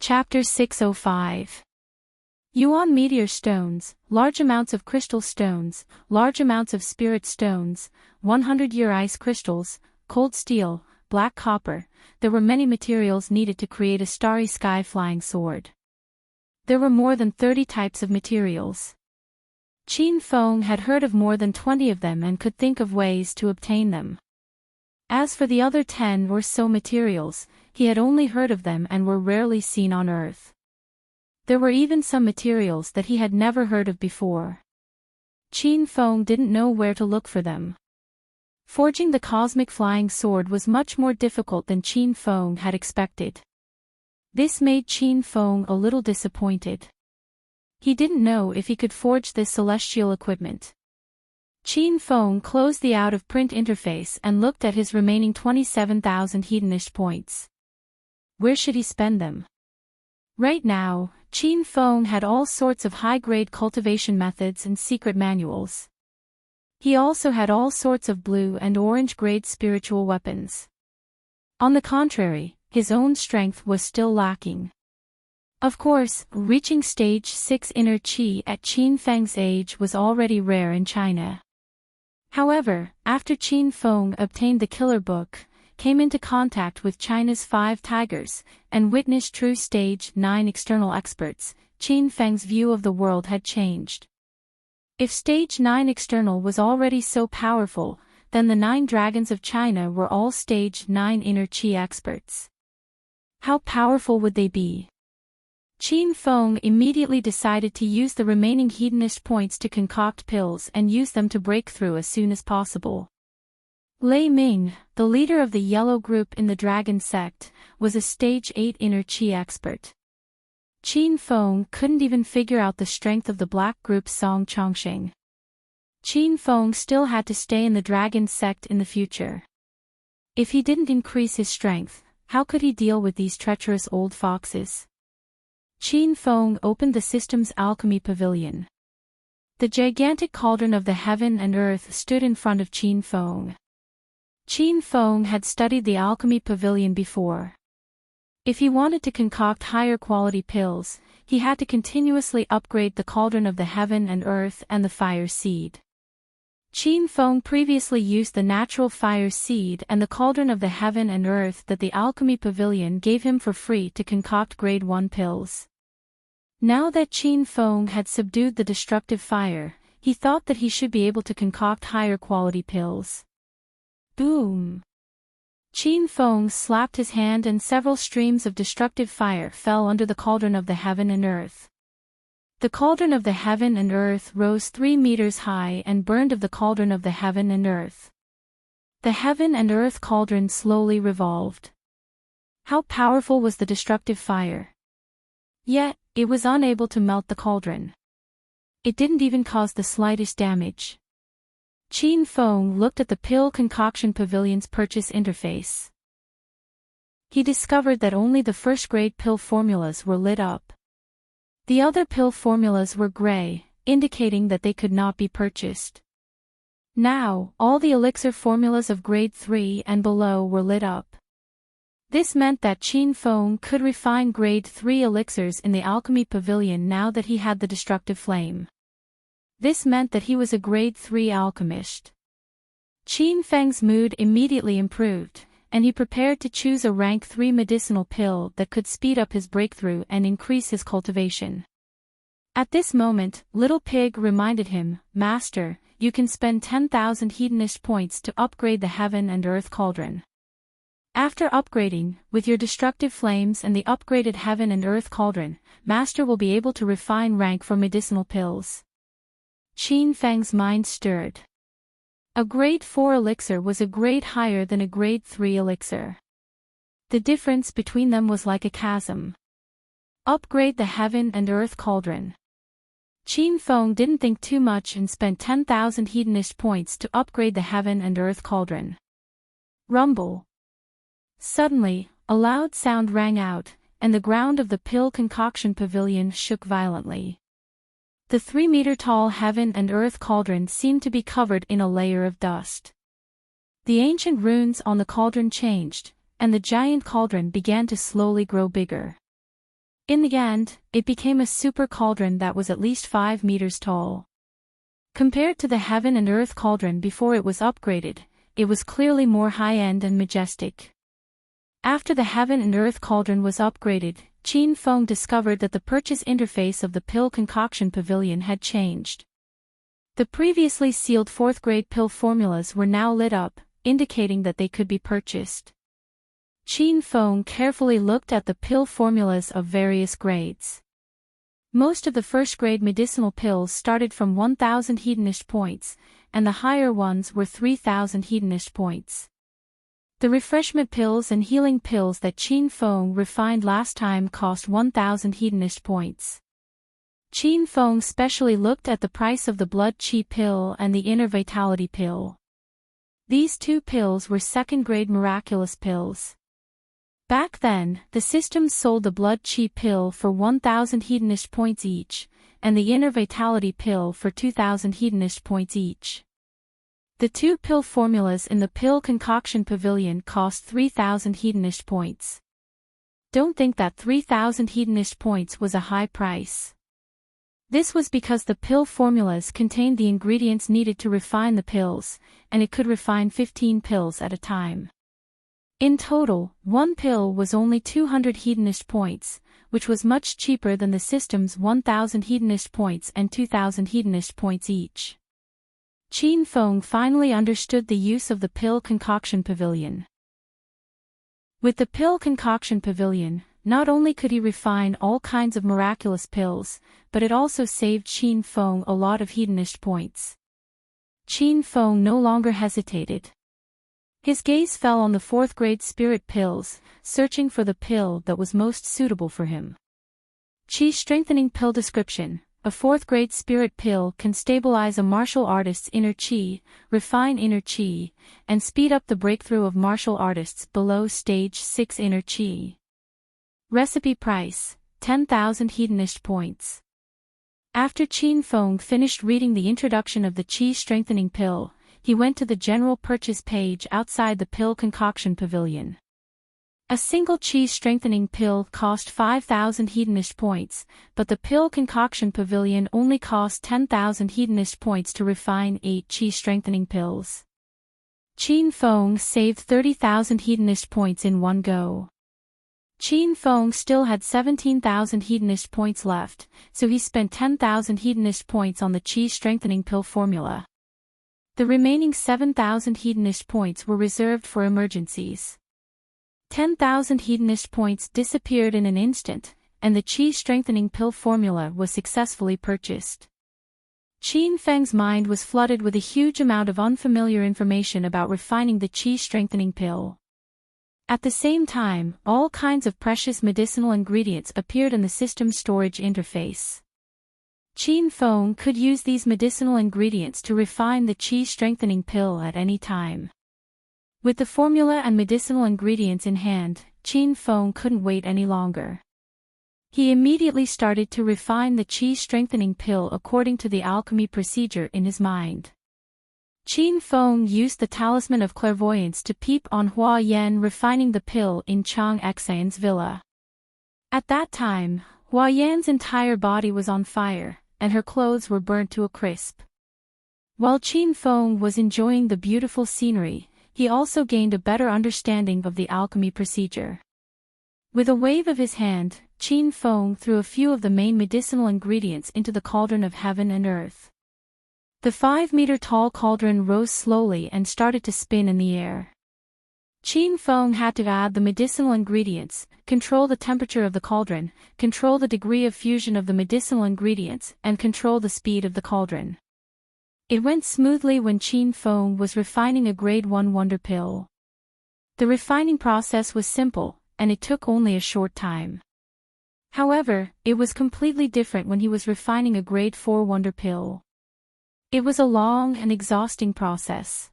Chapter 605. Yuan meteor stones, large amounts of crystal stones, large amounts of spirit stones, 100-year ice crystals, cold steel, black copper. There were many materials needed to create a starry sky flying sword. There were more than 30 types of materials. Qin Feng had heard of more than 20 of them and could think of ways to obtain them. As for the other 10 or so materials, he had only heard of them and were rarely seen on Earth. There were even some materials that he had never heard of before. Qin Feng didn't know where to look for them. Forging the cosmic flying sword was much more difficult than Qin Feng had expected. This made Qin Feng a little disappointed. He didn't know if he could forge this celestial equipment. Qin Feng closed the out-of-print interface and looked at his remaining 27,000 hedonist points. Where should he spend them? Right now, Qin Feng had all sorts of high-grade cultivation methods and secret manuals. He also had all sorts of blue and orange-grade spiritual weapons. On the contrary, his own strength was still lacking. Of course, reaching stage 6 inner qi at Qin Feng's age was already rare in China. However, after Qin Feng obtained the killer book, came into contact with China's 5 tigers, and witnessed true stage 9 external experts, Qin Feng's view of the world had changed. If stage 9 external was already so powerful, then the 9 dragons of China were all stage 9 inner qi experts. How powerful would they be? Qin Feng immediately decided to use the remaining hedonist points to concoct pills and use them to break through as soon as possible. Lei Ming, the leader of the yellow group in the dragon sect, was a stage 8 inner qi expert. Qin Feng couldn't even figure out the strength of the black group's Song Chongsheng. Qin Feng still had to stay in the dragon sect in the future. If he didn't increase his strength, how could he deal with these treacherous old foxes? Qin Feng opened the system's alchemy pavilion. The gigantic cauldron of the heaven and earth stood in front of Qin Feng. Qin Feng had studied the alchemy pavilion before. If he wanted to concoct higher quality pills, he had to continuously upgrade the cauldron of the heaven and earth and the fire seed. Qin Feng previously used the natural fire seed and the cauldron of the heaven and earth that the alchemy pavilion gave him for free to concoct grade 1 pills. Now that Qin Feng had subdued the destructive fire, he thought that he should be able to concoct higher quality pills. Boom! Qin Feng slapped his hand and several streams of destructive fire fell under the cauldron of the heaven and earth. The cauldron of the heaven and earth rose 3 meters high and burned of the cauldron of the heaven and earth. The heaven and earth cauldron slowly revolved. How powerful was the destructive fire? Yet, it was unable to melt the cauldron. It didn't even cause the slightest damage. Qin Feng looked at the pill concoction pavilion's purchase interface. He discovered that only the first-grade pill formulas were lit up. The other pill formulas were gray, indicating that they could not be purchased. Now, all the elixir formulas of grade 3 and below were lit up. This meant that Qin Feng could refine grade 3 elixirs in the alchemy pavilion now that he had the destructive flame. This meant that he was a grade 3 alchemist. Qin Feng's mood immediately improved, and he prepared to choose a rank 3 medicinal pill that could speed up his breakthrough and increase his cultivation. At this moment, Little Pig reminded him, "Master, you can spend 10,000 hedonist points to upgrade the heaven and earth cauldron. After upgrading, with your destructive flames and the upgraded heaven and earth cauldron, Master will be able to refine rank for medicinal pills." Qin Feng's mind stirred. A grade 4 elixir was a grade higher than a grade 3 elixir. The difference between them was like a chasm. Upgrade the heaven and earth cauldron. Qin Feng didn't think too much and spent 10,000 hedonist points to upgrade the heaven and earth cauldron. Rumble. Suddenly, a loud sound rang out, and the ground of the pill concoction pavilion shook violently. The 3-meter-tall heaven and earth cauldron seemed to be covered in a layer of dust. The ancient runes on the cauldron changed, and the giant cauldron began to slowly grow bigger. In the end, it became a super cauldron that was at least 5 meters tall. Compared to the heaven and earth cauldron before it was upgraded, it was clearly more high-end and majestic. After the heaven and earth cauldron was upgraded, Qin Feng discovered that the purchase interface of the pill concoction pavilion had changed. The previously sealed 4th-grade pill formulas were now lit up, indicating that they could be purchased. Qin Feng carefully looked at the pill formulas of various grades. Most of the first-grade medicinal pills started from 1,000 hedonist points, and the higher ones were 3,000 hedonist points. The refreshment pills and healing pills that Qin Feng refined last time cost 1,000 hedonist points. Qin Feng specially looked at the price of the blood qi pill and the inner vitality pill. These two pills were second-grade miraculous pills. Back then, the systems sold the blood qi pill for 1,000 hedonist points each, and the inner vitality pill for 2,000 hedonist points each. The two pill formulas in the pill concoction pavilion cost 3,000 hedonist points. Don't think that 3,000 hedonist points was a high price. This was because the pill formulas contained the ingredients needed to refine the pills, and it could refine 15 pills at a time. In total, one pill was only 200 hedonist points, which was much cheaper than the system's 1,000 hedonist points and 2,000 hedonist points each. Qin Feng finally understood the use of the pill concoction pavilion. With the pill concoction pavilion, not only could he refine all kinds of miraculous pills, but it also saved Qin Feng a lot of hedonist points. Qin Feng no longer hesitated. His gaze fell on the 4th-grade spirit pills, searching for the pill that was most suitable for him. Qi strengthening pill description. A 4th-grade spirit pill can stabilize a martial artist's inner qi, refine inner qi, and speed up the breakthrough of martial artists below stage 6 inner qi. Recipe price, 10,000 hedonist points. After Qin Feng finished reading the introduction of the qi strengthening pill, he went to the general purchase page outside the pill concoction pavilion. A single qi strengthening pill cost 5,000 hedonist points, but the pill concoction pavilion only cost 10,000 hedonist points to refine 8 qi strengthening pills. Qin Feng saved 30,000 hedonist points in one go. Qin Feng still had 17,000 hedonist points left, so he spent 10,000 hedonist points on the qi strengthening pill formula. The remaining 7,000 hedonist points were reserved for emergencies. 10,000 hedonist points disappeared in an instant, and the qi strengthening pill formula was successfully purchased. Qin Feng's mind was flooded with a huge amount of unfamiliar information about refining the qi strengthening pill. At the same time, all kinds of precious medicinal ingredients appeared in the system's storage interface. Qin Feng could use these medicinal ingredients to refine the qi strengthening pill at any time. With the formula and medicinal ingredients in hand, Qin Feng couldn't wait any longer. He immediately started to refine the qi strengthening pill according to the alchemy procedure in his mind. Qin Feng used the talisman of clairvoyance to peep on Hua Yan refining the pill in Chang Xan's villa. At that time, Hua Yan's entire body was on fire, and her clothes were burnt to a crisp. While Qin Feng was enjoying the beautiful scenery, he also gained a better understanding of the alchemy procedure. With a wave of his hand, Qin Feng threw a few of the main medicinal ingredients into the cauldron of heaven and earth. The 5-meter-tall cauldron rose slowly and started to spin in the air. Qin Feng had to add the medicinal ingredients, control the temperature of the cauldron, control the degree of fusion of the medicinal ingredients, and control the speed of the cauldron. It went smoothly when Qin Feng was refining a grade 1 wonder pill. The refining process was simple, and it took only a short time. However, it was completely different when he was refining a grade 4 wonder pill. It was a long and exhausting process.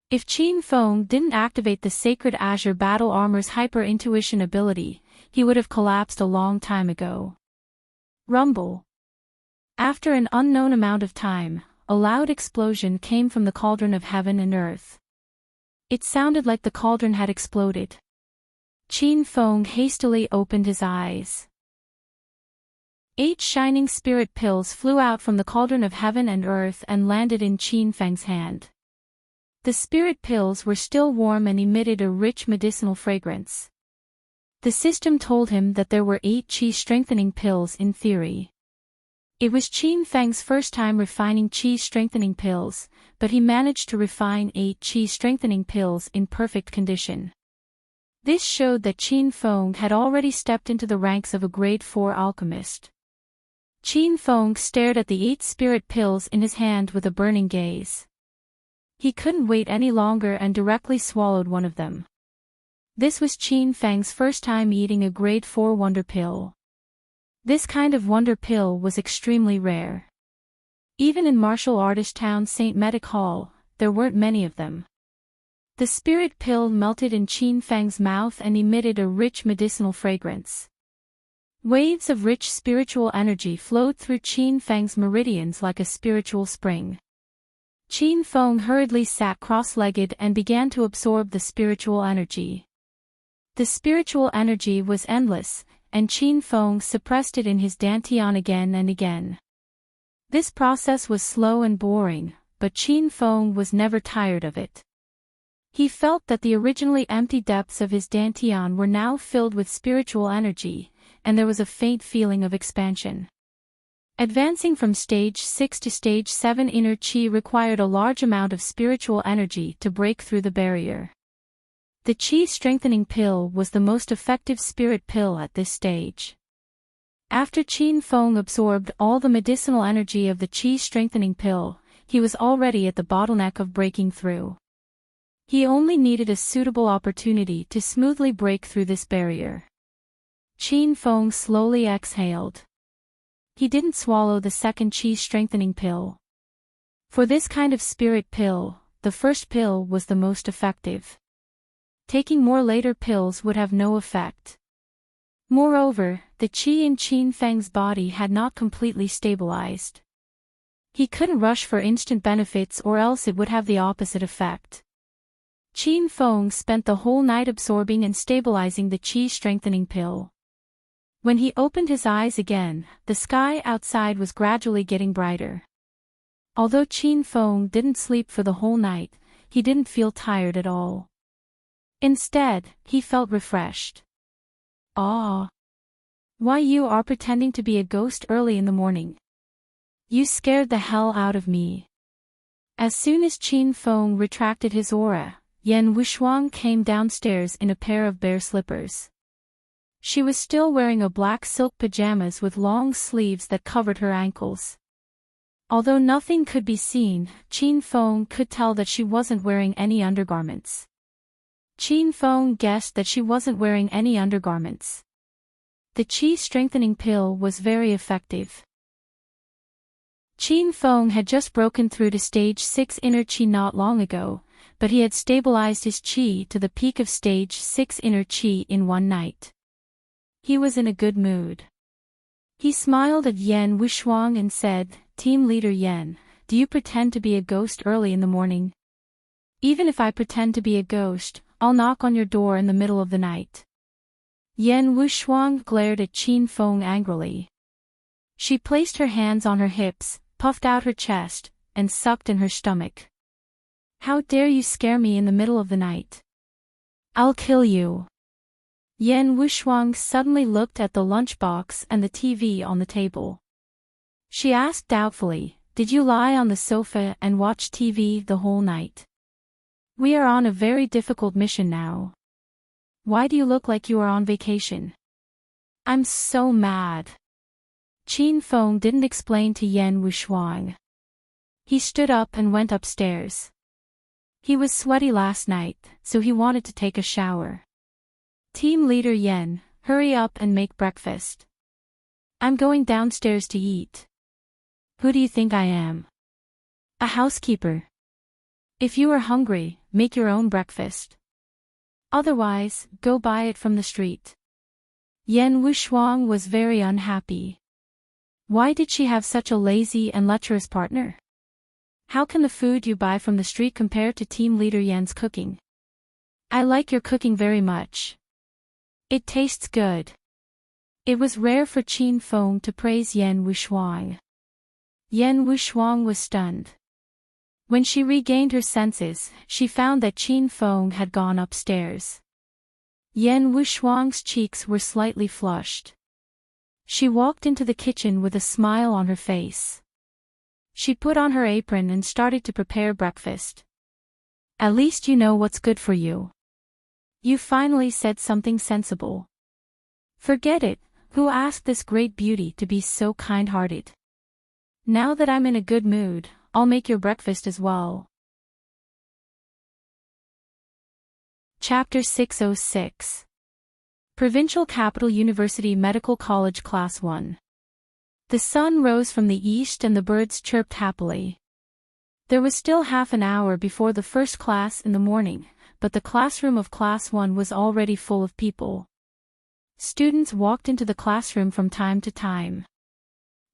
If Qin Feng didn't activate the Sacred Azure Battle Armor's hyper-intuition ability, he would have collapsed a long time ago. Rumble. After an unknown amount of time, a loud explosion came from the cauldron of heaven and earth. It sounded like the cauldron had exploded. Qin Feng hastily opened his eyes. 8 shining spirit pills flew out from the cauldron of heaven and earth and landed in Qin Feng's hand. The spirit pills were still warm and emitted a rich medicinal fragrance. The system told him that there were 8 qi strengthening pills in theory. It was Qin Feng's first time refining qi strengthening pills, but he managed to refine 8 qi strengthening pills in perfect condition. This showed that Qin Feng had already stepped into the ranks of a grade 4 alchemist. Qin Feng stared at the 8 spirit pills in his hand with a burning gaze. He couldn't wait any longer and directly swallowed one of them. This was Qin Feng's first time eating a grade 4 wonder pill. This kind of wonder pill was extremely rare. Even in martial artist town St. Medic Hall, there weren't many of them. The spirit pill melted in Qin Feng's mouth and emitted a rich medicinal fragrance. Waves of rich spiritual energy flowed through Qin Feng's meridians like a spiritual spring. Qin Feng hurriedly sat cross-legged and began to absorb the spiritual energy. The spiritual energy was endless, and Qin Feng suppressed it in his dantian again and again. This process was slow and boring, but Qin Feng was never tired of it. He felt that the originally empty depths of his dantian were now filled with spiritual energy, and there was a faint feeling of expansion. Advancing from stage 6 to stage 7 inner qi required a large amount of spiritual energy to break through the barrier. The qi strengthening pill was the most effective spirit pill at this stage. After Qin Feng absorbed all the medicinal energy of the qi strengthening pill, he was already at the bottleneck of breaking through. He only needed a suitable opportunity to smoothly break through this barrier. Qin Feng slowly exhaled. He didn't swallow the second qi strengthening pill. For this kind of spirit pill, the first pill was the most effective. Taking more later pills would have no effect. Moreover, the qi in Qin Feng's body had not completely stabilized. He couldn't rush for instant benefits or else it would have the opposite effect. Qin Feng spent the whole night absorbing and stabilizing the qi strengthening pill. When he opened his eyes again, the sky outside was gradually getting brighter. Although Qin Feng didn't sleep for the whole night, he didn't feel tired at all. Instead, he felt refreshed. "Ah. Why you are pretending to be a ghost early in the morning? You scared the hell out of me." As soon as Qin Feng retracted his aura, Yan Wushuang came downstairs in a pair of bare slippers. She was still wearing a black silk pajamas with long sleeves that covered her ankles. Although nothing could be seen, Qin Feng could tell that she wasn't wearing any undergarments. Qin Feng guessed that she wasn't wearing any undergarments. The qi strengthening pill was very effective. Qin Feng had just broken through to stage 6 inner qi not long ago, but he had stabilized his qi to the peak of stage 6 inner qi in one night. He was in a good mood. He smiled at Yan Wushuang and said, "Team leader Yan, do you pretend to be a ghost early in the morning? Even if I pretend to be a ghost, I'll knock on your door in the middle of the night." Yan Wushuang glared at Qin Feng angrily. She placed her hands on her hips, puffed out her chest, and sucked in her stomach. "How dare you scare me in the middle of the night? I'll kill you." Yan Wushuang suddenly looked at the lunchbox and the TV on the table. She asked doubtfully, "Did you lie on the sofa and watch TV the whole night? We are on a very difficult mission now. Why do you look like you are on vacation? I'm so mad." Qin Feng didn't explain to Yan Wushuang. He stood up and went upstairs. He was sweaty last night, so he wanted to take a shower. "Team leader Yan, hurry up and make breakfast. I'm going downstairs to eat." "Who do you think I am? A housekeeper? If you are hungry, make your own breakfast. Otherwise, go buy it from the street." Yan Wushuang was very unhappy. Why did she have such a lazy and lecherous partner? How can the food you buy from the street compare to team leader Yan's cooking? "I like your cooking very much. It tastes good." It was rare for Qin Feng to praise Yan Wushuang. Yan Wushuang was stunned. When she regained her senses, she found that Qin Feng had gone upstairs. Yan Wushuang's cheeks were slightly flushed. She walked into the kitchen with a smile on her face. She put on her apron and started to prepare breakfast. At least you know what's good for you. You finally said something sensible. Forget it, who asked this great beauty to be so kind-hearted? Now that I'm in a good mood, I'll make your breakfast as well. Chapter 606. Provincial Capital University Medical College Class 1. The sun rose from the east and the birds chirped happily. There was still half an hour before the first class in the morning, but the classroom of Class 1 was already full of people. Students walked into the classroom from time to time.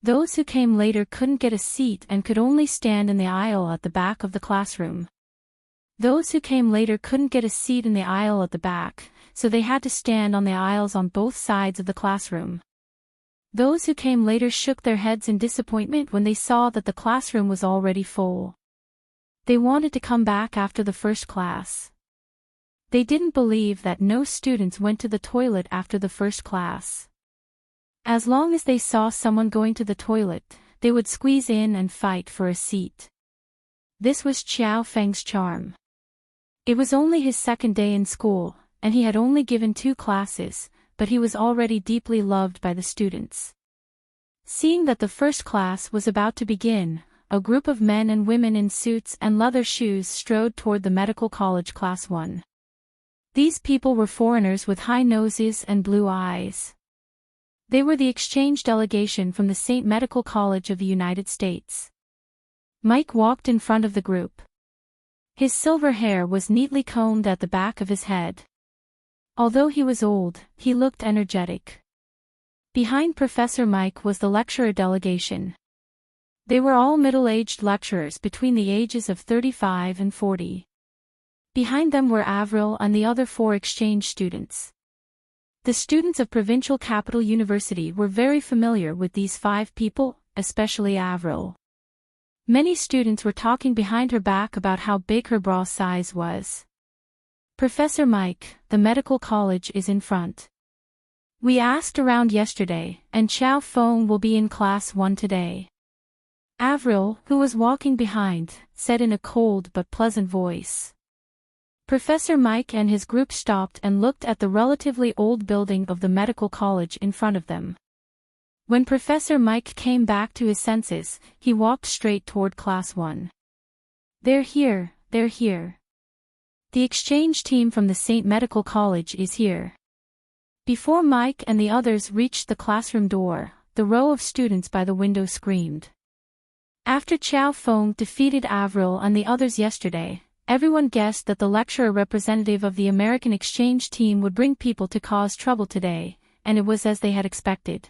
Those who came later couldn't get a seat and could only stand in the aisle at the back of the classroom. Those who came later couldn't get a seat in the aisle at the back, so they had to stand on the aisles on both sides of the classroom. Those who came later shook their heads in disappointment when they saw that the classroom was already full. They wanted to come back after the first class. They didn't believe that no students went to the toilet after the first class. As long as they saw someone going to the toilet, they would squeeze in and fight for a seat. This was Xiao Feng's charm. It was only his second day in school, and he had only given 2 classes, but he was already deeply loved by the students. Seeing that the first class was about to begin, a group of men and women in suits and leather shoes strode toward the medical college Class 1. These people were foreigners with high noses and blue eyes. They were the exchange delegation from the St. Medical College of the United States. Mike walked in front of the group. His silver hair was neatly combed at the back of his head. Although he was old, he looked energetic. Behind Professor Mike was the lecturer delegation. They were all middle-aged lecturers between the ages of 35 and 40. Behind them were Avril and the other 4 exchange students. The students of Provincial Capital University were very familiar with these 5 people, especially Avril. Many students were talking behind her back about how big her bra size was. Professor Mike, the medical college is in front. We asked around yesterday, and Xiao Feng will be in Class 1 today. Avril, who was walking behind, said in a cold but pleasant voice. Professor Mike and his group stopped and looked at the relatively old building of the medical college in front of them. When Professor Mike came back to his senses, he walked straight toward Class 1. They're here, they're here. The exchange team from the St. Medical College is here. Before Mike and the others reached the classroom door, the row of students by the window screamed. After Xiao Feng defeated Avril and the others yesterday, everyone guessed that the lecturer representative of the American exchange team would bring people to cause trouble today, and it was as they had expected.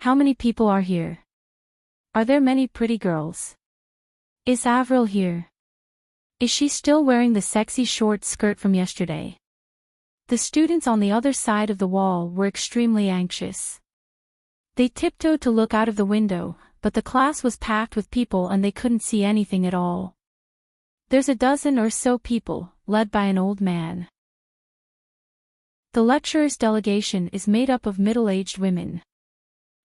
How many people are here? Are there many pretty girls? Is Avril here? Is she still wearing the sexy short skirt from yesterday? The students on the other side of the wall were extremely anxious. They tiptoed to look out of the window, but the class was packed with people and they couldn't see anything at all. There's a dozen or so people, led by an old man. The lecturer's delegation is made up of middle-aged women.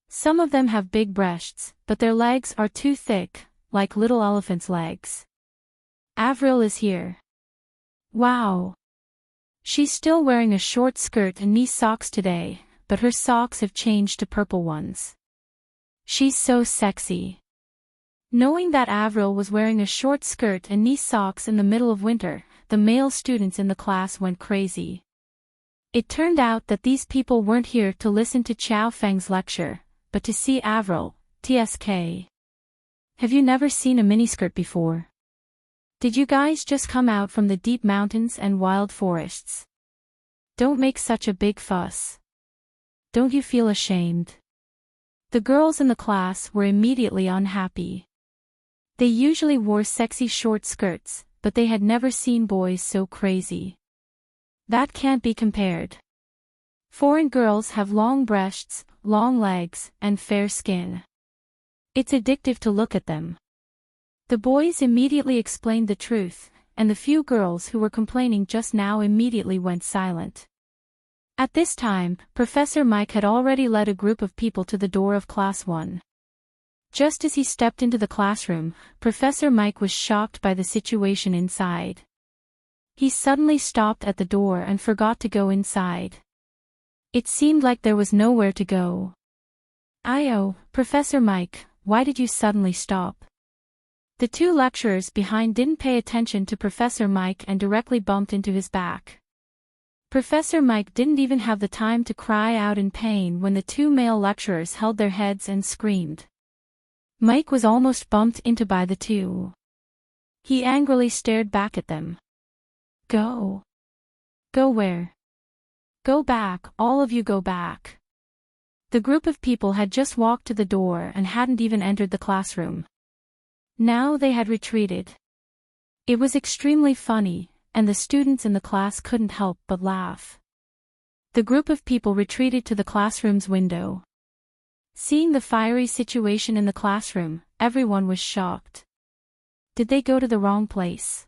Some of them have big breasts, but their legs are too thick, like little elephants' legs. Avril is here. Wow! She's still wearing a short skirt and knee socks today, but her socks have changed to purple ones. She's so sexy. Knowing that Avril was wearing a short skirt and knee socks in the middle of winter, the male students in the class went crazy. It turned out that these people weren't here to listen to Xiao Feng's lecture, but to see Avril, TSK. Have you never seen a miniskirt before? Did you guys just come out from the deep mountains and wild forests? Don't make such a big fuss. Don't you feel ashamed? The girls in the class were immediately unhappy. They usually wore sexy short skirts, but they had never seen boys so crazy. That can't be compared. Foreign girls have long breasts, long legs, and fair skin. It's addictive to look at them. The boys immediately explained the truth, and the few girls who were complaining just now immediately went silent. At this time, Professor Mike had already led a group of people to the door of Class 1. Just as he stepped into the classroom, Professor Mike was shocked by the situation inside. He suddenly stopped at the door and forgot to go inside. It seemed like there was nowhere to go. "Oh, Professor Mike, why did you suddenly stop?" The two lecturers behind didn't pay attention to Professor Mike and directly bumped into his back. Professor Mike didn't even have the time to cry out in pain when the two male lecturers held their heads and screamed. Mike was almost bumped into by the two. He angrily stared back at them. "Go. Go where?" "Go back, all of you go back." The group of people had just walked to the door and hadn't even entered the classroom. Now they had retreated. It was extremely funny, and the students in the class couldn't help but laugh. The group of people retreated to the classroom's window. Seeing the fiery situation in the classroom, everyone was shocked. Did they go to the wrong place?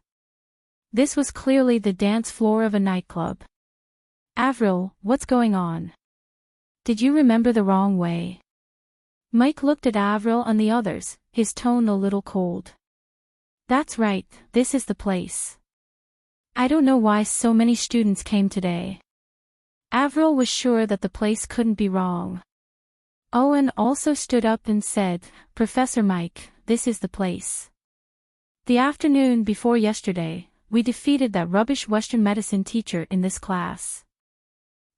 This was clearly the dance floor of a nightclub. "Avril, what's going on? Did you remember the wrong way?" Mike looked at Avril and the others, his tone a little cold. "That's right, this is the place. I don't know why so many students came today." Avril was sure that the place couldn't be wrong. Owen also stood up and said, "Professor Mike, this is the place. The afternoon before yesterday, we defeated that rubbish Western medicine teacher in this class."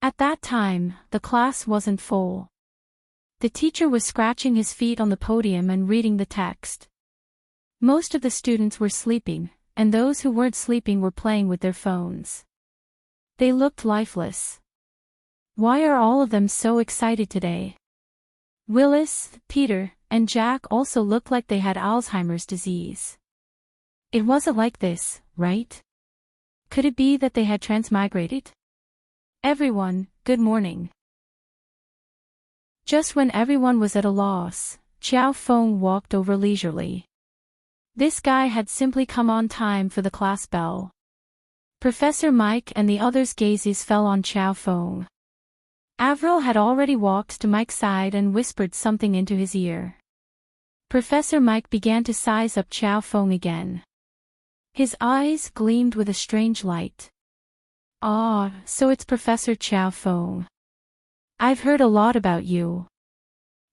At that time, the class wasn't full. The teacher was scratching his feet on the podium and reading the text. Most of the students were sleeping, and those who weren't sleeping were playing with their phones. They looked lifeless. Why are all of them so excited today? Willis, Peter, and Jack also looked like they had Alzheimer's disease. It wasn't like this, right? Could it be that they had transmigrated? "Everyone, good morning." Just when everyone was at a loss, Xiao Feng walked over leisurely. This guy had simply come on time for the class bell. Professor Mike and the others' gazes fell on Xiao Feng. Avril had already walked to Mike's side and whispered something into his ear. Professor Mike began to size up Xiao Feng again. His eyes gleamed with a strange light. "Ah, so it's Professor Xiao Feng. I've heard a lot about you."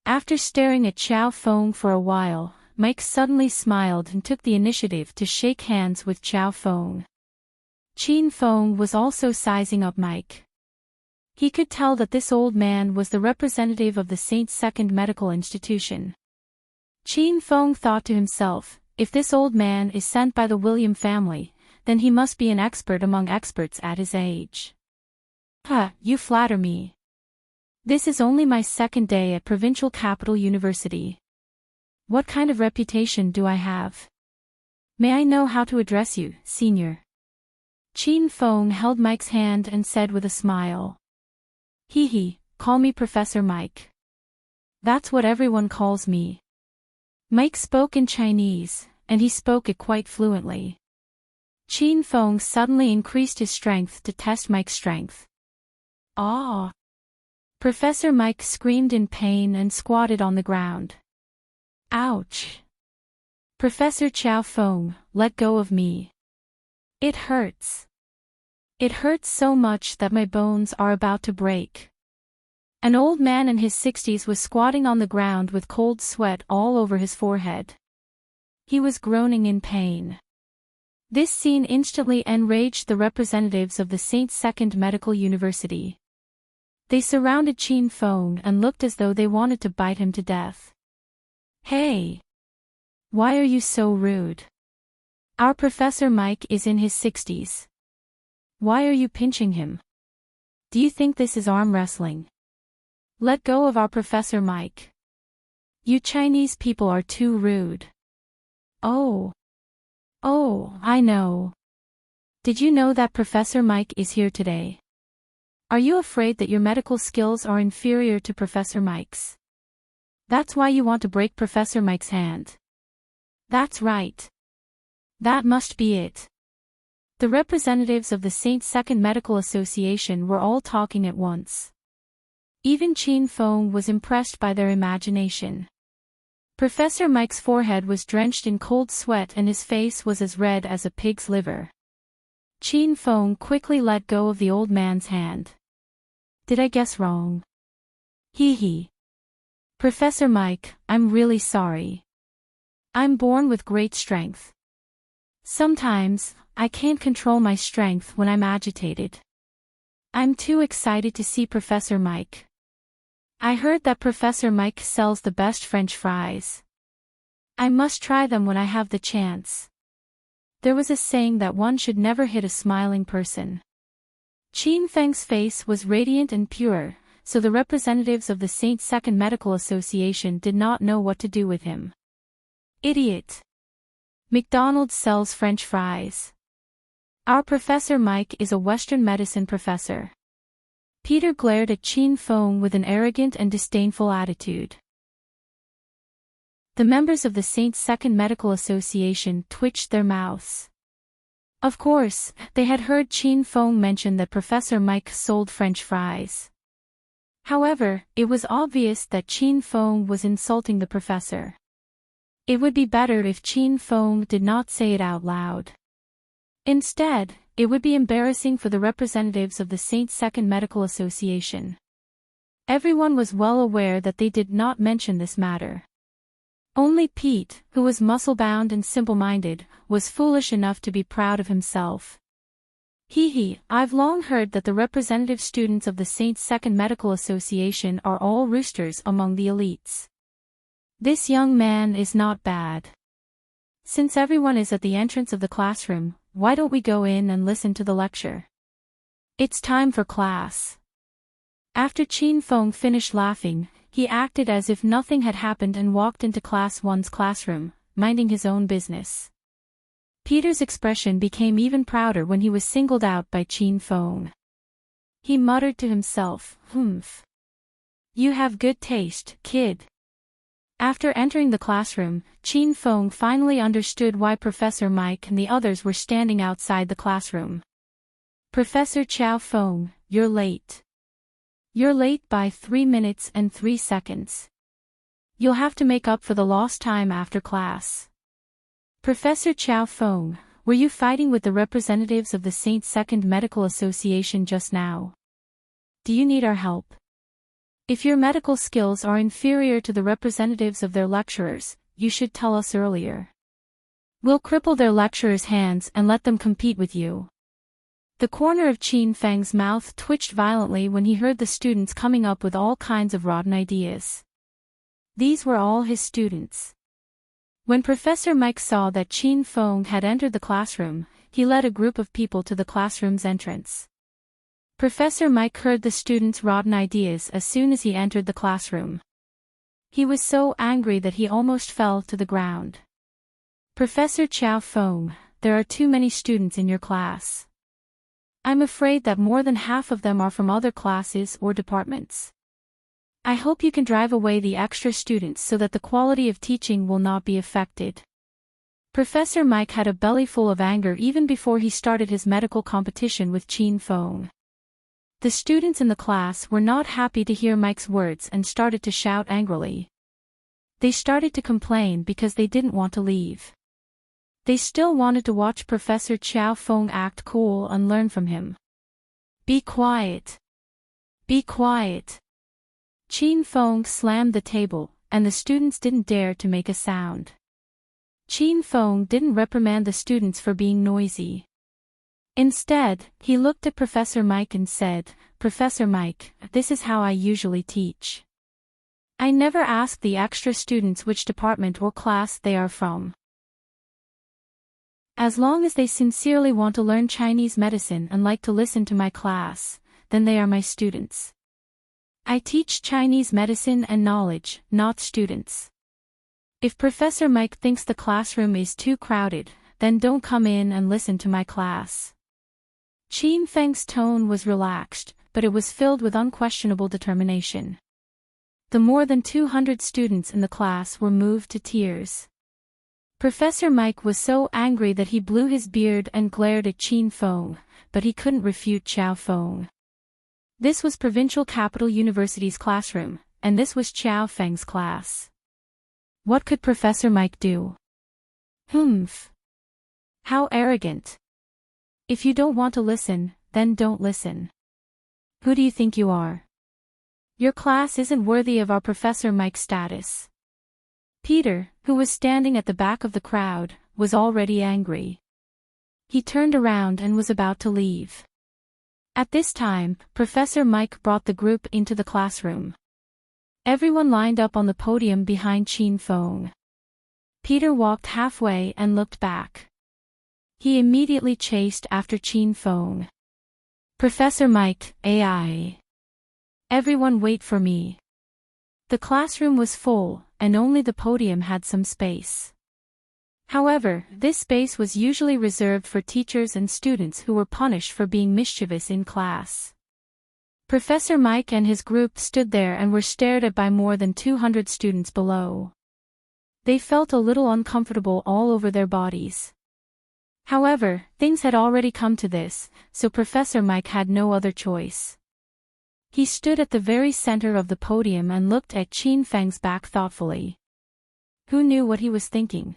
After staring at Xiao Feng for a while, Mike suddenly smiled and took the initiative to shake hands with Xiao Feng. Qin Feng was also sizing up Mike. He could tell that this old man was the representative of the Saint's Second Medical Institution. Qin Feng thought to himself, if this old man is sent by the William family, then he must be an expert among experts at his age. You flatter me. This is only my second day at Provincial Capital University. What kind of reputation do I have? May I know how to address you, senior? Qin Feng held Mike's hand and said with a smile. Call me Professor Mike. That's what everyone calls me. Mike spoke in Chinese, and he spoke it quite fluently. Qin Feng suddenly increased his strength to test Mike's strength. "Ah!" Professor Mike screamed in pain and squatted on the ground. "Ouch! Professor Xiao Feng, let go of me. It hurts. It hurts so much that my bones are about to break." An old man in his 60s was squatting on the ground with cold sweat all over his forehead. He was groaning in pain. This scene instantly enraged the representatives of the Saint Second Medical University. They surrounded Qin Feng and looked as though they wanted to bite him to death. "Hey! Why are you so rude? Our Professor Mike is in his 60s. Why are you pinching him? Do you think this is arm wrestling? Let go of our Professor Mike. You Chinese people are too rude." Oh, I know. Did you know that Professor Mike is here today? Are you afraid that your medical skills are inferior to Professor Mike's? That's why you want to break Professor Mike's hand. That's right. That must be it. The representatives of the St. Second Medical Association were all talking at once. Even Chin Feng was impressed by their imagination. Professor Mike's forehead was drenched in cold sweat and his face was as red as a pig's liver. Chin Feng quickly let go of the old man's hand. Did I guess wrong? Hee hee. Professor Mike, I'm really sorry. I'm born with great strength. Sometimes, I can't control my strength when I'm agitated. I'm too excited to see Professor Mike. I heard that Professor Mike sells the best French fries. I must try them when I have the chance. There was a saying that one should never hit a smiling person. Chin Feng's face was radiant and pure, so the representatives of the St. Second Medical Association did not know what to do with him. Idiot. McDonald's sells French fries. Our Professor Mike is a Western medicine professor. Peter glared at Chin Feng with an arrogant and disdainful attitude. The members of the St. Second Medical Association twitched their mouths. Of course, they had heard Chin Feng mention that Professor Mike sold French fries. However, it was obvious that Chin Feng was insulting the professor. It would be better if Chin Feng did not say it out loud. Instead, it would be embarrassing for the representatives of the St. Second Medical Association. Everyone was well aware that they did not mention this matter. Only Pete, who was muscle-bound and simple-minded, was foolish enough to be proud of himself. Hee hee, I've long heard that the representative students of the St. Second Medical Association are all roosters among the elites. This young man is not bad. Since everyone is at the entrance of the classroom, why don't we go in and listen to the lecture? It's time for class. After Chin Feng finished laughing, he acted as if nothing had happened and walked into Class 1's classroom, minding his own business. Peter's expression became even prouder when he was singled out by Chin Feng. He muttered to himself, "Humph. You have good taste, kid." After entering the classroom, Chin Feng finally understood why Professor Mike and the others were standing outside the classroom. "Professor Chow Feng, you're late. You're late by 3 minutes and 3 seconds. You'll have to make up for the lost time after class." "Professor Chow Feng, were you fighting with the representatives of the St. Second Medical Association just now? Do you need our help? If your medical skills are inferior to the representatives of their lecturers, you should tell us earlier. We'll cripple their lecturers' hands and let them compete with you." The corner of Chin Feng's mouth twitched violently when he heard the students coming up with all kinds of rotten ideas. These were all his students. When Professor Mike saw that Chin Feng had entered the classroom, he led a group of people to the classroom's entrance. Professor Mike heard the students' rotten ideas as soon as he entered the classroom. He was so angry that he almost fell to the ground. "Professor Chow Feng, there are too many students in your class. I'm afraid that more than half of them are from other classes or departments. I hope you can drive away the extra students so that the quality of teaching will not be affected." Professor Mike had a belly full of anger even before he started his medical competition with Chin Feng. The students in the class were not happy to hear Mike's words and started to shout angrily. They started to complain because they didn't want to leave. They still wanted to watch Professor Chow Feng act cool and learn from him. "Be quiet. Be quiet." Chin Feng slammed the table, and the students didn't dare to make a sound. Chin Feng didn't reprimand the students for being noisy. Instead, he looked at Professor Mike and said, "Professor Mike, this is how I usually teach. I never ask the extra students which department or class they are from. As long as they sincerely want to learn Chinese medicine and like to listen to my class, then they are my students. I teach Chinese medicine and knowledge, not students. If Professor Mike thinks the classroom is too crowded, then don't come in and listen to my class." Chin Feng's tone was relaxed, but it was filled with unquestionable determination. The more than 200 students in the class were moved to tears. Professor Mike was so angry that he blew his beard and glared at Qin Feng, but he couldn't refute Qiao Feng. This was Provincial Capital University's classroom, and this was Qiao Feng's class. What could Professor Mike do? Humph. How arrogant. If you don't want to listen, then don't listen. Who do you think you are? Your class isn't worthy of our Professor Mike's status. Peter, who was standing at the back of the crowd, was already angry. He turned around and was about to leave. At this time, Professor Mike brought the group into the classroom. Everyone lined up on the podium behind Qin Feng. Peter walked halfway and looked back. He immediately chased after Qin Feng. Professor Mike, AI. Everyone wait for me. The classroom was full, and only the podium had some space. However, this space was usually reserved for teachers and students who were punished for being mischievous in class. Professor Mike and his group stood there and were stared at by more than 200 students below. They felt a little uncomfortable all over their bodies. However, things had already come to this, so Professor Mike had no other choice. He stood at the very center of the podium and looked at Qin Feng's back thoughtfully. Who knew what he was thinking?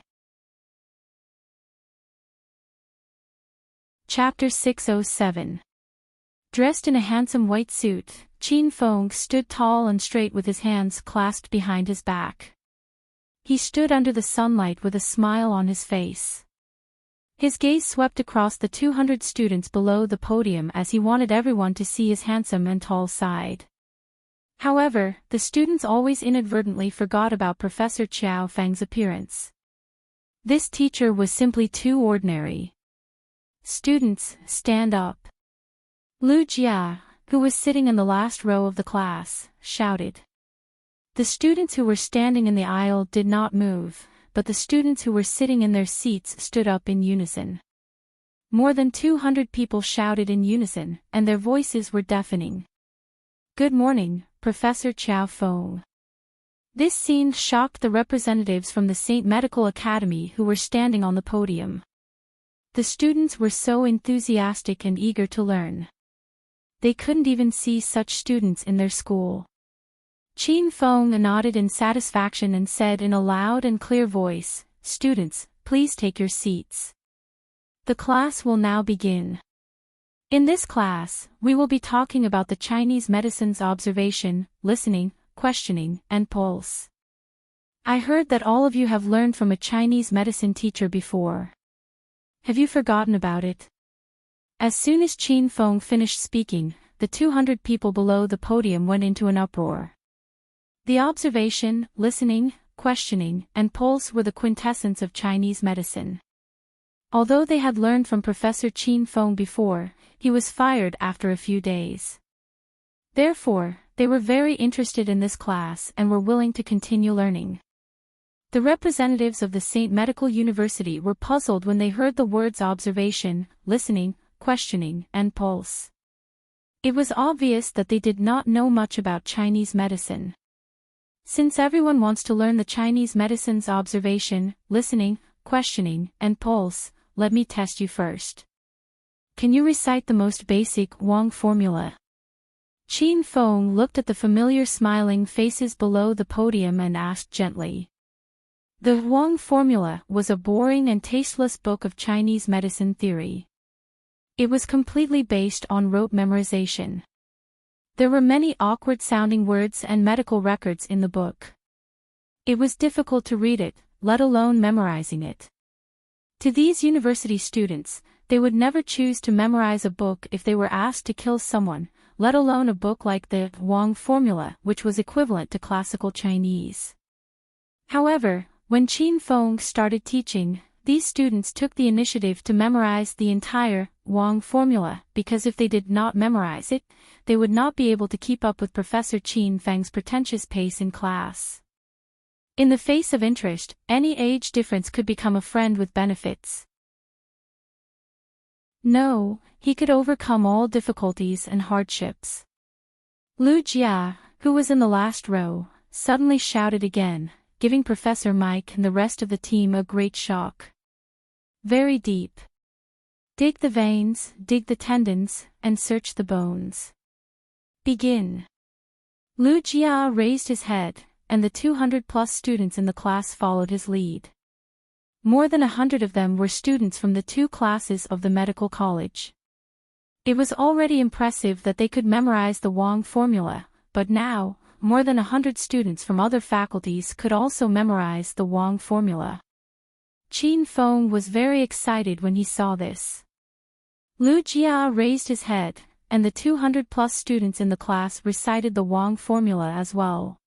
Chapter 607. Dressed in a handsome white suit, Qin Feng stood tall and straight with his hands clasped behind his back. He stood under the sunlight with a smile on his face. His gaze swept across the 200 students below the podium as he wanted everyone to see his handsome and tall side. However, the students always inadvertently forgot about Professor Qiao Feng's appearance. This teacher was simply too ordinary. Students, stand up. Lu Jia, who was sitting in the last row of the class, shouted. The students who were standing in the aisle did not move, but the students who were sitting in their seats stood up in unison. More than 200 people shouted in unison, and their voices were deafening. Good morning, Professor Qiao Feng. This scene shocked the representatives from the St. Medical Academy who were standing on the podium. The students were so enthusiastic and eager to learn. They couldn't even see such students in their school. Qin Feng nodded in satisfaction and said in a loud and clear voice, Students, please take your seats. The class will now begin. In this class, we will be talking about the Chinese medicine's observation, listening, questioning, and pulse. I heard that all of you have learned from a Chinese medicine teacher before. Have you forgotten about it? As soon as Qin Feng finished speaking, the 200 people below the podium went into an uproar. The observation, listening, questioning, and pulse were the quintessence of Chinese medicine. Although they had learned from Professor Qin Feng before, he was fired after a few days. Therefore, they were very interested in this class and were willing to continue learning. The representatives of the St. Medical University were puzzled when they heard the words observation, listening, questioning, and pulse. It was obvious that they did not know much about Chinese medicine. Since everyone wants to learn the Chinese medicine's observation, listening, questioning, and pulse, let me test you first. Can you recite the most basic Wang formula? Qin Feng looked at the familiar smiling faces below the podium and asked gently. The Wang formula was a boring and tasteless book of Chinese medicine theory. It was completely based on rote memorization. There were many awkward-sounding words and medical records in the book. It was difficult to read it, let alone memorizing it. To these university students, they would never choose to memorize a book if they were asked to kill someone, let alone a book like the Wang formula, which was equivalent to classical Chinese. However, when Qin Feng started teaching, these students took the initiative to memorize the entire Wang formula because if they did not memorize it, they would not be able to keep up with Professor Qin Feng's pretentious pace in class. In the face of interest, any age difference could become a friend with benefits. No, he could overcome all difficulties and hardships. Lu Jia, who was in the last row, suddenly shouted again, giving Professor Mike and the rest of the team a great shock. Very deep. Dig the veins, dig the tendons, and search the bones. Begin. Lu Jia raised his head, and the 200-plus students in the class followed his lead. More than 100 of them were students from the 2 classes of the medical college. It was already impressive that they could memorize the Wang formula, but now, more than 100 students from other faculties could also memorize the Wang formula. Qin Feng was very excited when he saw this. Lu Jia raised his head, and the 200-plus students in the class recited the Wang formula as well.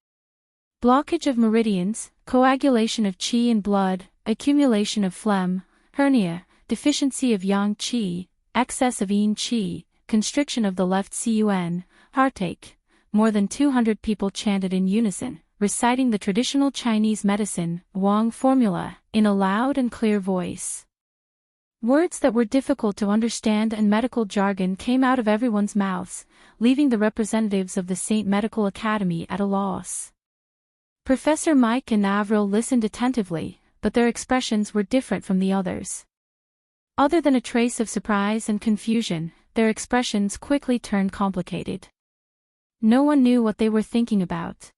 Blockage of meridians, coagulation of qi in blood, accumulation of phlegm, hernia, deficiency of yang qi, excess of yin qi, constriction of the left cun, heartache. More than 200 people chanted in unison, reciting the traditional Chinese medicine, Wang formula, in a loud and clear voice. Words that were difficult to understand and medical jargon came out of everyone's mouths, leaving the representatives of the St. Medical Academy at a loss. Professor Mike and Avril listened attentively, but their expressions were different from the others. Other than a trace of surprise and confusion, their expressions quickly turned complicated. No one knew what they were thinking about.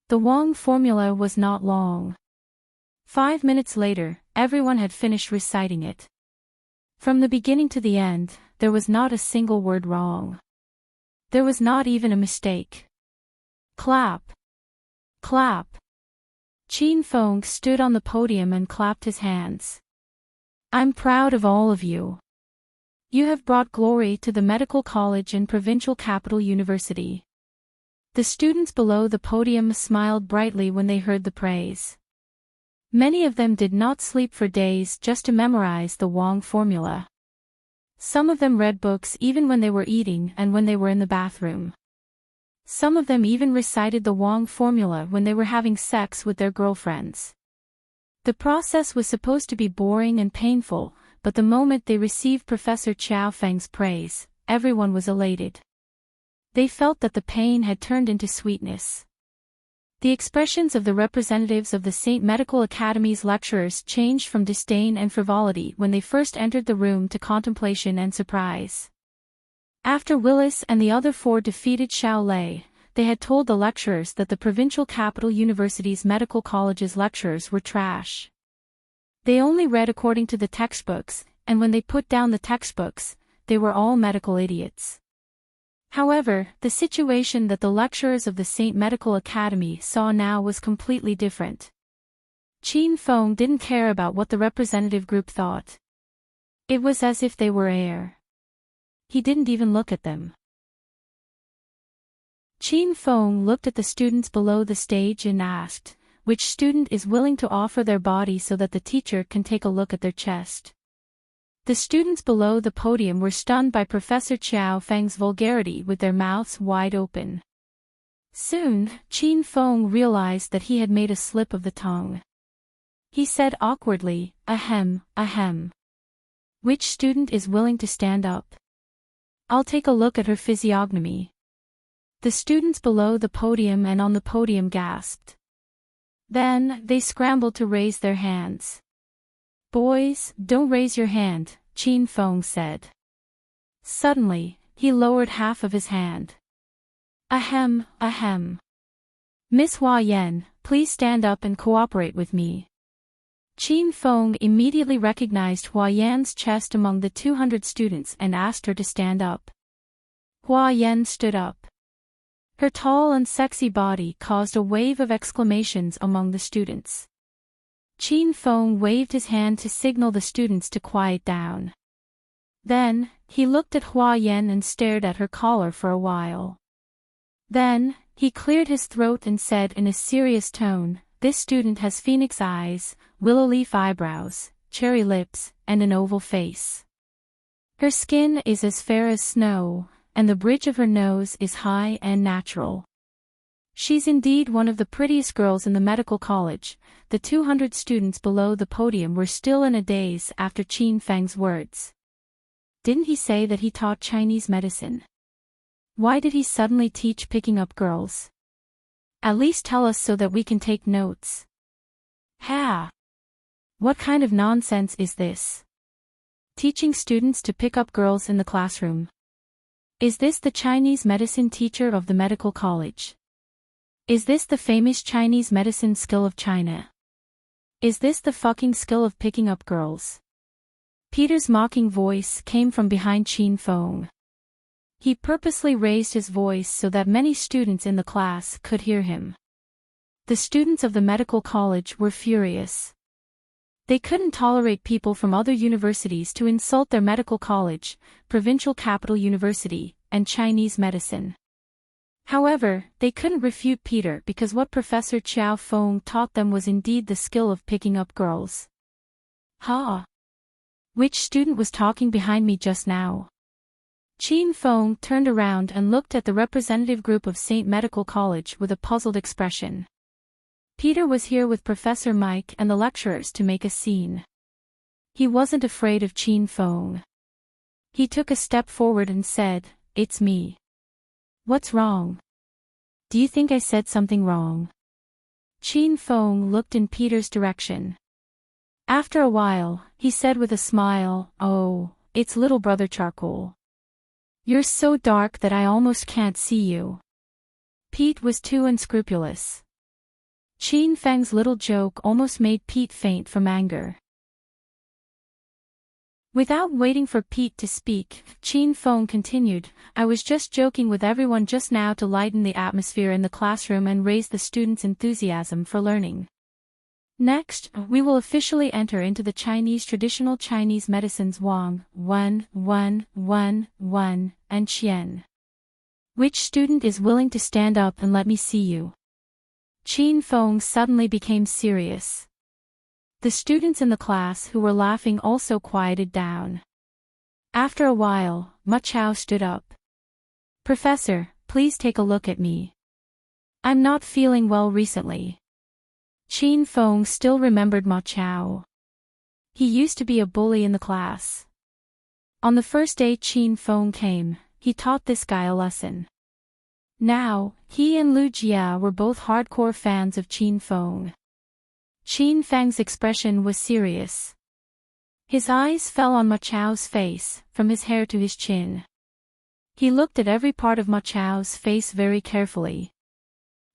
The Wang formula was not long. 5 minutes later, everyone had finished reciting it. From the beginning to the end, there was not a single word wrong. There was not even a mistake. Clap. Clap. Qin Feng stood on the podium and clapped his hands. I'm proud of all of you. You have brought glory to the medical college and provincial capital university. The students below the podium smiled brightly when they heard the praise. Many of them did not sleep for days just to memorize the Wang formula. Some of them read books even when they were eating and when they were in the bathroom. Some of them even recited the Wang formula when they were having sex with their girlfriends. The process was supposed to be boring and painful, but the moment they received Professor Chao Feng's praise, everyone was elated. They felt that the pain had turned into sweetness. The expressions of the representatives of the St. Medical Academy's lecturers changed from disdain and frivolity when they first entered the room to contemplation and surprise. After Willis and the other 4 defeated Xiao Lei, they had told the lecturers that the provincial capital university's medical college's lecturers were trash. They only read according to the textbooks, and when they put down the textbooks, they were all medical idiots. However, the situation that the lecturers of the St. Medical Academy saw now was completely different. Qin Feng didn't care about what the representative group thought. It was as if they were air. He didn't even look at them. Qin Feng looked at the students below the stage and asked, which student is willing to offer their body so that the teacher can take a look at their chest? The students below the podium were stunned by Professor Chao Feng's vulgarity with their mouths wide open. Soon, Qin Feng realized that he had made a slip of the tongue. He said awkwardly, ahem, ahem. Which student is willing to stand up? I'll take a look at her physiognomy. The students below the podium and on the podium gasped. Then, they scrambled to raise their hands. Boys, don't raise your hand, Qin Feng said. Suddenly, he lowered half of his hand. Ahem, ahem. Miss Hua Yan, please stand up and cooperate with me. Qin Feng immediately recognized Hua Yan's chest among the 200 students and asked her to stand up. Hua Yan stood up. Her tall and sexy body caused a wave of exclamations among the students. Qin Feng waved his hand to signal the students to quiet down. Then, he looked at Hua Yan and stared at her collar for a while. Then, he cleared his throat and said in a serious tone, this student has phoenix eyes, willow leaf eyebrows, cherry lips, and an oval face. Her skin is as fair as snow, and the bridge of her nose is high and natural. She's indeed one of the prettiest girls in the medical college. The 200 students below the podium were still in a daze after Qin Feng's words. Didn't he say that he taught Chinese medicine? Why did he suddenly teach picking up girls? At least tell us so that we can take notes. Ha! What kind of nonsense is this? Teaching students to pick up girls in the classroom. Is this the Chinese medicine teacher of the medical college? Is this the famous Chinese medicine skill of China? Is this the fucking skill of picking up girls? Peter's mocking voice came from behind Qin Feng. He purposely raised his voice so that many students in the class could hear him. The students of the medical college were furious. They couldn't tolerate people from other universities to insult their medical college, provincial capital university, and Chinese medicine. However, they couldn't refute Peter because what Professor Qiao Feng taught them was indeed the skill of picking up girls. Ha! Which student was talking behind me just now? Qin Feng turned around and looked at the representative group of St. Medical College with a puzzled expression. Peter was here with Professor Mike and the lecturers to make a scene. He wasn't afraid of Qin Feng. He took a step forward and said, "It's me." "What's wrong? Do you think I said something wrong?" Qin Feng looked in Peter's direction. After a while, he said with a smile, "Oh, it's little brother Charcoal. You're so dark that I almost can't see you." Pete was too unscrupulous. Qin Feng's little joke almost made Pete faint from anger. Without waiting for Pete to speak, Qin Feng continued, "I was just joking with everyone just now to lighten the atmosphere in the classroom and raise the students' enthusiasm for learning. Next, we will officially enter into the Chinese traditional Chinese medicines Wang, Wen, and Qian. Which student is willing to stand up and let me see you?" Qin Feng suddenly became serious. The students in the class who were laughing also quieted down. After a while, Ma Chao stood up. "Professor, please take a look at me. I'm not feeling well recently." Qin Feng still remembered Ma Chao. He used to be a bully in the class. On the first day Qin Feng came, he taught this guy a lesson. Now, he and Lu Jia were both hardcore fans of Qin Feng. Qin Feng's expression was serious. His eyes fell on Ma Chao's face, from his hair to his chin. He looked at every part of Ma Chao's face very carefully.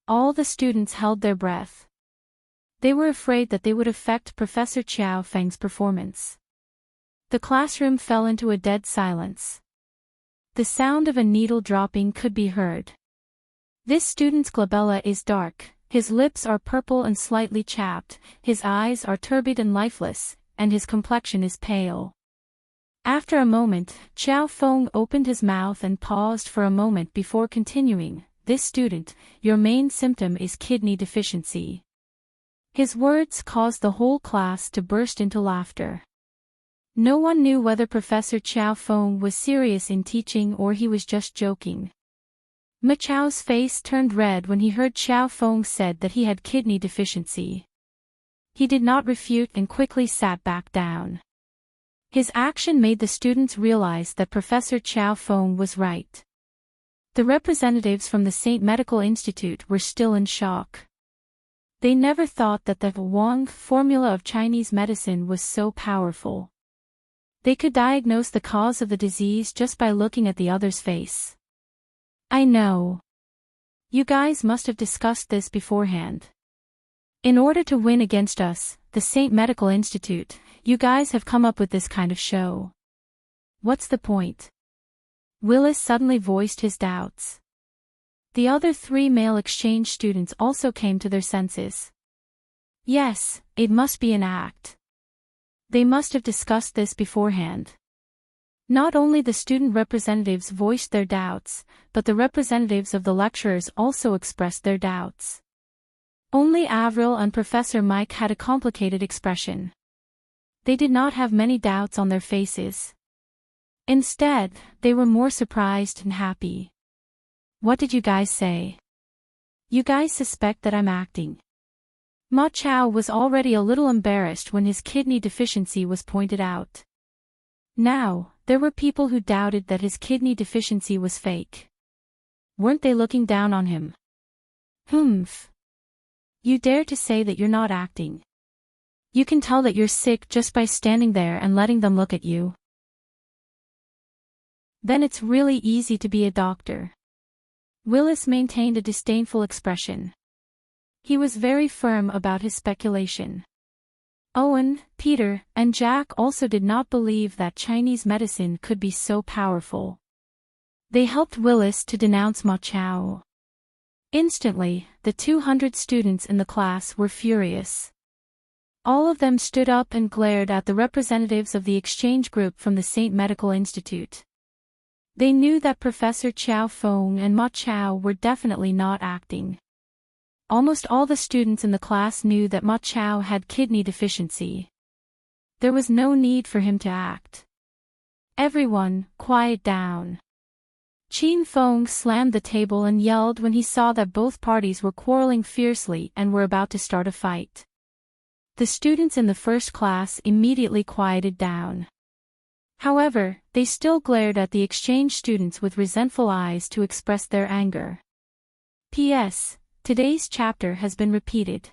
All the students held their breath. They were afraid that they would affect Professor Qiao Feng's performance. The classroom fell into a dead silence. The sound of a needle dropping could be heard. This student's glabella is dark, his lips are purple and slightly chapped, his eyes are turbid and lifeless, and his complexion is pale. After a moment, Qiao Feng opened his mouth and paused for a moment before continuing, "This student, your main symptom is kidney deficiency." His words caused the whole class to burst into laughter. No one knew whether Professor Qiao Feng was serious in teaching or he was just joking. Ma Chao's face turned red when he heard Qiao Feng said that he had kidney deficiency. He did not refute and quickly sat back down. His action made the students realize that Professor Qiao Feng was right. The representatives from the St. Medical Institute were still in shock. They never thought that the Wang formula of Chinese medicine was so powerful. They could diagnose the cause of the disease just by looking at the other's face. "I know. You guys must have discussed this beforehand. In order to win against us, the St. Medical Institute, you guys have come up with this kind of show. What's the point?" Willis suddenly voiced his doubts. The other three male exchange students also came to their senses. Yes, it must be an act. They must have discussed this beforehand. Not only the student representatives voiced their doubts, but the representatives of the lecturers also expressed their doubts. Only Avril and Professor Mike had a complicated expression. They did not have many doubts on their faces. Instead, they were more surprised and happy. "What did you guys say? You guys suspect that I'm acting?" Ma Chao was already a little embarrassed when his kidney deficiency was pointed out. Now, there were people who doubted that his kidney deficiency was fake. Weren't they looking down on him? Humph. You dare to say that you're not acting. You can tell that you're sick just by standing there and letting them look at you. Then it's really easy to be a doctor. Willis maintained a disdainful expression. He was very firm about his speculation. Owen, Peter, and Jack also did not believe that Chinese medicine could be so powerful. They helped Willis to denounce Ma Chao. Instantly, the 200 students in the class were furious. All of them stood up and glared at the representatives of the exchange group from the St. Medical Institute. They knew that Professor Chow Fong and Ma Chao were definitely not acting. Almost all the students in the class knew that Ma Chao had kidney deficiency. There was no need for him to act. Everyone, quiet down. Qin Fong slammed the table and yelled when he saw that both parties were quarreling fiercely and were about to start a fight. The students in the first class immediately quieted down. However, they still glared at the exchange students with resentful eyes to express their anger. P.S. Today's chapter has been repeated.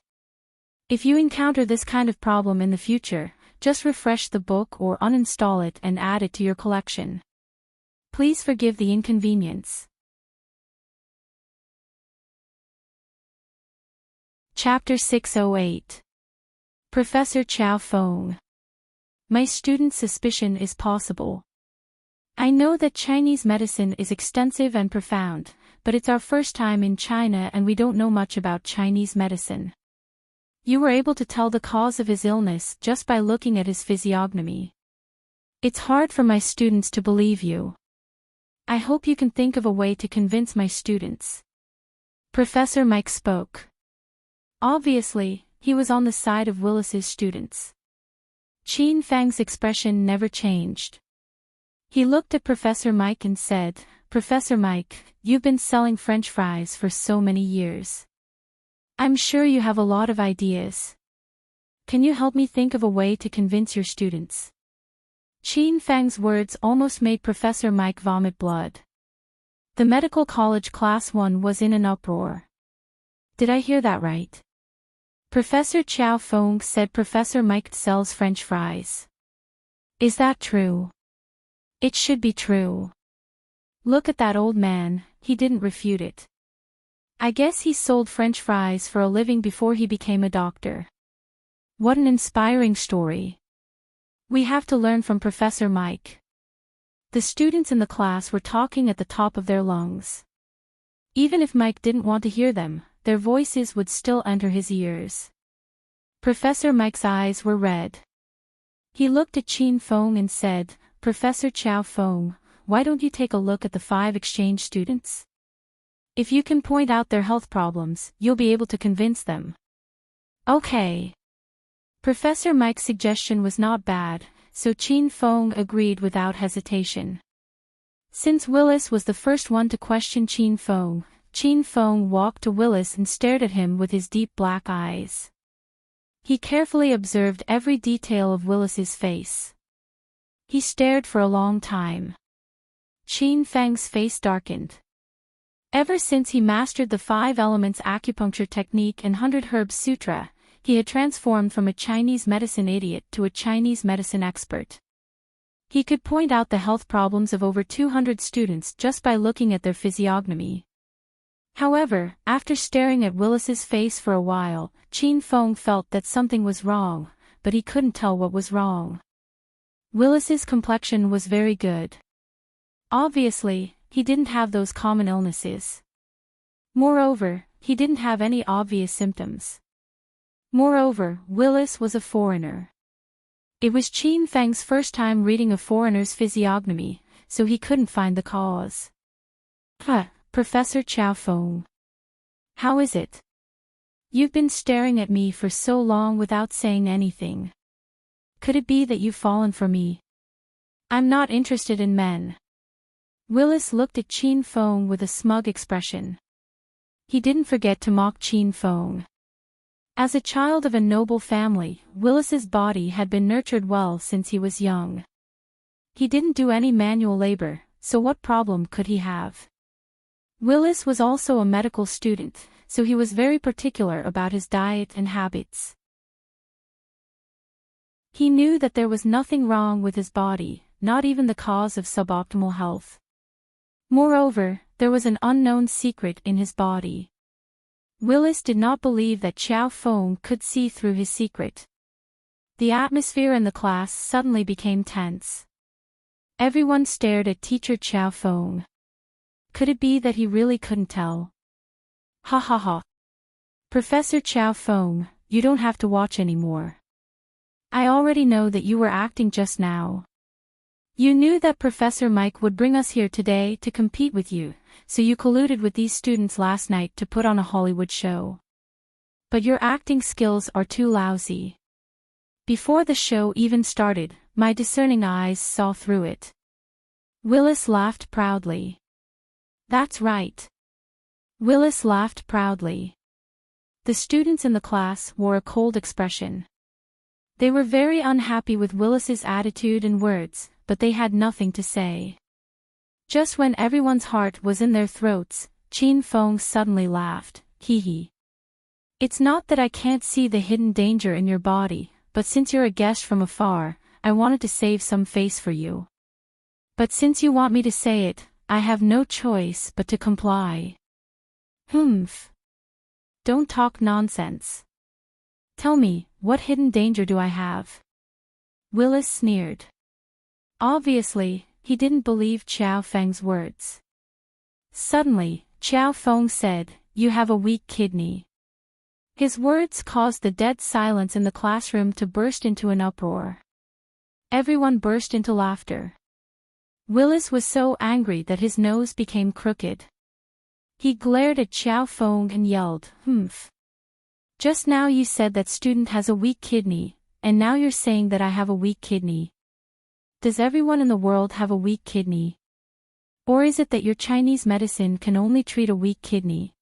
If you encounter this kind of problem in the future, just refresh the book or uninstall it and add it to your collection. Please forgive the inconvenience. Chapter 608. Professor Chow Fong. My student's suspicion is possible. I know that Chinese medicine is extensive and profound, but it's our first time in China and we don't know much about Chinese medicine. You were able to tell the cause of his illness just by looking at his physiognomy. It's hard for my students to believe you. I hope you can think of a way to convince my students. Professor Mike spoke. Obviously, he was on the side of Willis's students. Qin Fang's expression never changed. He looked at Professor Mike and said, Professor Mike, you've been selling French fries for so many years. I'm sure you have a lot of ideas. Can you help me think of a way to convince your students? Qin Fang's words almost made Professor Mike vomit blood. The medical college class 1 was in an uproar. Did I hear that right? Professor Chow Fong said Professor Mike sells French fries. Is that true? It should be true. Look at that old man, he didn't refute it. I guess he sold French fries for a living before he became a doctor. What an inspiring story. We have to learn from Professor Mike. The students in the class were talking at the top of their lungs. Even if Mike didn't want to hear them, their voices would still enter his ears. Professor Mike's eyes were red. He looked at Qin Fong and said, Professor Chow Fong, why don't you take a look at the 5 exchange students? If you can point out their health problems, you'll be able to convince them. Okay. Professor Mike's suggestion was not bad, so Qin Fong agreed without hesitation. Since Willis was the first one to question Qin Fong walked to Willis and stared at him with his deep black eyes. He carefully observed every detail of Willis's face. He stared for a long time. Qin Fang's face darkened. Ever since he mastered the 5 elements acupuncture technique and 100 herbs sutra, he had transformed from a Chinese medicine idiot to a Chinese medicine expert. He could point out the health problems of over 200 students just by looking at their physiognomy. However, after staring at Willis's face for a while, Qin Fong felt that something was wrong, but he couldn't tell what was wrong. Willis's complexion was very good. Obviously, he didn't have those common illnesses. Moreover, he didn't have any obvious symptoms. Moreover, Willis was a foreigner. It was Qin Fang's first time reading a foreigner's physiognomy, so he couldn't find the cause. Professor Chow Fong. How is it? You've been staring at me for so long without saying anything. Could it be that you've fallen for me? I'm not interested in men. Willis looked at Qin Fong with a smug expression. He didn't forget to mock Qin Fong. As a child of a noble family, Willis's body had been nurtured well since he was young. He didn't do any manual labor, so what problem could he have? Willis was also a medical student, so he was very particular about his diet and habits. He knew that there was nothing wrong with his body, not even the cause of suboptimal health. Moreover, there was an unknown secret in his body. Willis did not believe that Xiao Feng could see through his secret. The atmosphere in the class suddenly became tense. Everyone stared at teacher Xiao Feng. Could it be that he really couldn't tell? Ha ha ha. Professor Xiao Feng, you don't have to watch anymore. I already know that you were acting just now. You knew that Professor Mike would bring us here today to compete with you, so you colluded with these students last night to put on a Hollywood show. But your acting skills are too lousy. Before the show even started, my discerning eyes saw through it. Willis laughed proudly. That's right. Willis laughed proudly. The students in the class wore a cold expression. They were very unhappy with Willis's attitude and words, but they had nothing to say. Just when everyone's heart was in their throats, Qin Feng suddenly laughed, hee hee. It's not that I can't see the hidden danger in your body, but since you're a guest from afar, I wanted to save some face for you. But since you want me to say it, I have no choice but to comply. Humph. Don't talk nonsense. Tell me, what hidden danger do I have? Willis sneered. Obviously, he didn't believe Xiao Feng's words. Suddenly, Xiao Feng said, "You have a weak kidney." His words caused the dead silence in the classroom to burst into an uproar. Everyone burst into laughter. Willis was so angry that his nose became crooked. He glared at Xiao Feng and yelled, "Humph. Just now you said that student has a weak kidney, and now you're saying that I have a weak kidney. Does everyone in the world have a weak kidney? Or is it that your Chinese medicine can only treat a weak kidney?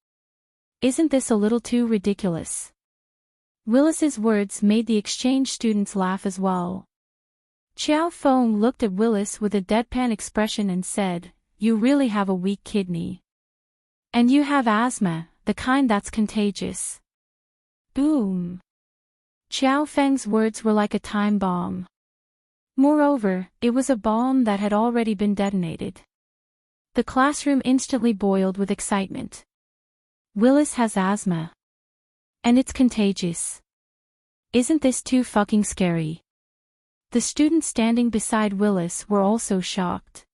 Isn't this a little too ridiculous?" Willis's words made the exchange students laugh as well. Xiao Feng looked at Willis with a deadpan expression and said, "You really have a weak kidney. And you have asthma, the kind that's contagious." Boom. Xiao Feng's words were like a time bomb. Moreover, it was a bomb that had already been detonated. The classroom instantly boiled with excitement. Willis has asthma. And it's contagious. Isn't this too fucking scary? The students standing beside Willis were also shocked.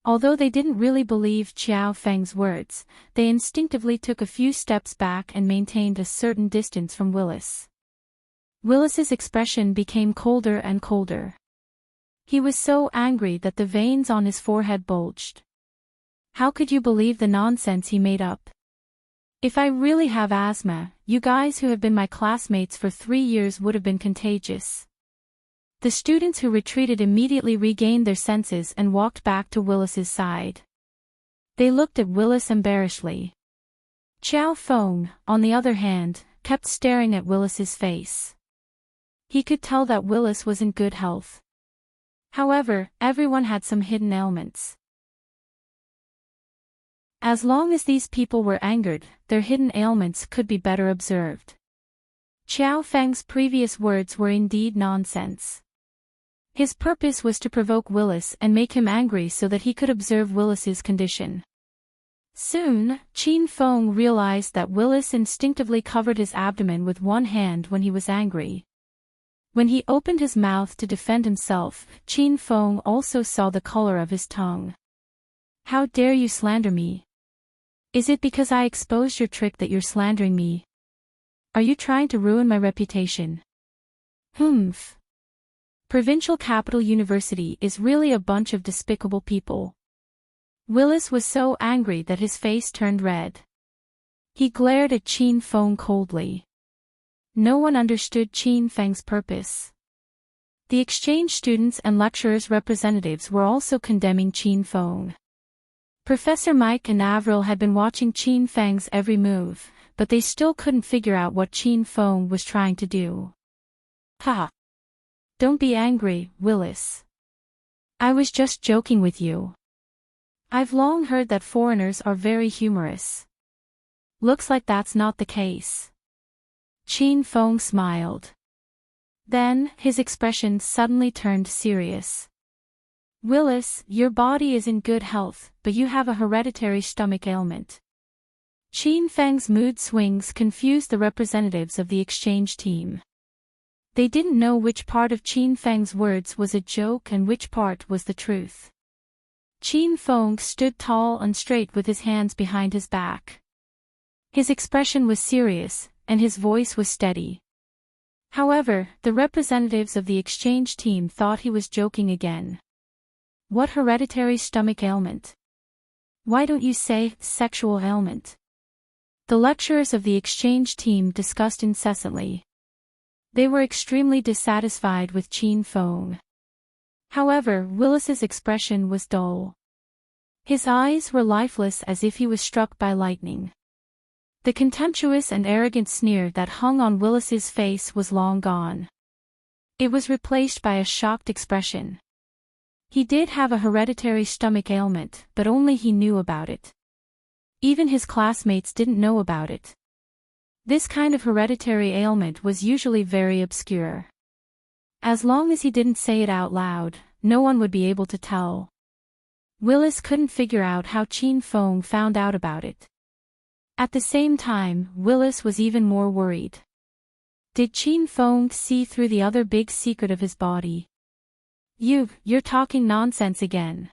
Although they didn't really believe Xiao Feng's words, they instinctively took a few steps back and maintained a certain distance from Willis. Willis's expression became colder and colder. He was so angry that the veins on his forehead bulged. How could you believe the nonsense he made up? If I really have asthma, you guys who have been my classmates for 3 years would have been contagious. The students who retreated immediately regained their senses and walked back to Willis's side. They looked at Willis embarrassedly. Xiao Feng, on the other hand, kept staring at Willis's face. He could tell that Willis was in good health. However, everyone had some hidden ailments. As long as these people were angered, their hidden ailments could be better observed. Xiao Feng's previous words were indeed nonsense. His purpose was to provoke Willis and make him angry so that he could observe Willis's condition. Soon, Qin Feng realized that Willis instinctively covered his abdomen with one hand when he was angry. When he opened his mouth to defend himself, Qin Feng also saw the color of his tongue. "How dare you slander me? Is it because I exposed your trick that you're slandering me? Are you trying to ruin my reputation?" Humph. Provincial Capital University is really a bunch of despicable people. Willis was so angry that his face turned red. He glared at Qin Feng coldly. No one understood Qin Feng's purpose. The exchange students and lecturers' representatives were also condemning Qin Feng. Professor Mike and Avril had been watching Qin Feng's every move, but they still couldn't figure out what Qin Feng was trying to do. Ha! Don't be angry, Willis. I was just joking with you. I've long heard that foreigners are very humorous. Looks like that's not the case. Qin Feng smiled. Then, his expression suddenly turned serious. Willis, your body is in good health, but you have a hereditary stomach ailment. Qin Feng's mood swings confused the representatives of the exchange team. They didn't know which part of Qin Feng's words was a joke and which part was the truth. Qin Feng stood tall and straight with his hands behind his back. His expression was serious, and his voice was steady. However, the representatives of the exchange team thought he was joking again. What hereditary stomach ailment? Why don't you say sexual ailment? The lecturers of the exchange team discussed incessantly. They were extremely dissatisfied with Qin Feng. However, Willis's expression was dull. His eyes were lifeless as if he was struck by lightning. The contemptuous and arrogant sneer that hung on Willis's face was long gone. It was replaced by a shocked expression. He did have a hereditary stomach ailment, but only he knew about it. Even his classmates didn't know about it. This kind of hereditary ailment was usually very obscure. As long as he didn't say it out loud, no one would be able to tell. Willis couldn't figure out how Qin Feng found out about it. At the same time, Willis was even more worried. Did Qin Feng see through the other big secret of his body? You're talking nonsense again.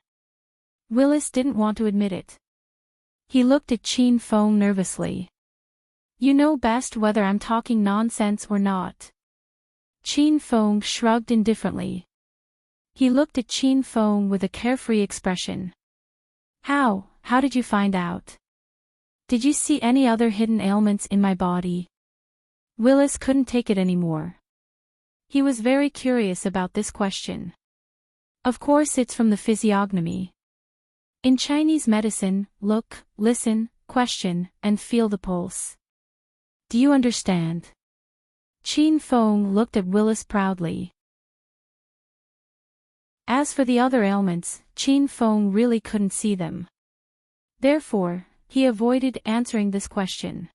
Willis didn't want to admit it. He looked at Qin Feng nervously. You know best whether I'm talking nonsense or not. Qin Feng shrugged indifferently. He looked at Qin Feng with a carefree expression. How did you find out? Did you see any other hidden ailments in my body? Willis couldn't take it anymore. He was very curious about this question. Of course it's from the physiognomy. In Chinese medicine, look, listen, question, and feel the pulse. Do you understand? Qin Feng looked at Willis proudly. As for the other ailments, Qin Feng really couldn't see them. Therefore, he avoided answering this question.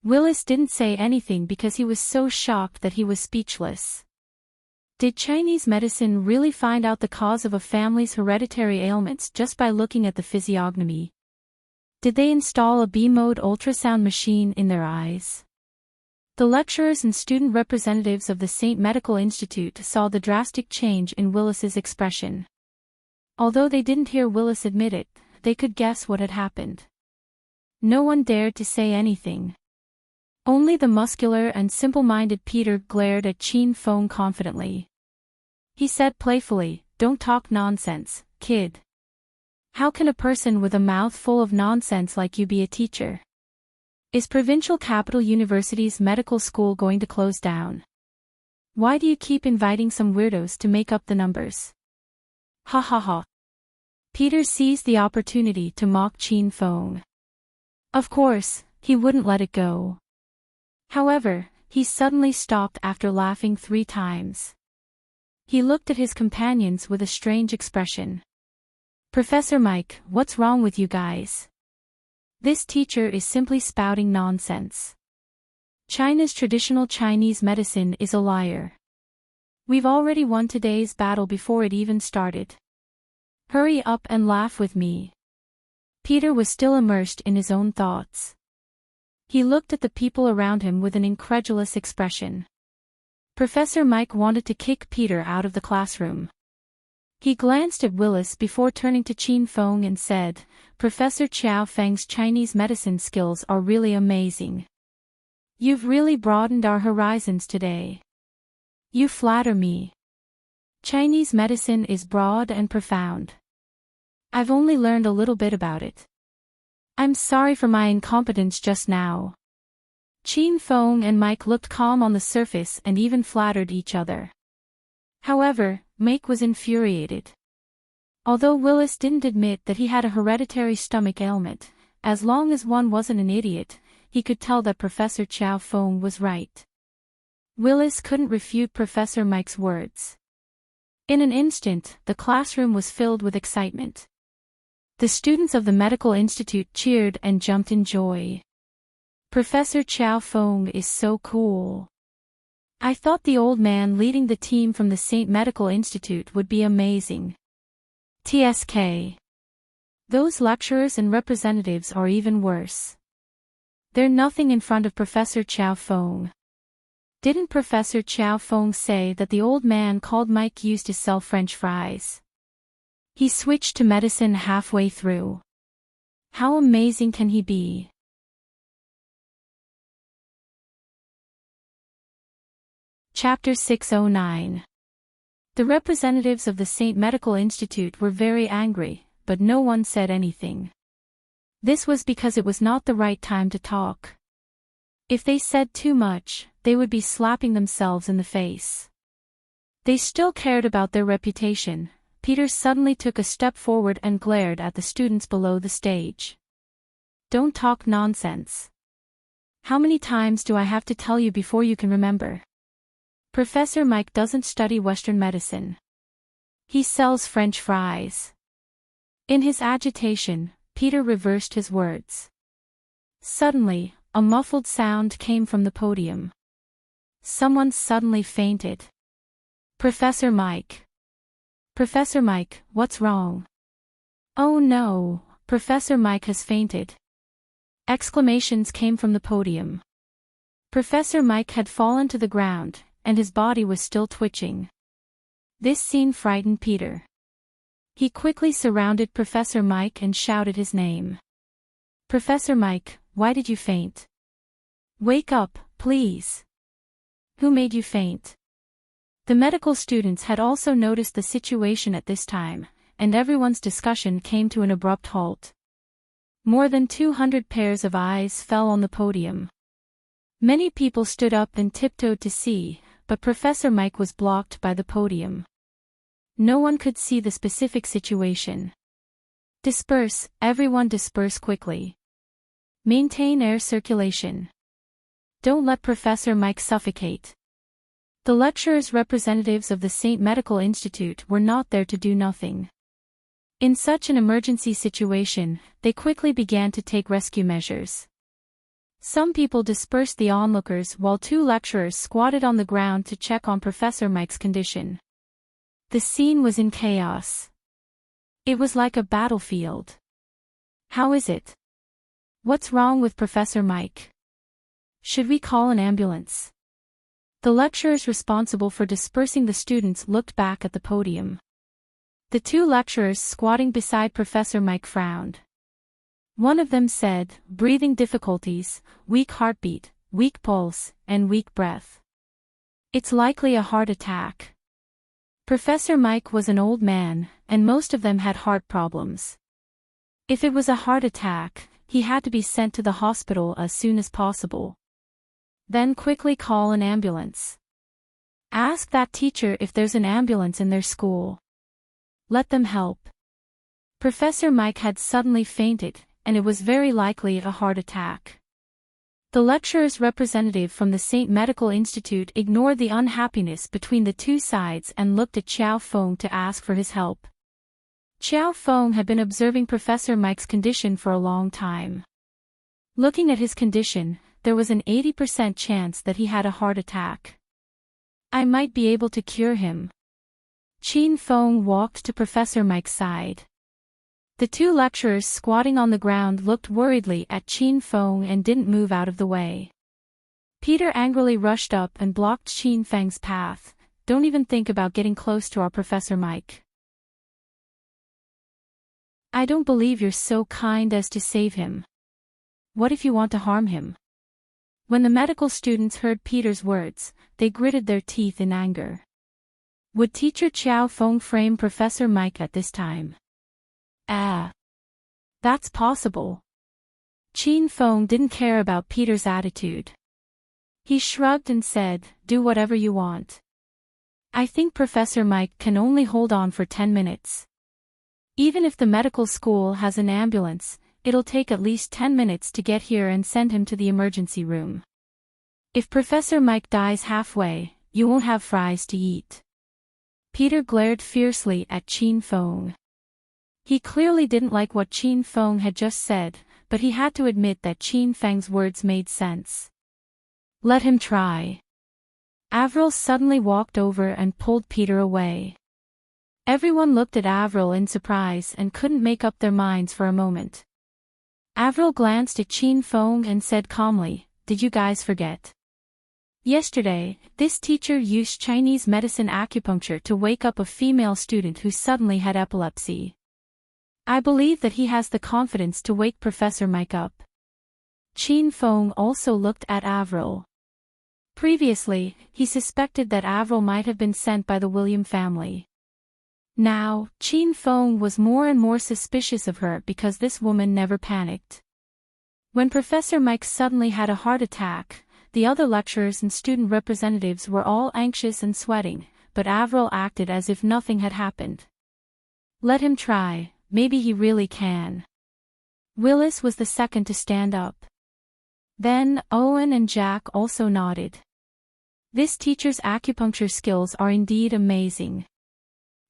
Willis didn't say anything because he was so shocked that he was speechless. Did Chinese medicine really find out the cause of a family's hereditary ailments just by looking at the physiognomy? Did they install a B-mode ultrasound machine in their eyes? The lecturers and student representatives of the St. Medical Institute saw the drastic change in Willis's expression. Although they didn't hear Willis admit it, they could guess what had happened. No one dared to say anything. Only the muscular and simple-minded Peter glared at Qin Feng confidently. He said playfully, "Don't talk nonsense, kid. How can a person with a mouth full of nonsense like you be a teacher? Is Provincial Capital University's medical school going to close down? Why do you keep inviting some weirdos to make up the numbers?" Ha ha ha. Peter seized the opportunity to mock Qin Feng. Of course, he wouldn't let it go. However, he suddenly stopped after laughing 3 times. He looked at his companions with a strange expression. "Professor Mike, what's wrong with you guys? This teacher is simply spouting nonsense. China's traditional Chinese medicine is a liar. We've already won today's battle before it even started. Hurry up and laugh with me." Peter was still immersed in his own thoughts. He looked at the people around him with an incredulous expression. Professor Mike wanted to kick Peter out of the classroom. He glanced at Willis before turning to Qin Feng and said, "Professor Chiao Feng's Chinese medicine skills are really amazing. You've really broadened our horizons today. You flatter me. Chinese medicine is broad and profound. I've only learned a little bit about it. I'm sorry for my incompetence just now." Qin Feng and Mike looked calm on the surface and even flattered each other. However, Mike was infuriated. Although Willis didn't admit that he had a hereditary stomach ailment, as long as one wasn't an idiot, he could tell that Professor Chiao Feng was right. Willis couldn't refute Professor Mike's words. In an instant, the classroom was filled with excitement. The students of the medical institute cheered and jumped in joy. Professor Chow Fong is so cool. I thought the old man leading the team from the St. Medical Institute would be amazing. TSK. Those lecturers and representatives are even worse. They're nothing in front of Professor Chow Fong. Didn't Professor Chow Fong say that the old man called Mike used to sell French fries? He switched to medicine halfway through. How amazing can he be? Chapter 609. The representatives of the St. Medical Institute were very angry, but no one said anything. This was because it was not the right time to talk. If they said too much, they would be slapping themselves in the face. They still cared about their reputation. Peter suddenly took a step forward and glared at the students below the stage. Don't talk nonsense. How many times do I have to tell you before you can remember? Professor Mike doesn't study Western medicine. He sells French fries. In his agitation, Peter reversed his words. Suddenly, a muffled sound came from the podium. Someone suddenly fainted. Professor Mike. Professor Mike, what's wrong? Oh no, Professor Mike has fainted. Exclamations came from the podium. Professor Mike had fallen to the ground, and his body was still twitching. This scene frightened Peter. He quickly surrounded Professor Mike and shouted his name. Professor Mike, why did you faint? Wake up, please. Who made you faint? The medical students had also noticed the situation at this time, and everyone's discussion came to an abrupt halt. More than 200 pairs of eyes fell on the podium. Many people stood up and tiptoed to see, but Professor Mike was blocked by the podium. No one could see the specific situation. Disperse, everyone disperse quickly. Maintain air circulation. Don't let Professor Mike suffocate. The lecturers' representatives of the St. Medical Institute were not there to do nothing. In such an emergency situation, they quickly began to take rescue measures. Some people dispersed the onlookers while 2 lecturers squatted on the ground to check on Professor Mike's condition. The scene was in chaos. It was like a battlefield. How is it? What's wrong with Professor Mike? Should we call an ambulance? The lecturers responsible for dispersing the students looked back at the podium. The 2 lecturers squatting beside Professor Mike frowned. One of them said, breathing difficulties, weak heartbeat, weak pulse, and weak breath. It's likely a heart attack. Professor Mike was an old man, and most of them had heart problems. If it was a heart attack, he had to be sent to the hospital as soon as possible. Then quickly call an ambulance. Ask that teacher if there's an ambulance in their school. Let them help. Professor Mike had suddenly fainted, and it was very likely a heart attack. The lecturer's representative from the St. Medical Institute ignored the unhappiness between the 2 sides and looked at Chow Fong to ask for his help. Chow Fong had been observing Professor Mike's condition for a long time. Looking at his condition, there was an 80% chance that he had a heart attack. I might be able to cure him. Chin Fong walked to Professor Mike's side. The 2 lecturers squatting on the ground looked worriedly at Chin Fong and didn't move out of the way. Peter angrily rushed up and blocked Chin Feng's path. Don't even think about getting close to our Professor Mike. I don't believe you're so kind as to save him. What if you want to harm him? When the medical students heard Peter's words, they gritted their teeth in anger. Would teacher Chow Fong frame Professor Mike at this time? That's possible. Chin Fong didn't care about Peter's attitude. He shrugged and said, do whatever you want. I think Professor Mike can only hold on for 10 minutes. Even if the medical school has an ambulance, it'll take at least 10 minutes to get here and send him to the emergency room. If Professor Mike dies halfway, you won't have fries to eat. Peter glared fiercely at Chin Fong. He clearly didn't like what Qin Feng had just said, but he had to admit that Qin Feng's words made sense. Let him try. Avril suddenly walked over and pulled Peter away. Everyone looked at Avril in surprise and couldn't make up their minds for a moment. Avril glanced at Qin Feng and said calmly, "Did you guys forget? Yesterday, this teacher used Chinese medicine acupuncture to wake up a female student who suddenly had epilepsy. I believe that he has the confidence to wake Professor Mike up." Qin Feng also looked at Avril. Previously, he suspected that Avril might have been sent by the William family. Now, Qin Feng was more and more suspicious of her because this woman never panicked. When Professor Mike suddenly had a heart attack, the other lecturers and student representatives were all anxious and sweating, but Avril acted as if nothing had happened. Let him try, maybe he really can. Willis was the second to stand up. Then, Owen and Jack also nodded. This teacher's acupuncture skills are indeed amazing.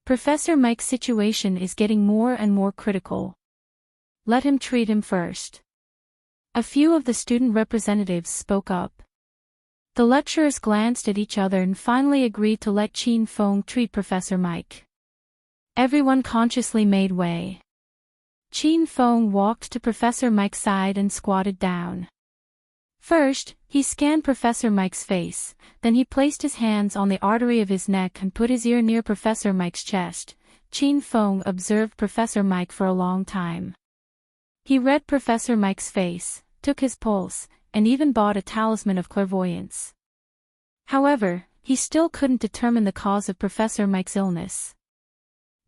Professor Mike's situation is getting more and more critical. Let him treat him first. A few of the student representatives spoke up. The lecturers glanced at each other and finally agreed to let Qin Feng treat Professor Mike. Everyone consciously made way. Qin Feng walked to Professor Mike's side and squatted down. First, he scanned Professor Mike's face, then he placed his hands on the artery of his neck and put his ear near Professor Mike's chest. Qin Feng observed Professor Mike for a long time. He read Professor Mike's face, took his pulse, and even bought a talisman of clairvoyance. However, he still couldn't determine the cause of Professor Mike's illness.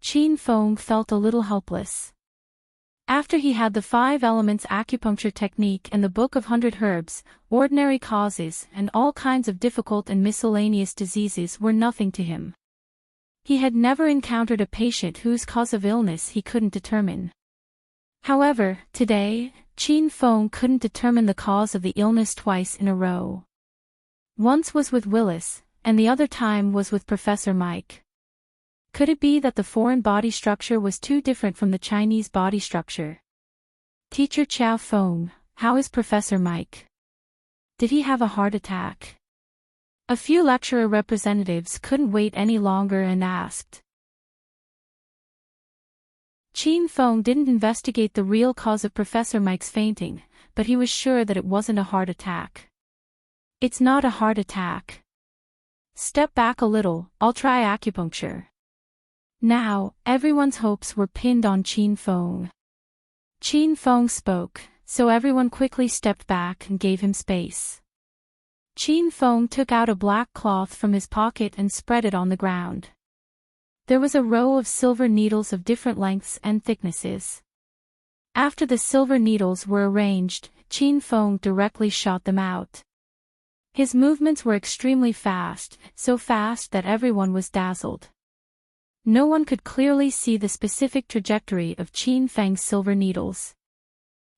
Qin Feng felt a little helpless. After he had the 5 elements acupuncture technique and the Book of 100 Herbs, ordinary causes and all kinds of difficult and miscellaneous diseases were nothing to him. He had never encountered a patient whose cause of illness he couldn't determine. However, today, Qin Feng couldn't determine the cause of the illness twice in a row. Once was with Willis, and the other time was with Professor Mike. Could it be that the foreign body structure was too different from the Chinese body structure? Teacher Chow Feng, how is Professor Mike? Did he have a heart attack? A few lecturer representatives couldn't wait any longer and asked. Qin Feng didn't investigate the real cause of Professor Mike's fainting, but he was sure that it wasn't a heart attack. It's not a heart attack. Step back a little, I'll try acupuncture. Now, everyone's hopes were pinned on Qin Feng. Qin Feng spoke, so everyone quickly stepped back and gave him space. Qin Feng took out a black cloth from his pocket and spread it on the ground. There was a row of silver needles of different lengths and thicknesses. After the silver needles were arranged, Qin Feng directly shot them out. His movements were extremely fast, so fast that everyone was dazzled. No one could clearly see the specific trajectory of Qin Feng's silver needles.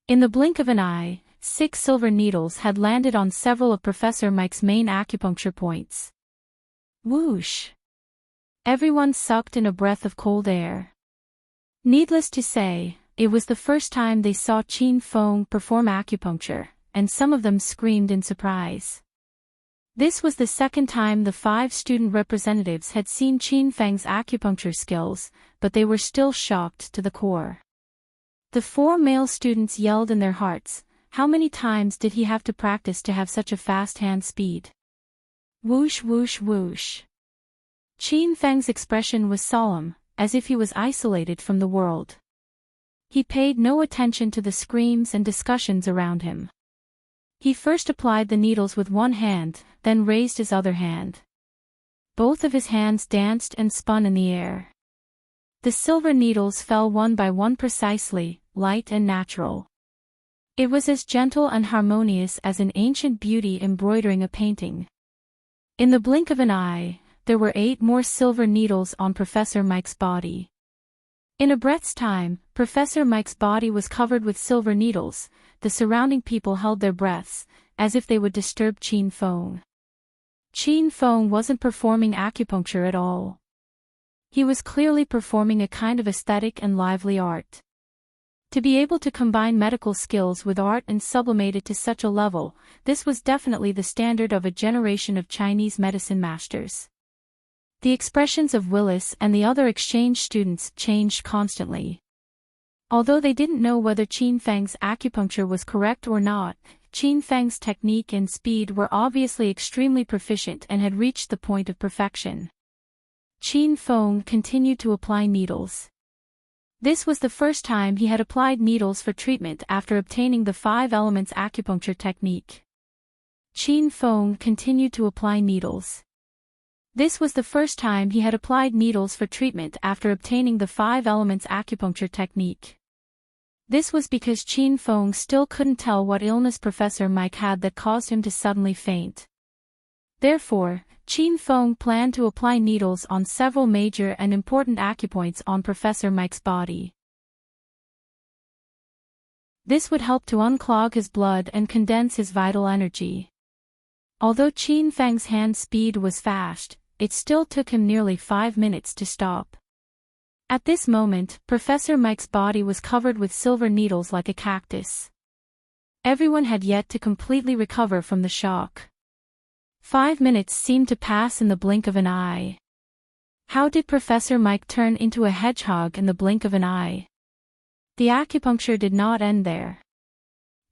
In the blink of an eye, 6 silver needles had landed on several of Professor Mike's main acupuncture points. Whoosh! Everyone sucked in a breath of cold air. Needless to say, it was the first time they saw Qin Feng perform acupuncture, and some of them screamed in surprise. This was the second time the 5 student representatives had seen Qin Feng's acupuncture skills, but they were still shocked to the core. The 4 male students yelled in their hearts, how many times did he have to practice to have such a fast hand speed? Whoosh whoosh whoosh. Qin Feng's expression was solemn, as if he was isolated from the world. He paid no attention to the screams and discussions around him. He first applied the needles with one hand, then raised his other hand. Both of his hands danced and spun in the air. The silver needles fell one by one precisely, light and natural. It was as gentle and harmonious as an ancient beauty embroidering a painting. In the blink of an eye, there were 8 more silver needles on Professor Mike's body. In a breath's time, Professor Mike's body was covered with silver needles. The surrounding people held their breaths, as if they would disturb Qin Feng. Qin Feng wasn't performing acupuncture at all. He was clearly performing a kind of aesthetic and lively art. To be able to combine medical skills with art and sublimate it to such a level, this was definitely the standard of a generation of Chinese medicine masters. The expressions of Willis and the other exchange students changed constantly. Although they didn't know whether Qin Feng's acupuncture was correct or not, Qin Feng's technique and speed were obviously extremely proficient and had reached the point of perfection. Qin Feng continued to apply needles. This was the first time he had applied needles for treatment after obtaining the 5 elements acupuncture technique. Qin Feng continued to apply needles. This was the first time he had applied needles for treatment after obtaining the 5 elements acupuncture technique. This was because Qin Feng still couldn't tell what illness Professor Mike had that caused him to suddenly faint. Therefore, Qin Feng planned to apply needles on several major and important acupoints on Professor Mike's body. This would help to unclog his blood and condense his vital energy. Although Qin Feng's hand speed was fast, it still took him nearly 5 minutes to stop. At this moment, Professor Mike's body was covered with silver needles like a cactus. Everyone had yet to completely recover from the shock. 5 minutes seemed to pass in the blink of an eye. How did Professor Mike turn into a hedgehog in the blink of an eye? The acupuncture did not end there.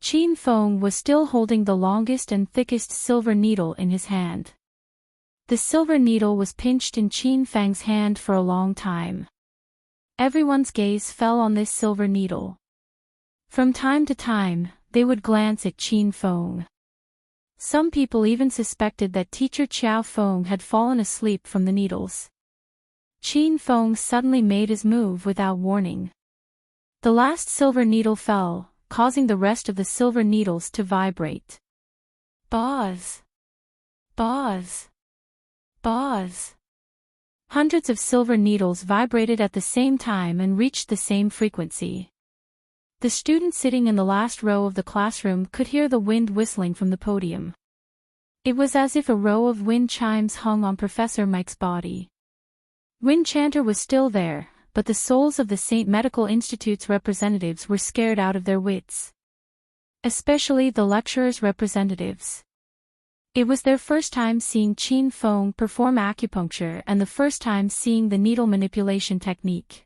Qin Feng was still holding the longest and thickest silver needle in his hand. The silver needle was pinched in Qin Feng's hand for a long time. Everyone's gaze fell on this silver needle. From time to time, they would glance at Qin Feng. Some people even suspected that teacher Qiao Feng had fallen asleep from the needles. Qin Feng suddenly made his move without warning. The last silver needle fell, causing the rest of the silver needles to vibrate. Buzz! Buzz! Buzz! Hundreds of silver needles vibrated at the same time and reached the same frequency. The student sitting in the last row of the classroom could hear the wind whistling from the podium. It was as if a row of wind chimes hung on Professor Mike's body. Wind Chanter was still there, but the souls of the St. Medical Institute's representatives were scared out of their wits. Especially the lecturers' representatives. It was their first time seeing Qin Feng perform acupuncture and the first time seeing the needle manipulation technique.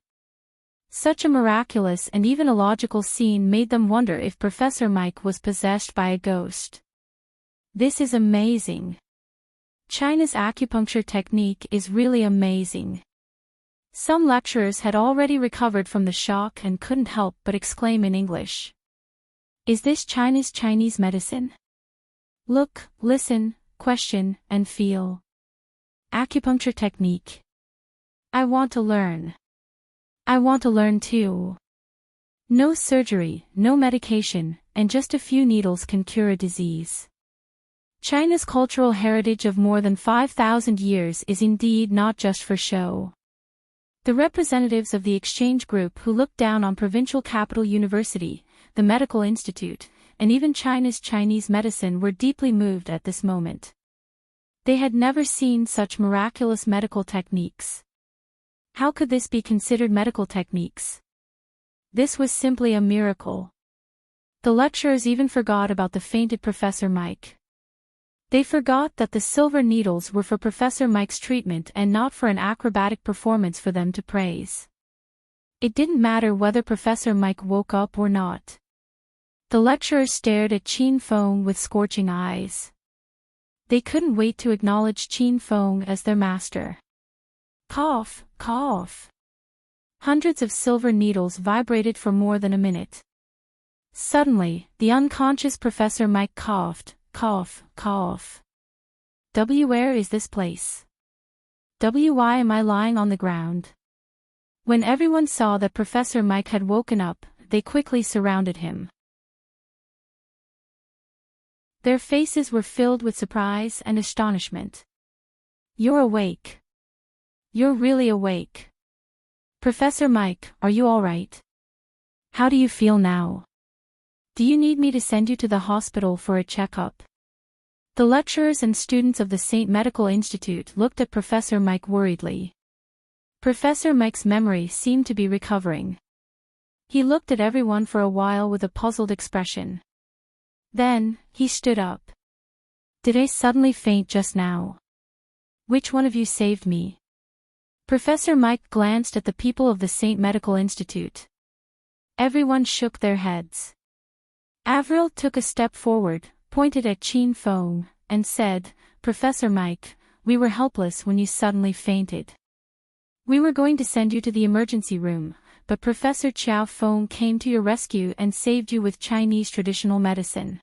Such a miraculous and even illogical scene made them wonder if Professor Mike was possessed by a ghost. This is amazing. China's acupuncture technique is really amazing. Some lecturers had already recovered from the shock and couldn't help but exclaim in English. Is this China's Chinese medicine? Look, listen, question, and feel. Acupuncture technique. I want to learn. I want to learn too. No surgery, no medication, and just a few needles can cure a disease. China's cultural heritage of more than 5,000 years is indeed not just for show. The representatives of the exchange group who looked down on provincial capital university, the medical institute, and even China's Chinese medicine were deeply moved at this moment. They had never seen such miraculous medical techniques. How could this be considered medical techniques? This was simply a miracle. The lecturers even forgot about the fainted Professor Mike. They forgot that the silver needles were for Professor Mike's treatment and not for an acrobatic performance for them to praise. It didn't matter whether Professor Mike woke up or not. The lecturers stared at Qin Feng with scorching eyes. They couldn't wait to acknowledge Qin Feng as their master. Cough, cough. Hundreds of silver needles vibrated for more than a minute. Suddenly, the unconscious Professor Mike coughed, cough, cough. Where is this place? Why am I lying on the ground? When everyone saw that Professor Mike had woken up, they quickly surrounded him. Their faces were filled with surprise and astonishment. You're awake. You're really awake. Professor Mike, are you all right? How do you feel now? Do you need me to send you to the hospital for a checkup? The lecturers and students of the St. Medical Institute looked at Professor Mike worriedly. Professor Mike's memory seemed to be recovering. He looked at everyone for a while with a puzzled expression. Then, he stood up. Did I suddenly faint just now? Which one of you saved me? Professor Mike glanced at the people of the St. Medical Institute. Everyone shook their heads. Avril took a step forward, pointed at Chin Fong, and said, Professor Mike, we were helpless when you suddenly fainted. We were going to send you to the emergency room, but Professor Chiao Fong came to your rescue and saved you with Chinese traditional medicine.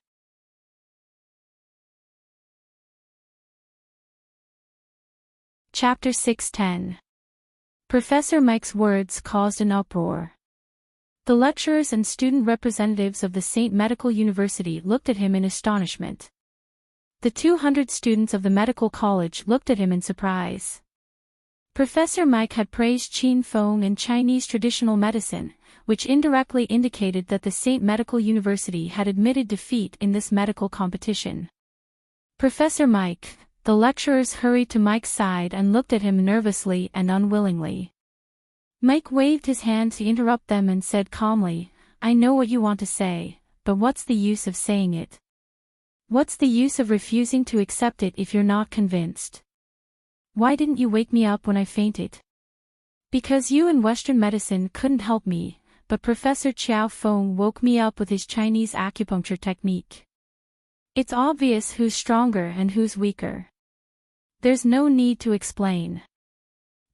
Chapter 6:10. Professor Mike's words caused an uproar. The lecturers and student representatives of the St. Medical University looked at him in astonishment. The 200 students of the medical college looked at him in surprise. Professor Mike had praised Chin Fong and Chinese traditional medicine, which indirectly indicated that the St. Medical University had admitted defeat in this medical competition. Professor Mike, the lecturers hurried to Mike's side and looked at him nervously and unwillingly. Mike waved his hand to interrupt them and said calmly, I know what you want to say, but what's the use of saying it? What's the use of refusing to accept it if you're not convinced? Why didn't you wake me up when I fainted? Because you in Western medicine couldn't help me, but Professor Chiao Fong woke me up with his Chinese acupuncture technique. It's obvious who's stronger and who's weaker. There's no need to explain.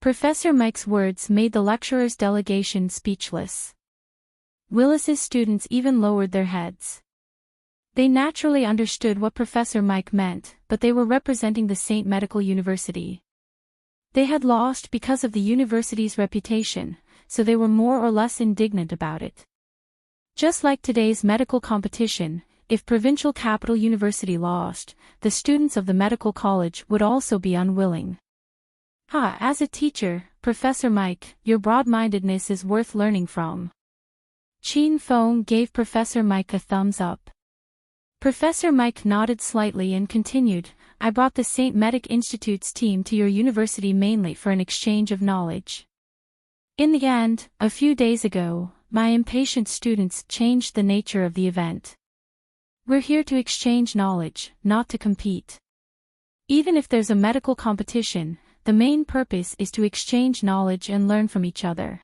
Professor Mike's words made the lecturer's delegation speechless. Willis's students even lowered their heads. They naturally understood what Professor Mike meant, but they were representing the St. Medical University. They had lost because of the university's reputation, so they were more or less indignant about it. Just like today's medical competition, if Provincial Capital University lost, the students of the medical college would also be unwilling. As a teacher, Professor Mike, your broad-mindedness is worth learning from. Chin Fong gave Professor Mike a thumbs up. Professor Mike nodded slightly and continued, I brought the St. Medic Institute's team to your university mainly for an exchange of knowledge. In the end, a few days ago, my impatient students changed the nature of the event. We're here to exchange knowledge, not to compete. Even if there's a medical competition, the main purpose is to exchange knowledge and learn from each other.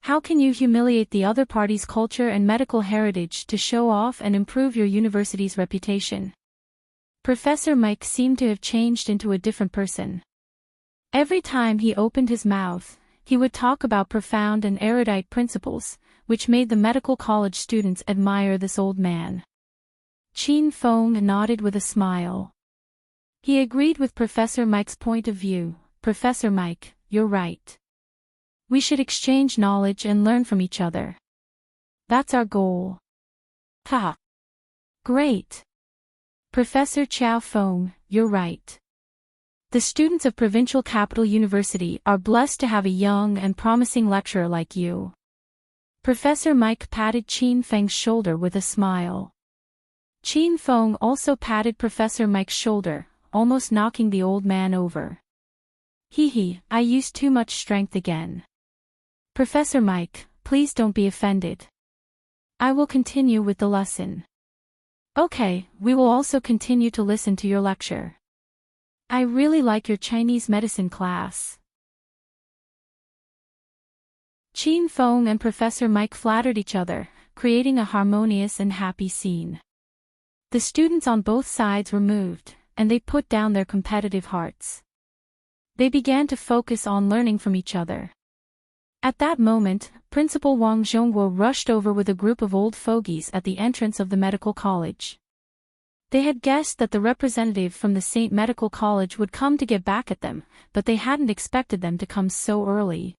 How can you humiliate the other party's culture and medical heritage to show off and improve your university's reputation? Professor Mike seemed to have changed into a different person. Every time he opened his mouth, he would talk about profound and erudite principles, which made the medical college students admire this old man. Chin Fong nodded with a smile. He agreed with Professor Mike's point of view. Professor Mike, you're right. We should knowledge and learn from each other. That's our goal. Great. Professor Chiao Fong, you're right. The students of Provincial Capital University are blessed to have a young and promising lecturer like you. Professor Mike patted Chin Feng's shoulder with a smile. Chin Fong also patted Professor Mike's shoulder, almost knocking the old man over. I used too much strength again. Professor Mike, please don't be offended. I will continue with the lesson. Okay, we will also continue to listen to your lecture. I really like your Chinese medicine class. Chin Fong and Professor Mike flattered each other, creating a harmonious and happy scene. The students on both sides were moved, and they put down their competitive hearts. They began to focus on learning from each other. At that moment, Principal Wang Zhongguo rushed over with a group of old fogies at the entrance of the medical college. They had guessed that the representative from the St. Medical College would come to get back at them, but they hadn't expected them to come so early.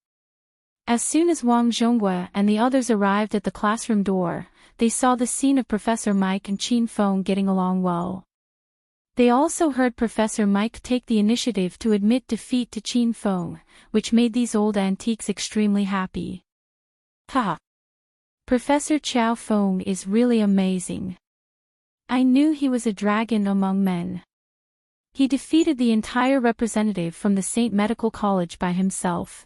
As soon as Wang Zhongguo and the others arrived at the classroom door, they saw the scene of Professor Mike and Chin Fong getting along well. They also heard Professor Mike take the initiative to admit defeat to Chin Fong, which made these old antiques extremely happy. Professor Chiao Fong is really amazing. I knew he was a dragon among men. He defeated the entire representative from the St. Medical College by himself.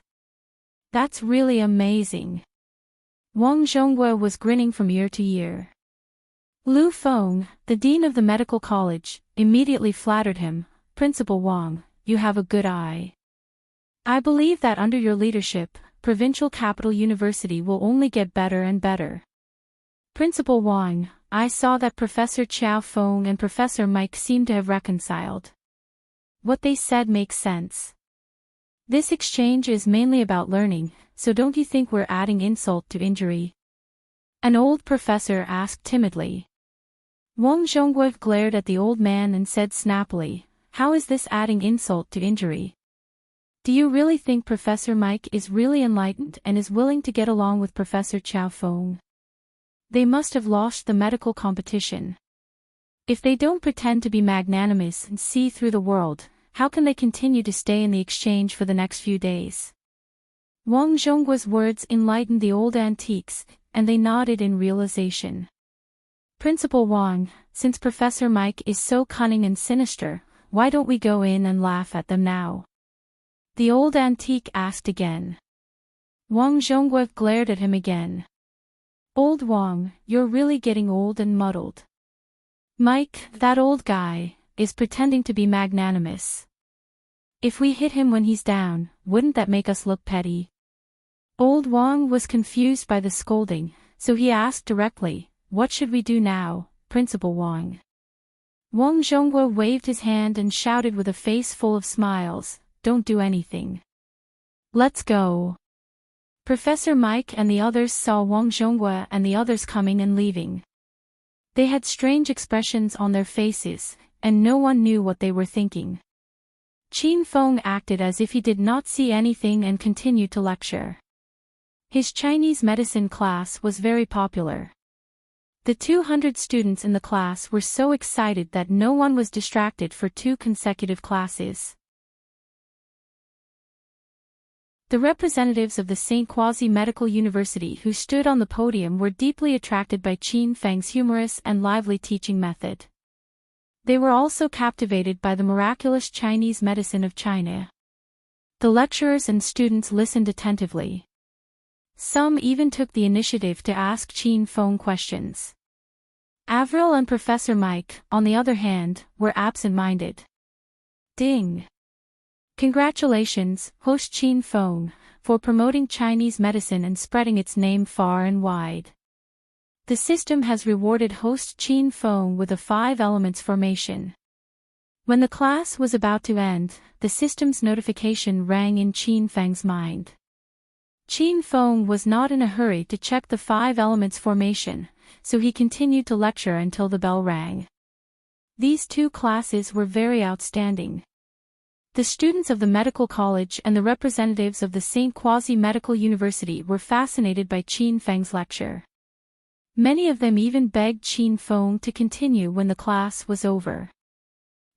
That's really amazing. Wang Zhongguo was grinning from ear to ear. Lu Feng, the dean of the medical college, immediately flattered him. Principal Wang, you have a good eye. I believe that under your leadership, Provincial Capital University will only get better and better. Principal Wang, I saw that Professor Chiao Feng and Professor Mike seem to have reconciled. What they said makes sense. This exchange is mainly about learning, so don't you think we're adding insult to injury? An old professor asked timidly. Wang Zhongguo glared at the old man and said snappily, how is this adding insult to injury? Do you really think Professor Mike is really enlightened and is willing to get along with Professor Chiao Feng? They must have lost the medical competition. If they don't pretend to be magnanimous and see through the world, how can they continue to stay in the exchange for the next few days? Wang Zhongguo's words enlightened the old antiques, and they nodded in realization. Principal Wang, since Professor Mike is so cunning and sinister, why don't we go in and laugh at them now? The old antique asked again. Wang Zhongguo glared at him again. Old Wang, you're really getting old and muddled. Mike, that old guy, is pretending to be magnanimous. If we hit him when he's down, wouldn't that make us look petty? Old Wang was confused by the scolding, so he asked directly, what should we do now, Principal Wang? Wang Zhongguo waved his hand and shouted with a face full of smiles, don't do anything. Let's go. Professor Mike and the others saw Wang Zhongguo and the others coming and leaving. They had strange expressions on their faces, and no one knew what they were thinking. Qin Feng acted as if he did not see anything and continued to lecture. His Chinese medicine class was very popular. The 200 students in the class were so excited that no one was distracted for 2 consecutive classes. The representatives of the St. Quasi Medical University who stood on the podium were deeply attracted by Qin Feng's humorous and lively teaching method. They were also captivated by the miraculous Chinese medicine of China. The lecturers and students listened attentively. Some even took the initiative to ask Qin Feng questions. Avril and Professor Mike, on the other hand, were absent-minded. Ding! Congratulations, host Qin Feng, for promoting Chinese medicine and spreading its name far and wide. The system has rewarded host Qin Feng with a 5 elements formation. When the class was about to end, the system's notification rang in Qin Feng's mind. Qin Feng was not in a hurry to check the 5 elements formation, so he continued to lecture until the bell rang. These 2 classes were very outstanding. The students of the medical college and the representatives of the St. Quasi Medical University were fascinated by Qin Feng's lecture. Many of them even begged Qin Feng to continue when the class was over.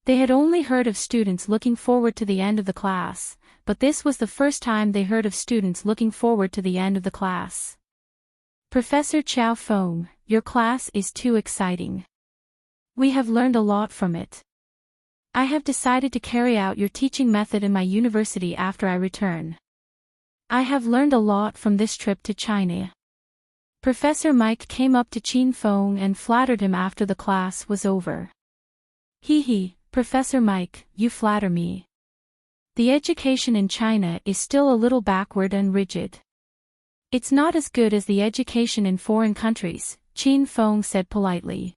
They had only heard of students looking forward to the end of the class, but this was the first time they heard of students looking forward to the end of the class. Professor Chiao Feng, your class is too exciting. We have learned a lot from it. I have decided to carry out your teaching method in my university after I return. I have learned a lot from this trip to China. Professor Mike came up to Qin Feng and flattered him after the class was over. Hee, Professor Mike, you flatter me. The education in China is still a little backward and rigid. It's not as good as the education in foreign countries, Qin Feng said politely.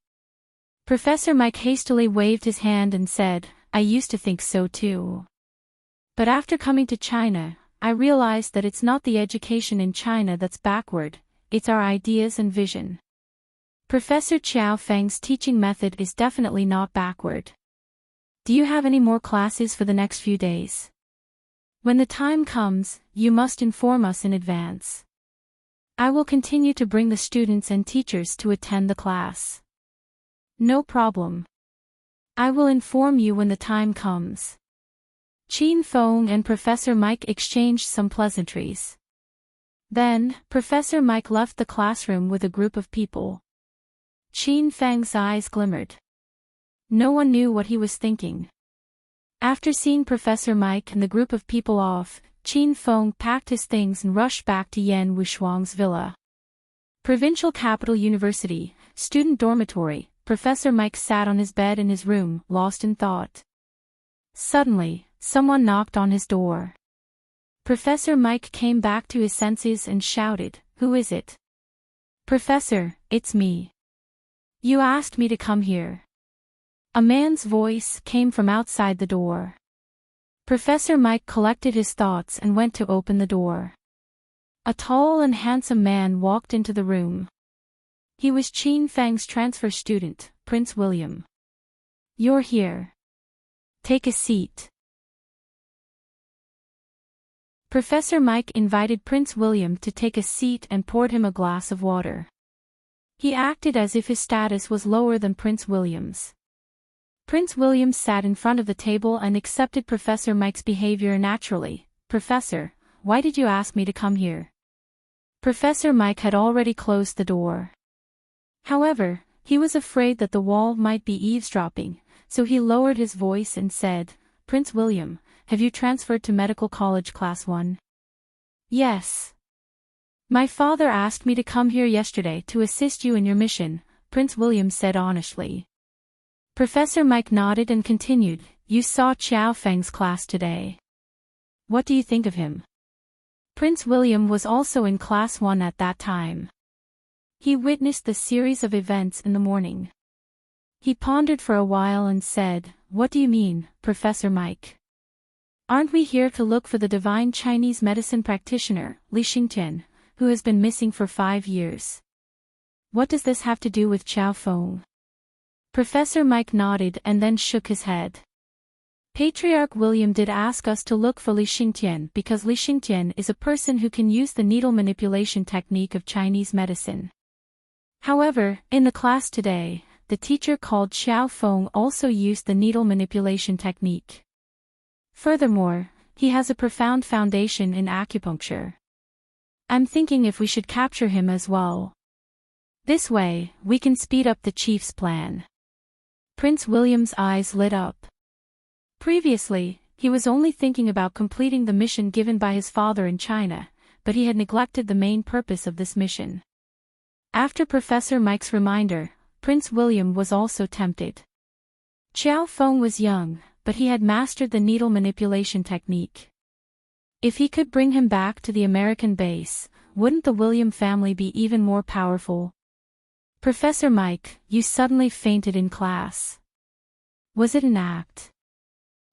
Professor Mike hastily waved his hand and said, I used to think so too. But after coming to China, I realized that it's not the education in China that's backward, it's our ideas and vision. Professor Chiao Feng's teaching method is definitely not backward. Do you have any more classes for the next few days? When the time comes, you must inform us in advance. I will continue to bring the students and teachers to attend the class. No problem. I will inform you when the time comes. Qin Feng and Professor Mike exchanged some pleasantries. Then, Professor Mike left the classroom with a group of people. Qin Feng's eyes glimmered. No one knew what he was thinking. After seeing Professor Mike and the group of people off, Qin Feng packed his things and rushed back to Yan Wushuang's villa. Provincial Capital University, student dormitory. Professor Mike sat on his bed in his room, lost in thought. Suddenly, someone knocked on his door. Professor Mike came back to his senses and shouted, "Who is it?" "Professor, it's me. You asked me to come here." A man's voice came from outside the door. Professor Mike collected his thoughts and went to open the door. A tall and handsome man walked into the room. He was Qin Feng's transfer student, Prince William. "You're here. Take a seat." Professor Mike invited Prince William to take a seat and poured him a glass of water. He acted as if his status was lower than Prince William's. Prince William sat in front of the table and accepted Professor Mike's behavior naturally. "Professor, why did you ask me to come here?" Professor Mike had already closed the door. However, he was afraid that the wall might be eavesdropping, so he lowered his voice and said, "Prince William, have you transferred to Medical College Class 1? "Yes. My father asked me to come here yesterday to assist you in your mission," Prince William said honestly. Professor Mike nodded and continued, "You saw Qiao Feng's class today. What do you think of him?" Prince William was also in Class 1 at that time. He witnessed the series of events in the morning. He pondered for a while and said, "What do you mean, Professor Mike? Aren't we here to look for the divine Chinese medicine practitioner, Li Xingtian, who has been missing for 5 years? What does this have to do with Qiao Feng?" Professor Mike nodded and then shook his head. "Patriarch William did ask us to look for Li Xingtian because Li Xingtian is a person who can use the needle manipulation technique of Chinese medicine. However, in the class today, the teacher called Qiao Feng also used the needle manipulation technique. Furthermore, he has a profound foundation in acupuncture. I'm thinking if we should capture him as well. This way, we can speed up the chief's plan." Prince William's eyes lit up. Previously, he was only thinking about completing the mission given by his father in China, but he had neglected the main purpose of this mission. After Professor Mike's reminder, Prince William was also tempted. Qiao Feng was young, but he had mastered the needle manipulation technique. If he could bring him back to the American base, wouldn't the William family be even more powerful? "Professor Mike, you suddenly fainted in class. Was it an act?"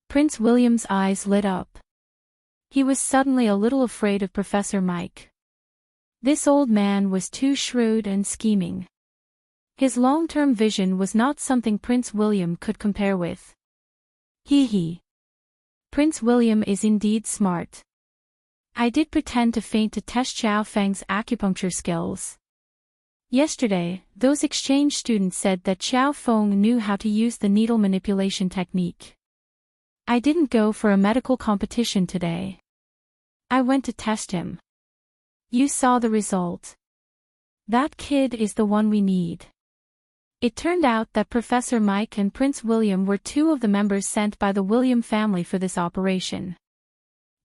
Prince William's eyes lit up. He was suddenly a little afraid of Professor Mike. This old man was too shrewd and scheming. His long-term vision was not something Prince William could compare with. Hee. Prince William is indeed smart. I did pretend to faint to test Qiao Feng's acupuncture skills. Yesterday, those exchange students said that Qiao Feng knew how to use the needle manipulation technique. I didn't go for a medical competition today. I went to test him. You saw the result. That kid is the one we need. It turned out that Professor Mike and Prince William were 2 of the members sent by the William family for this operation.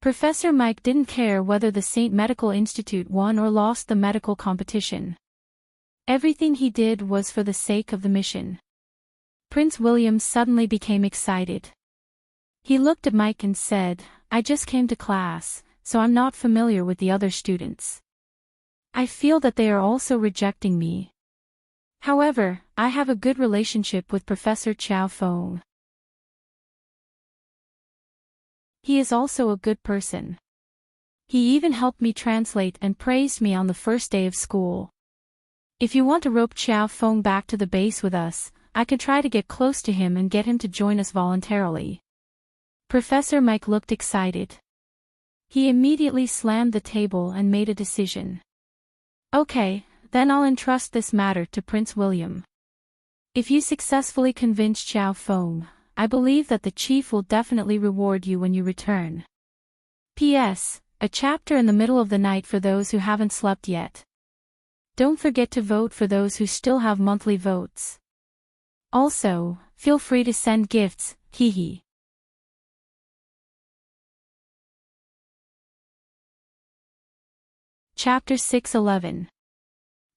Professor Mike didn't care whether the St. Medical Institute won or lost the medical competition. Everything he did was for the sake of the mission. Prince William suddenly became excited. He looked at Mike and said, "I just came to class, so I'm not familiar with the other students. I feel that they are also rejecting me. However, I have a good relationship with Professor Qiao Feng. He is also a good person. He even helped me translate and praised me on the first day of school. If you want to rope Qiao Feng back to the base with us, I could try to get close to him and get him to join us voluntarily." Professor Mike looked excited. He immediately slammed the table and made a decision. "Okay, then I'll entrust this matter to Prince William. If you successfully convince Qiao Feng, I believe that the chief will definitely reward you when you return. P.S. A chapter in the middle of the night for those who haven't slept yet. Don't forget to vote for those who still have monthly votes. Also, feel free to send gifts, hee. Chapter 611.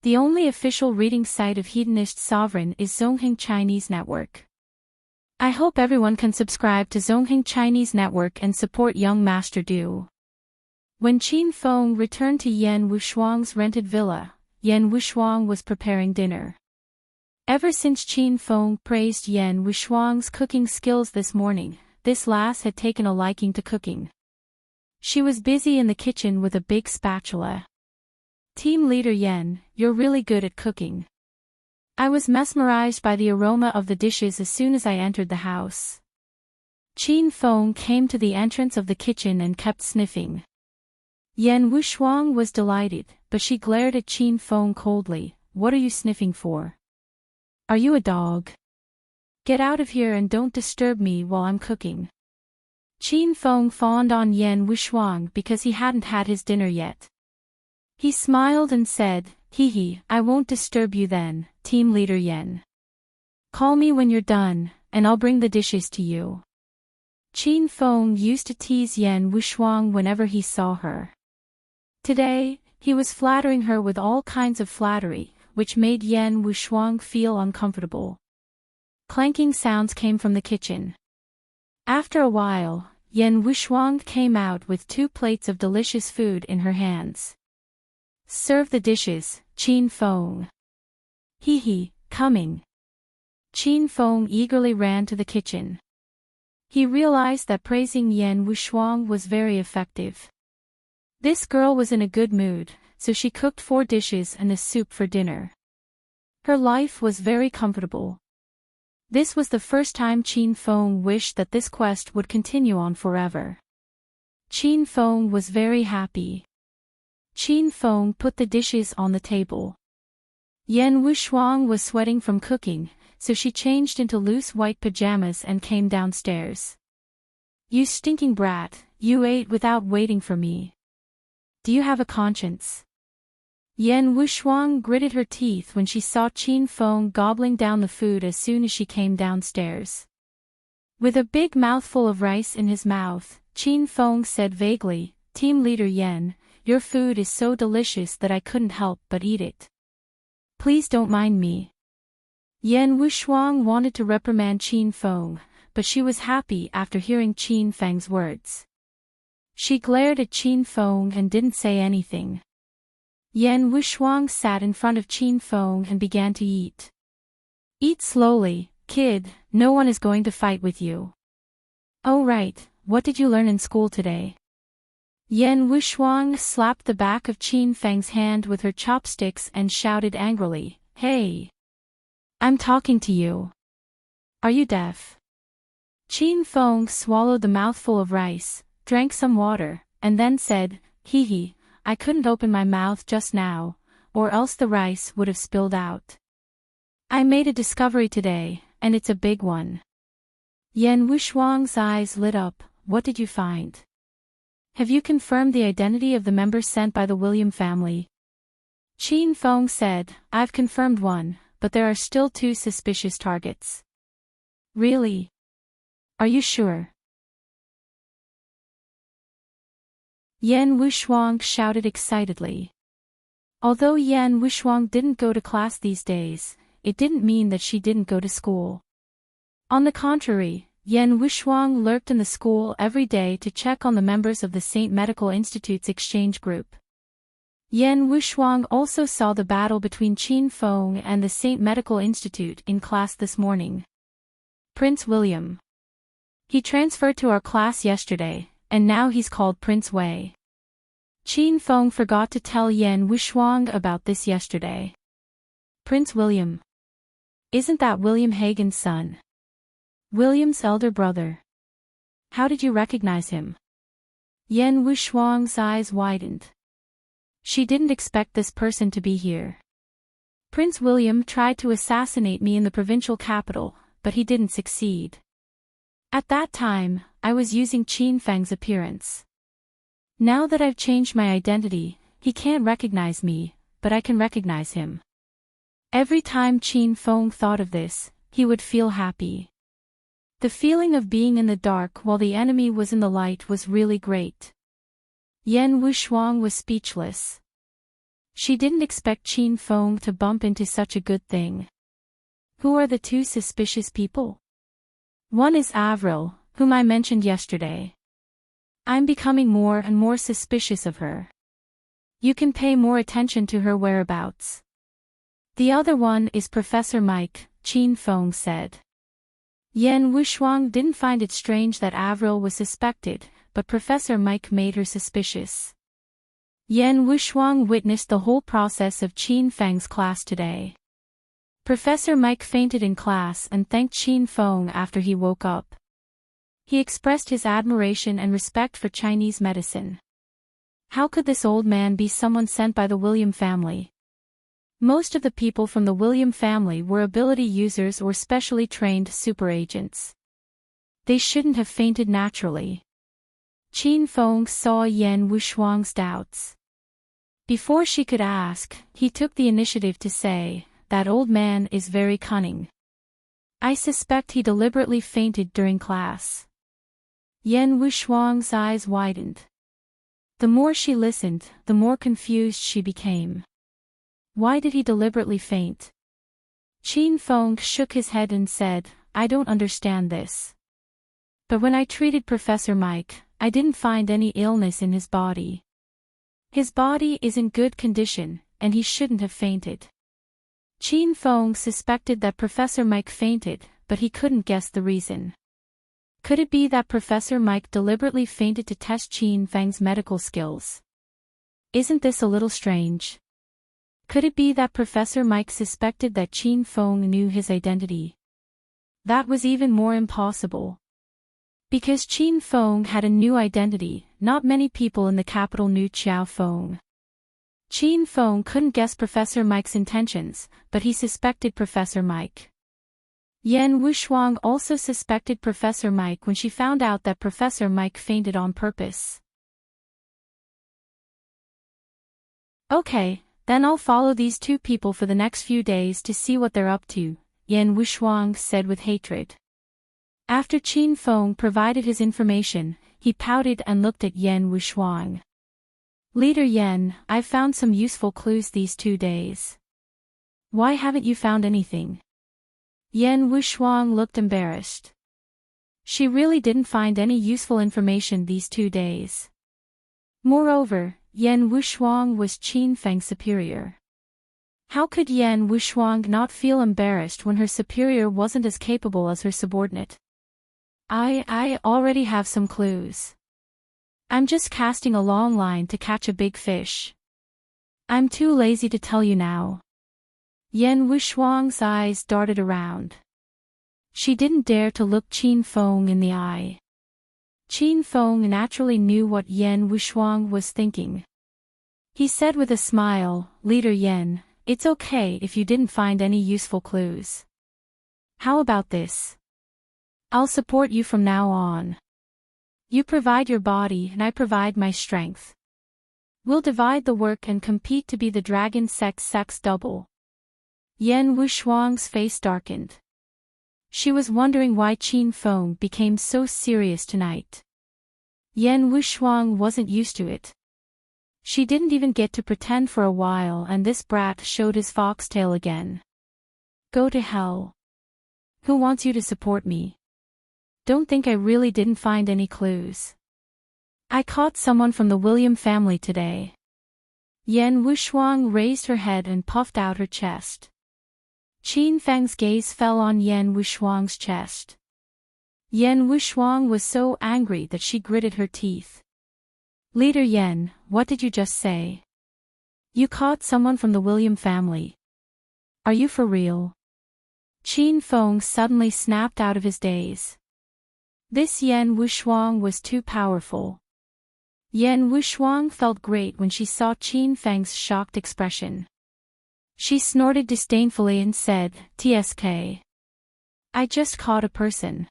The only official reading site of Hedonist Sovereign is Zongheng Chinese Network. I hope everyone can subscribe to Zongheng Chinese Network and support young Master Du. When Qin Feng returned to Yan Wushuang's rented villa, Yan Wushuang was preparing dinner. Ever since Qin Feng praised Yan Wushuang's cooking skills this morning, this lass had taken a liking to cooking. She was busy in the kitchen with a big spatula. Team leader Yan, you're really good at cooking. I was mesmerized by the aroma of the dishes as soon as I entered the house. Qin Feng came to the entrance of the kitchen and kept sniffing. Yan Wushuang was delighted, but she glared at Qin Feng coldly. What are you sniffing for? Are you a dog? Get out of here and don't disturb me while I'm cooking. Qin Feng fawned on Yan Wushuang because he hadn't had his dinner yet. He smiled and said, "Hee, I won't disturb you then, team leader Yan. Call me when you're done, and I'll bring the dishes to you." Qin Feng used to tease Yan Wushuang whenever he saw her. Today, he was flattering her with all kinds of flattery, which made Yan Wushuang feel uncomfortable. Clanking sounds came from the kitchen. After a while, Yan Wushuang came out with 2 plates of delicious food in her hands. "Serve the dishes, Qin Feng." "Hee, coming." Qin Feng eagerly ran to the kitchen. He realized that praising Yan Wushuang was very effective. This girl was in a good mood, so she cooked 4 dishes and a soup for dinner. Her life was very comfortable. This was the first time Qin Feng wished that this quest would continue on forever. Qin Feng was very happy. Qin Feng put the dishes on the table. Yan Wushuang was sweating from cooking, so she changed into loose white pajamas and came downstairs. "You stinking brat, you ate without waiting for me. Do you have a conscience?" Yan Wushuang gritted her teeth when she saw Qin Feng gobbling down the food as soon as she came downstairs. With a big mouthful of rice in his mouth, Qin Feng said vaguely, "Team leader Yan, your food is so delicious that I couldn't help but eat it. Please don't mind me." Yan Wushuang wanted to reprimand Qin Feng, but she was happy after hearing Qin Feng's words. She glared at Qin Feng and didn't say anything. Yan Wushuang sat in front of Qin Feng and began to eat. "Eat slowly, kid, no one is going to fight with you." "Oh right, what did you learn in school today?" Yan Wushuang slapped the back of Qin Feng's hand with her chopsticks and shouted angrily, "Hey! I'm talking to you. Are you deaf?" Qin Feng swallowed the mouthful of rice, drank some water, and then said, "Hee, I couldn't open my mouth just now, or else the rice would have spilled out. I made a discovery today, and it's a big one." Yan Wushuang's eyes lit up. "What did you find? Have you confirmed the identity of the members sent by the William family?" Qin Feng said, "I've confirmed one, but there are still 2 suspicious targets." "Really? Are you sure?" Yan Wushuang shouted excitedly. Although Yan Wushuang didn't go to class these days, it didn't mean that she didn't go to school. On the contrary, Yan Wushuang lurked in the school every day to check on the members of the St. Medical Institute's exchange group. Yan Wushuang also saw the battle between Qin Feng and the St. Medical Institute in class this morning. "Prince William. He transferred to our class yesterday, and now he's called Prince Wei." Qin Feng forgot to tell Yan Wushuang about this yesterday. "Prince William. Isn't that William Hagen's son? William's elder brother. How did you recognize him?" Yan Wushuang's eyes widened. She didn't expect this person to be here. "Prince William tried to assassinate me in the provincial capital, but he didn't succeed. At that time, I was using Qin Feng's appearance. Now that I've changed my identity, he can't recognize me, but I can recognize him." Every time Qin Feng thought of this, he would feel happy. The feeling of being in the dark while the enemy was in the light was really great. Yan Wushuang was speechless. She didn't expect Qin Feng to bump into such a good thing. Who are the two suspicious people? One is Avril, whom I mentioned yesterday. I'm becoming more and more suspicious of her. You can pay more attention to her whereabouts. The other one is Professor Mike, Qin Feng said. Yan Wushuang didn't find it strange that Avril was suspected, but Professor Mike made her suspicious. Yan Wushuang witnessed the whole process of Qin Feng's class today. Professor Mike fainted in class and thanked Qin Feng after he woke up. He expressed his admiration and respect for Chinese medicine. How could this old man be someone sent by the William family? Most of the people from the William family were ability users or specially trained super agents. They shouldn't have fainted naturally. Qin Feng saw Yan Wushuang's doubts. Before she could ask, he took the initiative to say, "That old man is very cunning. I suspect he deliberately fainted during class." Yan Wushuang's eyes widened. The more she listened, the more confused she became. Why did he deliberately faint? Qin Feng shook his head and said, "I don't understand this. But when I treated Professor Mike, I didn't find any illness in his body. His body is in good condition, and he shouldn't have fainted." Qin Feng suspected that Professor Mike fainted, but he couldn't guess the reason. Could it be that Professor Mike deliberately fainted to test Qin Feng's medical skills? Isn't this a little strange? Could it be that Professor Mike suspected that Qin Feng knew his identity? That was even more impossible. Because Qin Feng had a new identity, not many people in the capital knew Qiao Feng. Qin Feng couldn't guess Professor Mike's intentions, but he suspected Professor Mike. Yan Wushuang also suspected Professor Mike when she found out that Professor Mike fainted on purpose. Okay, then I'll follow these two people for the next few days to see what they're up to, Yan Wushuang said with hatred. After Qin Feng provided his information, he pouted and looked at Yan Wushuang. "Leader Yan, I've found some useful clues these 2 days. Why haven't you found anything?" Yan Wushuang looked embarrassed. She really didn't find any useful information these 2 days. Moreover, Yan Wushuang was Qin Feng's superior. How could Yan Wushuang not feel embarrassed when her superior wasn't as capable as her subordinate? I already have some clues. I'm just casting a long line to catch a big fish. I'm too lazy to tell you now." Yan Wushuang's eyes darted around. She didn't dare to look Qin Feng in the eye. Qin Feng naturally knew what Yan Wushuang was thinking. He said with a smile, "Leader Yan, it's okay if you didn't find any useful clues. How about this? I'll support you from now on. You provide your body and I provide my strength. We'll divide the work and compete to be the dragon sex double." Yan Wushuang's face darkened. She was wondering why Qin Feng became so serious tonight. Yan Wushuang wasn't used to it. She didn't even get to pretend for a while and this brat showed his foxtail again. Go to hell. Who wants you to support me? Don't think I really didn't find any clues. I caught someone from the William family today. Yan Wushuang raised her head and puffed out her chest. Qin Feng's gaze fell on Yan Wushuang's chest. Yan Wushuang was so angry that she gritted her teeth. "Leader Yan, what did you just say? You caught someone from the William family. Are you for real?" Qin Feng suddenly snapped out of his daze. This Yan Wushuang was too powerful. Yan Wushuang felt great when she saw Qin Feng's shocked expression. She snorted disdainfully and said, "TSK. I just caught a person.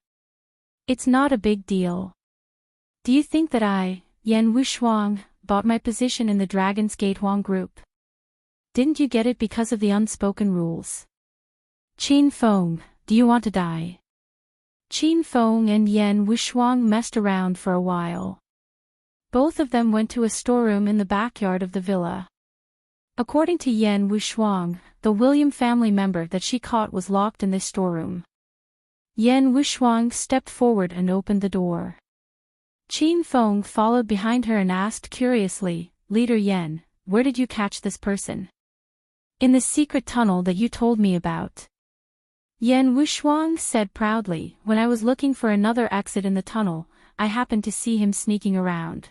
It's not a big deal. Do you think that I, Yan Wushuang, bought my position in the Dragon's Gate Huang group? Didn't you get it because of the unspoken rules? Qin Feng, do you want to die?" Qin Feng and Yan Wushuang messed around for a while. Both of them went to a storeroom in the backyard of the villa. According to Yan Wushuang, the William family member that she caught was locked in this storeroom. Yan Wushuang stepped forward and opened the door. Qin Feng followed behind her and asked curiously, "Leader Yan, where did you catch this person?" "In the secret tunnel that you told me about." Yan Wushuang said proudly, "When I was looking for another exit in the tunnel, I happened to see him sneaking around.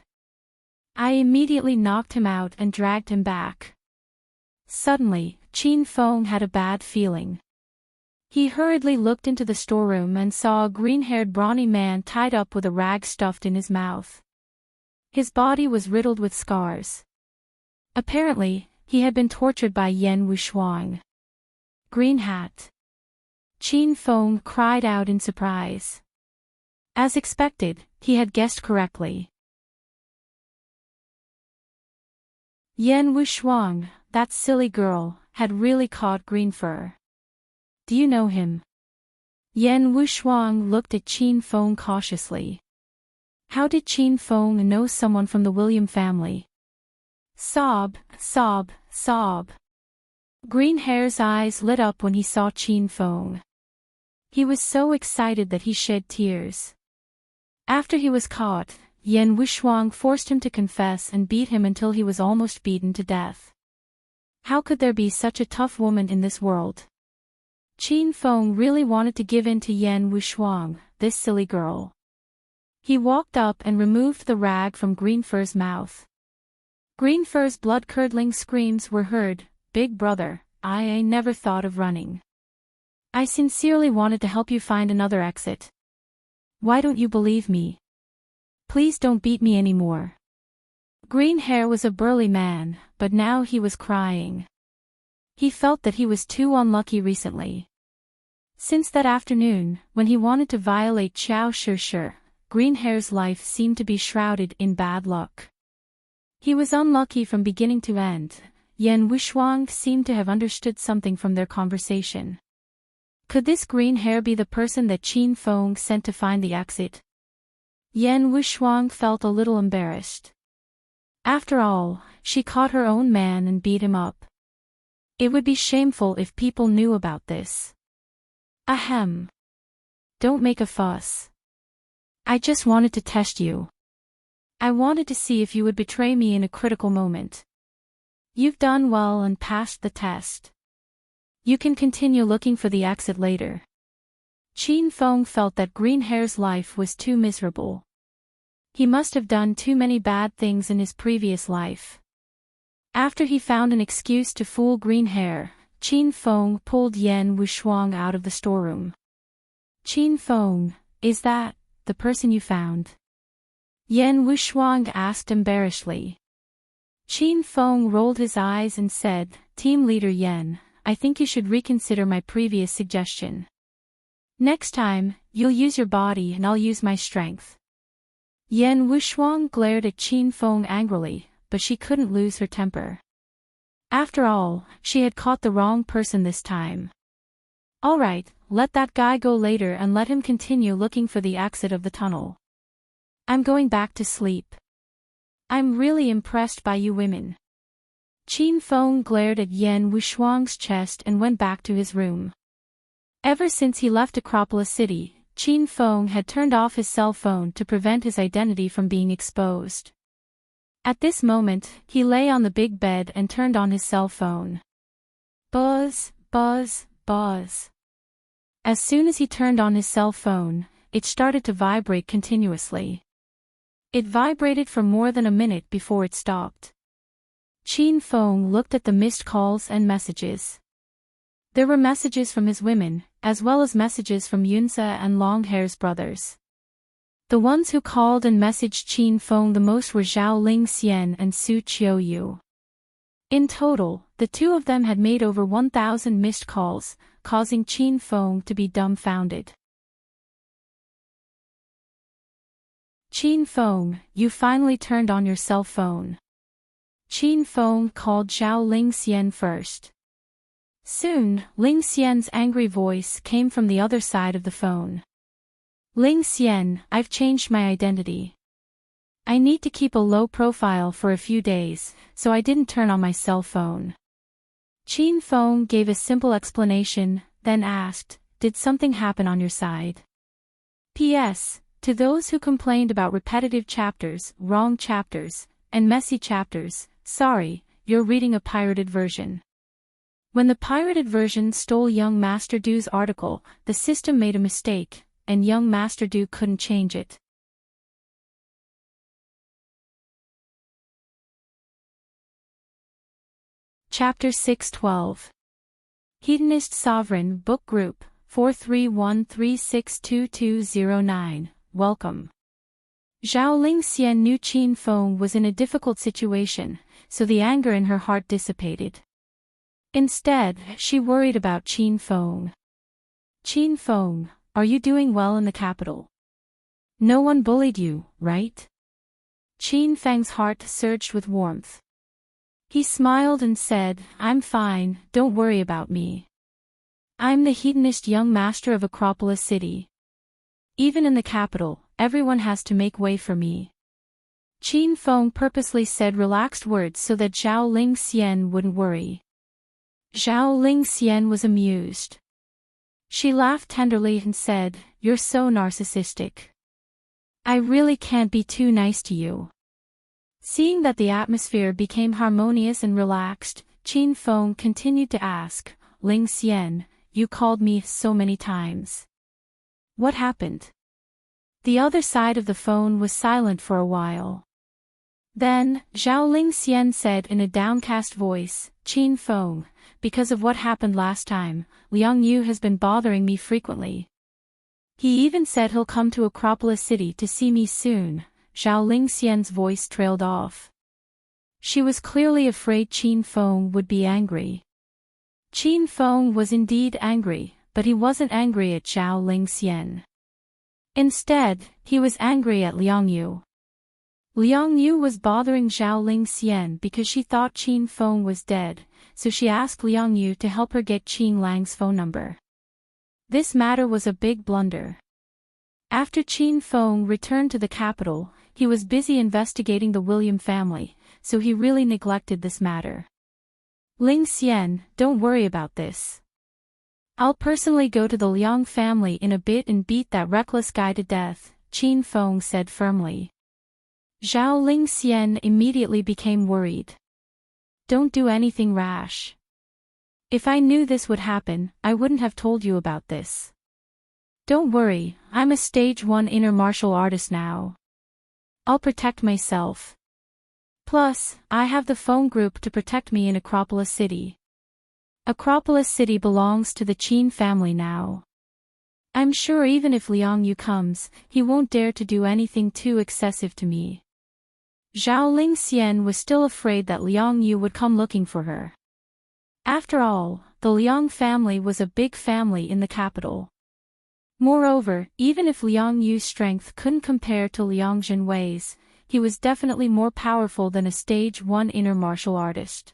I immediately knocked him out and dragged him back." Suddenly, Qin Feng had a bad feeling. He hurriedly looked into the storeroom and saw a green-haired brawny man tied up with a rag stuffed in his mouth. His body was riddled with scars. Apparently, he had been tortured by Yan Wushuang. "Green hat." Qin Feng cried out in surprise. As expected, he had guessed correctly. Yan Wushuang, that silly girl, had really caught Green Fur. "Do you know him?" Yan Wushuang looked at Qin Feng cautiously. How did Qin Feng know someone from the William family? Sob, sob, sob. Green Hair's eyes lit up when he saw Qin Feng. He was so excited that he shed tears. After he was caught, Yan Wushuang forced him to confess and beat him until he was almost beaten to death. How could there be such a tough woman in this world? Qin Feng really wanted to give in to Yan Wushuang, this silly girl. He walked up and removed the rag from Green Fur's mouth. Green Fur's blood-curdling screams were heard. "Big brother, I never thought of running. I sincerely wanted to help you find another exit. Why don't you believe me? Please don't beat me anymore." Green Hair was a burly man, but now he was crying. He felt that he was too unlucky recently. Since that afternoon, when he wanted to violate Xiao Shi, Green Hair's life seemed to be shrouded in bad luck. He was unlucky from beginning to end. Yan Wushuang seemed to have understood something from their conversation. Could this Green Hair be the person that Qin Feng sent to find the exit? Yan Wushuang felt a little embarrassed. After all, she caught her own man and beat him up. It would be shameful if people knew about this. Ahem. Don't make a fuss. I just wanted to test you. I wanted to see if you would betray me in a critical moment. You've done well and passed the test. You can continue looking for the exit later. Qin Feng felt that Green Hair's life was too miserable. He must have done too many bad things in his previous life. After he found an excuse to fool Green Hair, Qin Feng pulled Yan Wushuang out of the storeroom. "Qin Feng, is that the person you found?" Yan Wushuang asked embarrassedly. Qin Feng rolled his eyes and said, "Team Leader Yan, I think you should reconsider my previous suggestion. Next time, you'll use your body and I'll use my strength." Yan Wushuang glared at Qin Feng angrily, but she couldn't lose her temper. After all, she had caught the wrong person this time. "All right, let that guy go later and let him continue looking for the exit of the tunnel. I'm going back to sleep. I'm really impressed by you women." Qin Feng glared at Yan Wushuang's chest and went back to his room. Ever since he left Acropolis City, Qin Feng had turned off his cell phone to prevent his identity from being exposed. At this moment, he lay on the big bed and turned on his cell phone. Buzz, buzz, buzz. As soon as he turned on his cell phone, it started to vibrate continuously. It vibrated for more than a minute before it stopped. Qin Feng looked at the missed calls and messages. There were messages from his women, as well as messages from Yunze and Longhair's brothers. The ones who called and messaged Qin Feng the most were Zhao Lingxian and Su Qiuyu. In total, the two of them had made over 1,000 missed calls, causing Qin Feng to be dumbfounded. "Qin Feng, you finally turned on your cell phone." Qin Feng called Zhao Lingxian first. Soon, Lingxian's angry voice came from the other side of the phone. "Lingxian, I've changed my identity. I need to keep a low profile for a few days, so I didn't turn on my cell phone. Qin Feng gave a simple explanation, then asked, did something happen on your side? P.S. To those who complained about repetitive chapters, wrong chapters, and messy chapters, sorry, you're reading a pirated version. When the pirated version stole young Master Du's article, the system made a mistake, and young Master Du couldn't change it. Chapter 612. Hedonist Sovereign Book Group, 431362209, Welcome. Zhao Lingxian knew Qin Feng was in a difficult situation, so the anger in her heart dissipated. Instead, she worried about Qin Feng. Qin Feng, are you doing well in the capital? No one bullied you, right? Qin Feng's heart surged with warmth. He smiled and said, I'm fine, don't worry about me. I'm the hedonist young master of Acropolis City. Even in the capital, everyone has to make way for me. Qin Feng purposely said relaxed words so that Zhao Lingxian wouldn't worry. Zhao Lingxian was amused. She laughed tenderly and said, you're so narcissistic. I really can't be too nice to you. Seeing that the atmosphere became harmonious and relaxed, Qin Feng continued to ask, Lingxian, you called me so many times. What happened? The other side of the phone was silent for a while. Then, Zhao Lingxian said in a downcast voice, Qin Feng, because of what happened last time, Liang Yu has been bothering me frequently. He even said he'll come to Acropolis City to see me soon. Zhao Lingxian's voice trailed off. She was clearly afraid Qin Feng would be angry. Qin Feng was indeed angry, but he wasn't angry at Zhao Lingxian. Instead, he was angry at Liang Yu. Liang Yu was bothering Zhao Lingxian because she thought Qin Feng was dead, so she asked Liang Yu to help her get Qin Lang's phone number. This matter was a big blunder. After Qin Feng returned to the capital, he was busy investigating the William family, so he really neglected this matter. Lingxian, don't worry about this. I'll personally go to the Liang family in a bit and beat that reckless guy to death, Qin Feng said firmly. Zhao Lingxian immediately became worried. Don't do anything rash. If I knew this would happen, I wouldn't have told you about this. Don't worry, I'm a stage 1 inner martial artist now. I'll protect myself. Plus, I have the phone group to protect me in Acropolis City. Acropolis City belongs to the Qin family now. I'm sure even if Liang Yu comes, he won't dare to do anything too excessive to me. Zhao Lingxian was still afraid that Liang Yu would come looking for her. After all, the Liang family was a big family in the capital. Moreover, even if Liang Yu's strength couldn't compare to Liang Zhenwei's, he was definitely more powerful than a stage 1 inner martial artist.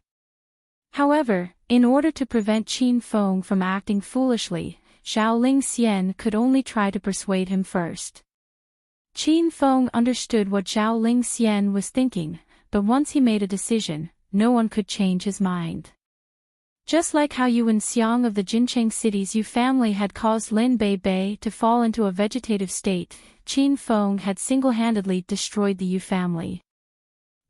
However, in order to prevent Qin Feng from acting foolishly, Zhao Lingxian could only try to persuade him first. Qin Feng understood what Zhao Lingxian was thinking, but once he made a decision, no one could change his mind. Just like how Yu and Xiang of the Jincheng city's Yu family had caused Lin Bei to fall into a vegetative state, Qin Feng had single-handedly destroyed the Yu family.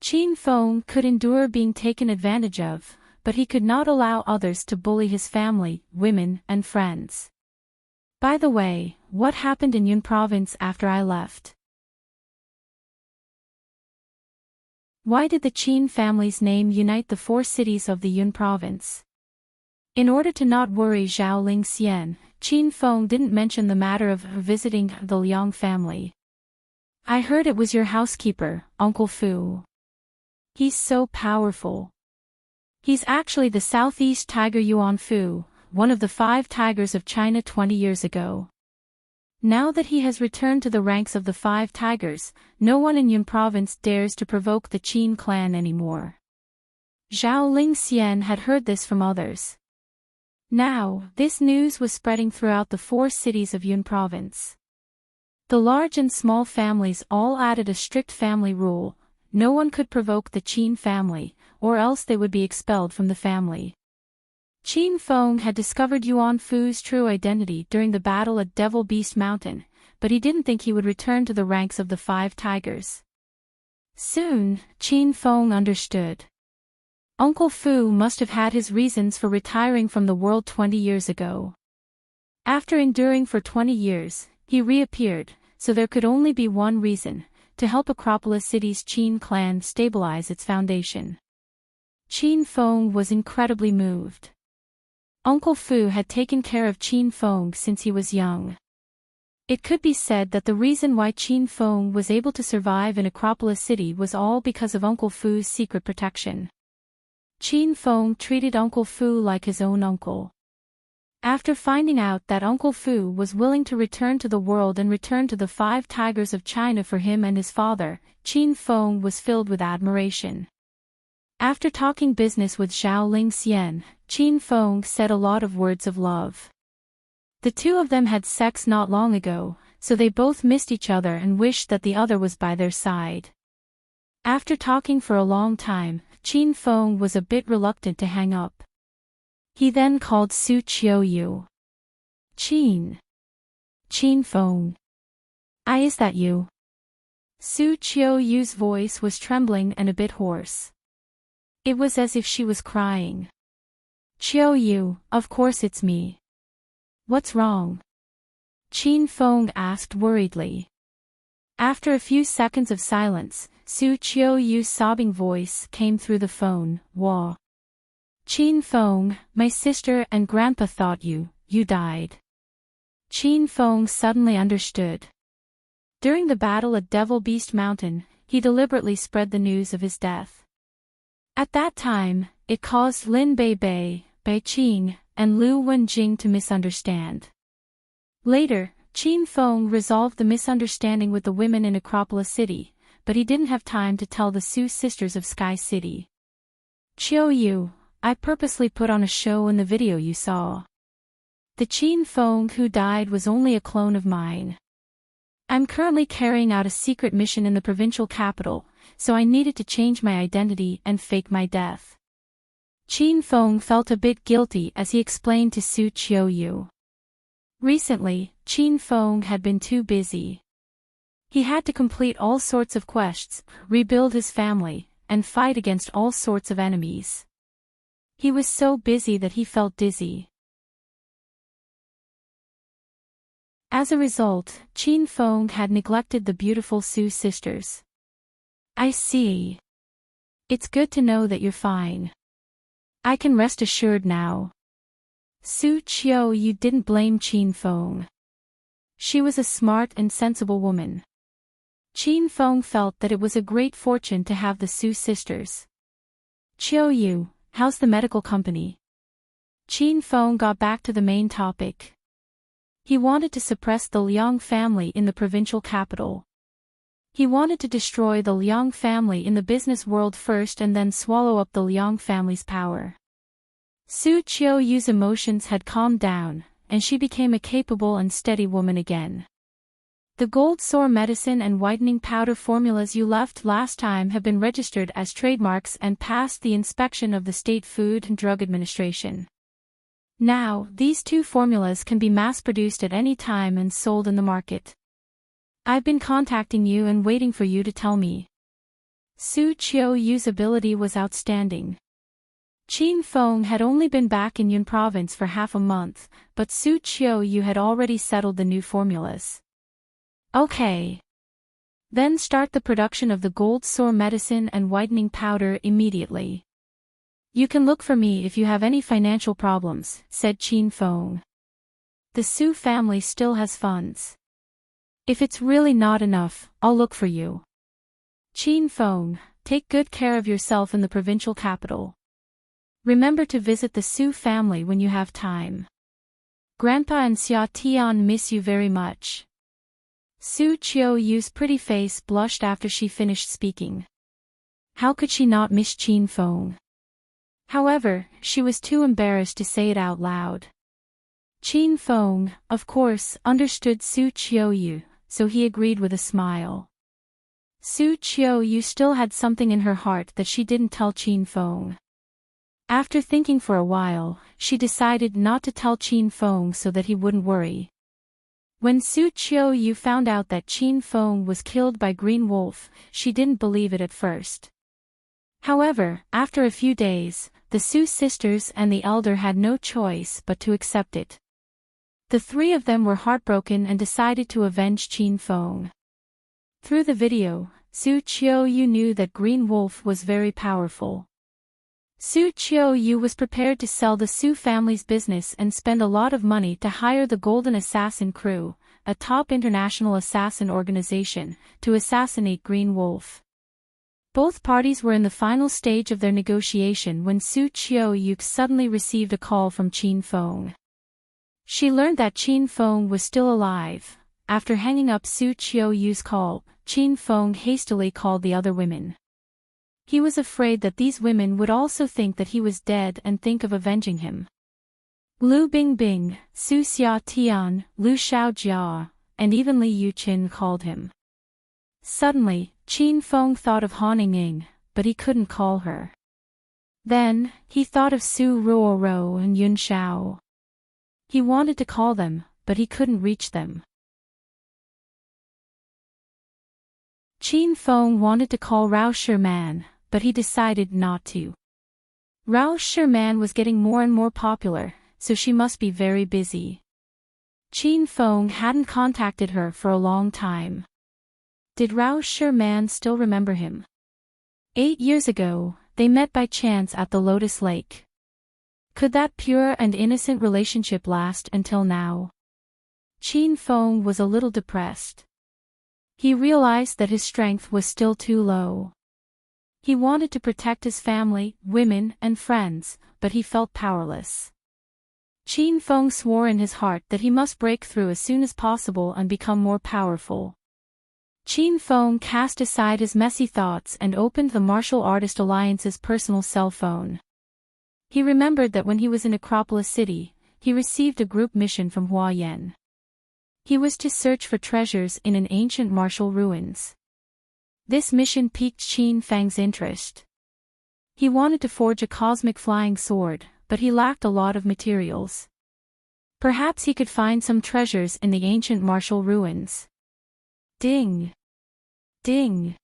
Qin Feng could endure being taken advantage of, but he could not allow others to bully his family, women, and friends. By the way, what happened in Yun province after I left? Why did the Qin family's name unite the 4 cities of the Yun province? In order to not worry Zhao Lingxian, Qin Feng didn't mention the matter of visiting the Liang family. I heard it was your housekeeper, Uncle Fu. He's so powerful. He's actually the Southeast Tiger Yuan Fu, one of the 5 tigers of China 20 years ago. Now that he has returned to the ranks of the 5 tigers, no one in Yun province dares to provoke the Qin clan anymore. Zhao Lingxian had heard this from others. Now, this news was spreading throughout the 4 cities of Yun province. The large and small families all added a strict family rule: no one could provoke the Qin family, or else they would be expelled from the family. Qin Feng had discovered Yuan Fu's true identity during the battle at Devil Beast Mountain, but he didn't think he would return to the ranks of the 5 tigers. Soon, Qin Feng understood. Uncle Fu must have had his reasons for retiring from the world 20 years ago. After enduring for 20 years, he reappeared, so there could only be one reason: to help Acropolis City's Qin clan stabilize its foundation. Qin Feng was incredibly moved. Uncle Fu had taken care of Qin Feng since he was young. It could be said that the reason why Qin Feng was able to survive in Acropolis City was all because of Uncle Fu's secret protection. Qin Feng treated Uncle Fu like his own uncle. After finding out that Uncle Fu was willing to return to the world and return to the 5 tigers of China for him and his father, Qin Feng was filled with admiration. After talking business with Zhao Lingxian, Qin Feng said a lot of words of love. The two of them had sex not long ago, so they both missed each other and wished that the other was by their side. After talking for a long time, Qin Feng was a bit reluctant to hang up. He then called Su Qiuyu. Qin Feng. Is that you? Su Qiuyu's voice was trembling and a bit hoarse. It was as if she was crying. Qiuyu, of course it's me. What's wrong? Qin Feng asked worriedly. After a few seconds of silence, Su Qiuyu's sobbing voice came through the phone. Wah. Qin Feng, my sister and grandpa thought you died. Qin Feng suddenly understood. During the battle at Devil Beast Mountain, he deliberately spread the news of his death. At that time, it caused Lin Bei, Bai Qing, and Lu Wenjing to misunderstand. Later, Qin Feng resolved the misunderstanding with the women in Acropolis City, but he didn't have time to tell the Su sisters of Sky City. Qiuyu, I purposely put on a show in the video you saw. The Qin Feng who died was only a clone of mine. I'm currently carrying out a secret mission in the provincial capital, so I needed to change my identity and fake my death. Qin Feng felt a bit guilty as he explained to Su Qiuyu. Recently, Qin Feng had been too busy. He had to complete all sorts of quests, rebuild his family, and fight against all sorts of enemies. He was so busy that he felt dizzy. As a result, Qin Feng had neglected the beautiful Su sisters. I see. It's good to know that you're fine. I can rest assured now. Su Qiuyu didn't blame Qin Feng. She was a smart and sensible woman. Qin Feng felt that it was a great fortune to have the Su sisters. Qiuyu, how's the medical company? Qin Feng got back to the main topic. He wanted to suppress the Liang family in the provincial capital. He wanted to destroy the Liang family in the business world first and then swallow up the Liang family's power. Su Qiuyu's emotions had calmed down, and she became a capable and steady woman again. The gold sore medicine and whitening powder formulas you left last time have been registered as trademarks and passed the inspection of the State Food and Drug Administration. Now, these 2 formulas can be mass-produced at any time and sold in the market. I've been contacting you and waiting for you to tell me. Su Qiuyu's ability was outstanding. Qin Feng had only been back in Yun Province for half a month, but Su Qiuyu had already settled the new formulas. Okay. Then start the production of the gold sore medicine and whitening powder immediately. You can look for me if you have any financial problems, said Qin Feng. The Su family still has funds. If it's really not enough, I'll look for you. Qin Feng, take good care of yourself in the provincial capital. Remember to visit the Su family when you have time. Grandpa and Xia Tian miss you very much. Su Qiuyu's pretty face blushed after she finished speaking. How could she not miss Qin Feng? However, she was too embarrassed to say it out loud. Qin Feng, of course, understood Su Qiuyu, so he agreed with a smile. Su Qiu still had something in her heart that she didn't tell Qin Feng. After thinking for a while, she decided not to tell Qin Feng so that he wouldn't worry. When Su Qiu found out that Qin Feng was killed by Green Wolf, she didn't believe it at first. However, after a few days, the Su sisters and the elder had no choice but to accept it. The three of them were heartbroken and decided to avenge Qin Feng. Through the video, Su Qiu knew that Green Wolf was very powerful. Su Qiu was prepared to sell the Su family's business and spend a lot of money to hire the Golden Assassin Crew, a top international assassin organization, to assassinate Green Wolf. Both parties were in the final stage of their negotiation when Su Qiu suddenly received a call from Qin Feng. She learned that Qin Feng was still alive. After hanging up Su Qiu's call, Qin Feng hastily called the other women. He was afraid that these women would also think that he was dead and think of avenging him. Lu Bingbing, Su Xiatian, Lu Shaojia, and even Li Yuqin called him. Suddenly, Qin Feng thought of Han Ying, but he couldn't call her. Then, he thought of Su Ruoro and Yun Shao. He wanted to call them, but he couldn't reach them. Qin Feng wanted to call Rao Sherman, but he decided not to. Rao Sherman was getting more and more popular, so she must be very busy. Qin Feng hadn't contacted her for a long time. Did Rao Sherman still remember him? 8 years ago, they met by chance at the Lotus Lake. Could that pure and innocent relationship last until now? Qin Feng was a little depressed. He realized that his strength was still too low. He wanted to protect his family, women, and friends, but he felt powerless. Qin Feng swore in his heart that he must break through as soon as possible and become more powerful. Qin Feng cast aside his messy thoughts and opened the Martial Artist Alliance's personal cell phone. He remembered that when he was in Acropolis City, he received a group mission from Hua Yan. He was to search for treasures in an ancient martial ruins. This mission piqued Qin Feng's interest. He wanted to forge a cosmic flying sword, but he lacked a lot of materials. Perhaps he could find some treasures in the ancient martial ruins. Ding! Ding!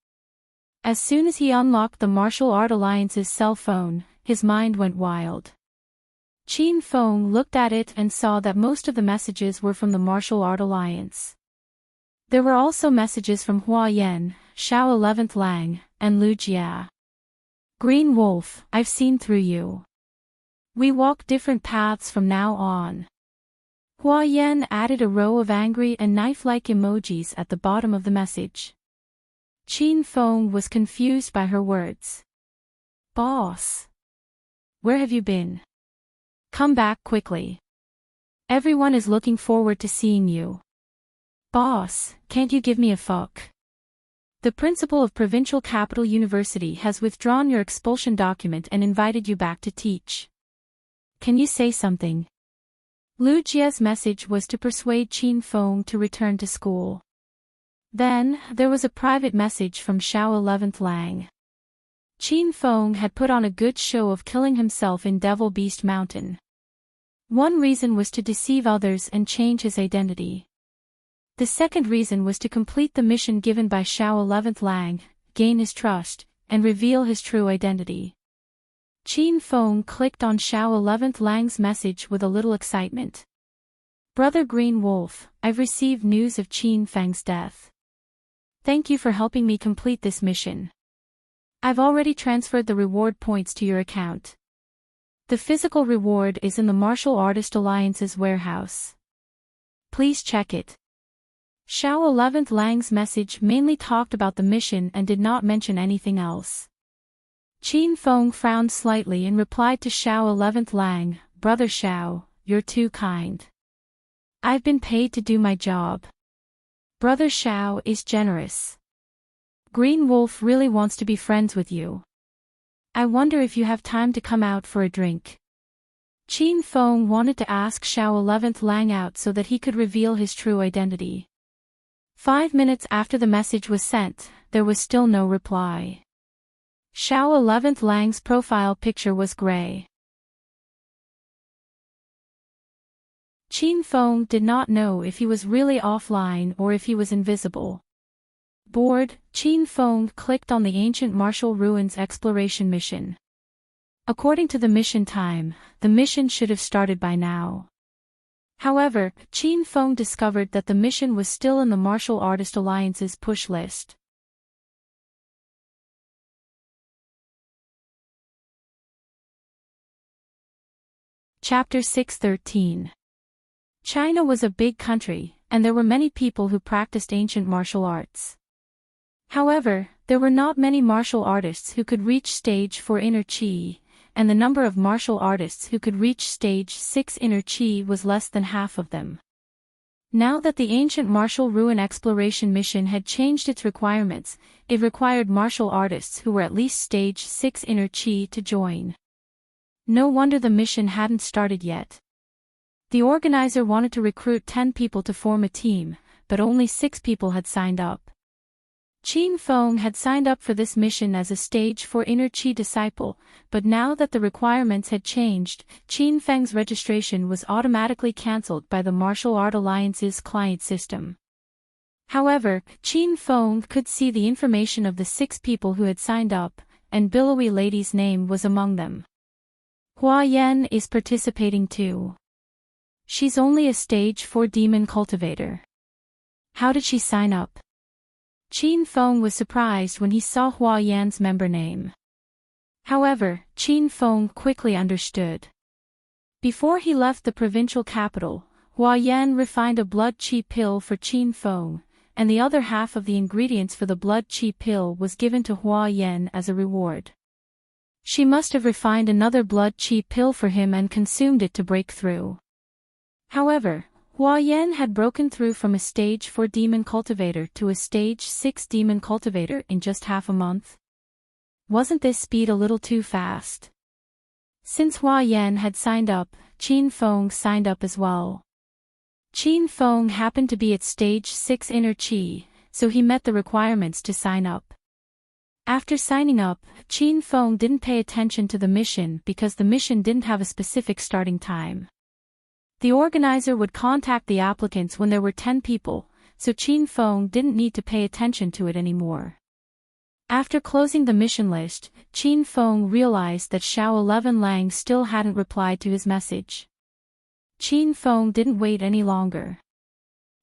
As soon as he unlocked the Martial Art Alliance's cell phone, his mind went wild. Qin Feng looked at it and saw that most of the messages were from the Martial Art Alliance. There were also messages from Hua Yan, Shao 11th Lang, and Lu Jia. Green Wolf, I've seen through you. We walk different paths from now on. Hua Yan added a row of angry and knife-like emojis at the bottom of the message. Qin Feng was confused by her words. Boss. Where have you been? Come back quickly. Everyone is looking forward to seeing you. Boss, can't you give me a fuck? The principal of Provincial Capital University has withdrawn your expulsion document and invited you back to teach. Can you say something? Lu Jia's message was to persuade Qin Feng to return to school. Then, there was a private message from Shao 11th Lang. Qin Feng had put on a good show of killing himself in Devil Beast Mountain. One reason was to deceive others and change his identity. The second reason was to complete the mission given by Shao 11th Lang, gain his trust, and reveal his true identity. Qin Feng clicked on Shao 11th Lang's message with a little excitement. Brother Green Wolf, I've received news of Qin Feng's death. Thank you for helping me complete this mission. I've already transferred the reward points to your account. The physical reward is in the Martial Artist Alliance's warehouse. Please check it. Shao 11th Lang's message mainly talked about the mission and did not mention anything else. Qin Feng frowned slightly and replied to Shao 11th Lang, Brother Shao, you're too kind. I've been paid to do my job. Brother Shao is generous. Green Wolf really wants to be friends with you. I wonder if you have time to come out for a drink. Qin Feng wanted to ask Shao 11th Lang out so that he could reveal his true identity. 5 minutes after the message was sent, there was still no reply. Xiao 11th Lang's profile picture was gray. Qin Feng did not know if he was really offline or if he was invisible. Bored, Qin Feng clicked on the ancient martial ruins exploration mission. According to the mission time, the mission should have started by now. However, Qin Feng discovered that the mission was still in the Martial Artist Alliance's push list. Chapter 613. China was a big country, and there were many people who practiced ancient martial arts. However, there were not many martial artists who could reach stage 4 inner chi, and the number of martial artists who could reach stage 6 inner chi was less than half of them. Now that the ancient martial ruin exploration mission had changed its requirements, it required martial artists who were at least stage 6 inner chi to join. No wonder the mission hadn't started yet. The organizer wanted to recruit 10 people to form a team, but only 6 people had signed up. Qin Feng had signed up for this mission as a stage 4 inner chi disciple, but now that the requirements had changed, Qin Feng's registration was automatically cancelled by the Martial Art Alliance's client system. However, Qin Feng could see the information of the 6 people who had signed up, and billowy lady's name was among them. Hua Yan is participating too. She's only a stage 4 demon cultivator. How did she sign up? Qin Feng was surprised when he saw Hua Yan's member name. However, Qin Feng quickly understood. Before he left the provincial capital, Hua Yan refined a blood qi pill for Qin Feng, and the other half of the ingredients for the blood qi pill was given to Hua Yan as a reward. She must have refined another blood qi pill for him and consumed it to break through. However, Hua Yan had broken through from a stage 4 demon cultivator to a stage 6 demon cultivator in just half a month. Wasn't this speed a little too fast? Since Hua Yan had signed up, Qin Feng signed up as well. Qin Feng happened to be at stage 6 inner chi, so he met the requirements to sign up. After signing up, Qin Feng didn't pay attention to the mission because the mission didn't have a specific starting time. The organizer would contact the applicants when there were 10 people, so Qin Feng didn't need to pay attention to it anymore. After closing the mission list, Qin Feng realized that Xiao 11 Lang still hadn't replied to his message. Qin Feng didn't wait any longer.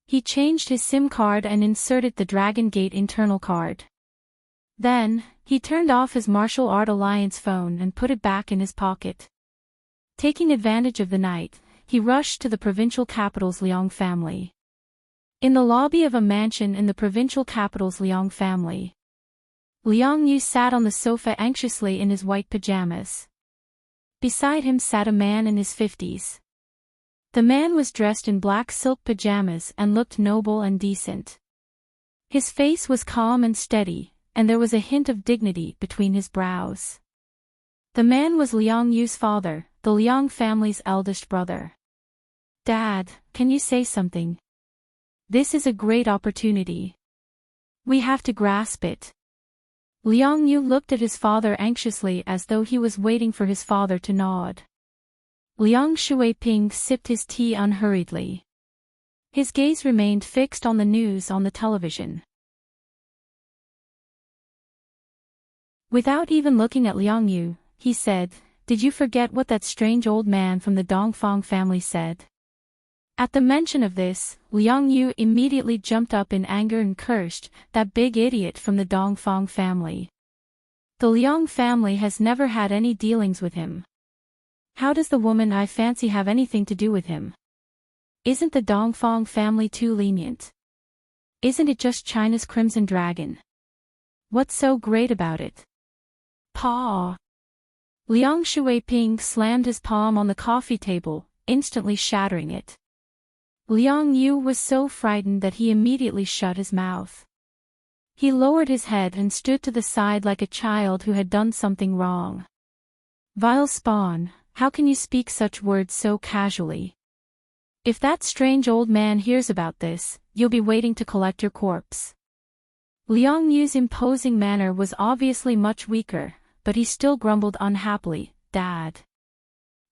He changed his SIM card and inserted the Dragon Gate internal card. Then, he turned off his Martial Art Alliance phone and put it back in his pocket. Taking advantage of the night, he rushed to the provincial capital's Liang family. In the lobby of a mansion in the provincial capital's Liang family, Liang Yu sat on the sofa anxiously in his white pajamas. Beside him sat a man in his 50s. The man was dressed in black silk pajamas and looked noble and decent. His face was calm and steady, and there was a hint of dignity between his brows. The man was Liang Yu's father, the Liang family's eldest brother. Dad, can you say something? This is a great opportunity. We have to grasp it. Liang Yu looked at his father anxiously as though he was waiting for his father to nod. Liang Shuiping sipped his tea unhurriedly. His gaze remained fixed on the news on the television. Without even looking at Liang Yu, he said, "Did you forget what that strange old man from the Dongfang family said?" At the mention of this, Liang Yu immediately jumped up in anger and cursed, "That big idiot from the Dongfang family. The Liang family has never had any dealings with him. How does the woman I fancy have anything to do with him? Isn't the Dongfang family too lenient? Isn't it just China's Crimson Dragon? What's so great about it?" "Pa!" Liang Shuiping slammed his palm on the coffee table, instantly shattering it. Liang Yu was so frightened that he immediately shut his mouth. He lowered his head and stood to the side like a child who had done something wrong. "Vile spawn, how can you speak such words so casually? If that strange old man hears about this, you'll be waiting to collect your corpse. Liang Yu's imposing manner was obviously much weaker, but he still grumbled unhappily, "Dad.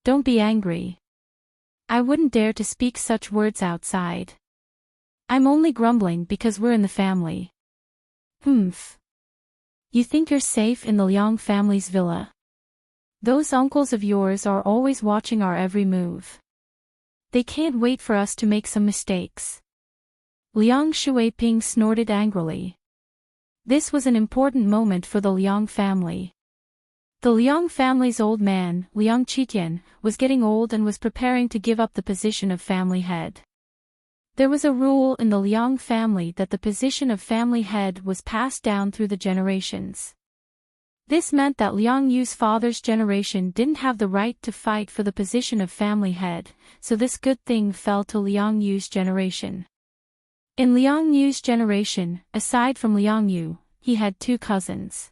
Don't be angry. I wouldn't dare to speak such words outside. I'm only grumbling because we're in the family." "Humph. You think you're safe in the Liang family's villa? Those uncles of yours are always watching our every move. They can't wait for us to make some mistakes." Liang Shuiping snorted angrily. This was an important moment for the Liang family. The Liang family's old man, Liang Qitian, was getting old and was preparing to give up the position of family head. There was a rule in the Liang family that the position of family head was passed down through the generations. This meant that Liang Yu's father's generation didn't have the right to fight for the position of family head, so this good thing fell to Liang Yu's generation. In Liang Yu's generation, aside from Liang Yu, he had 2 cousins.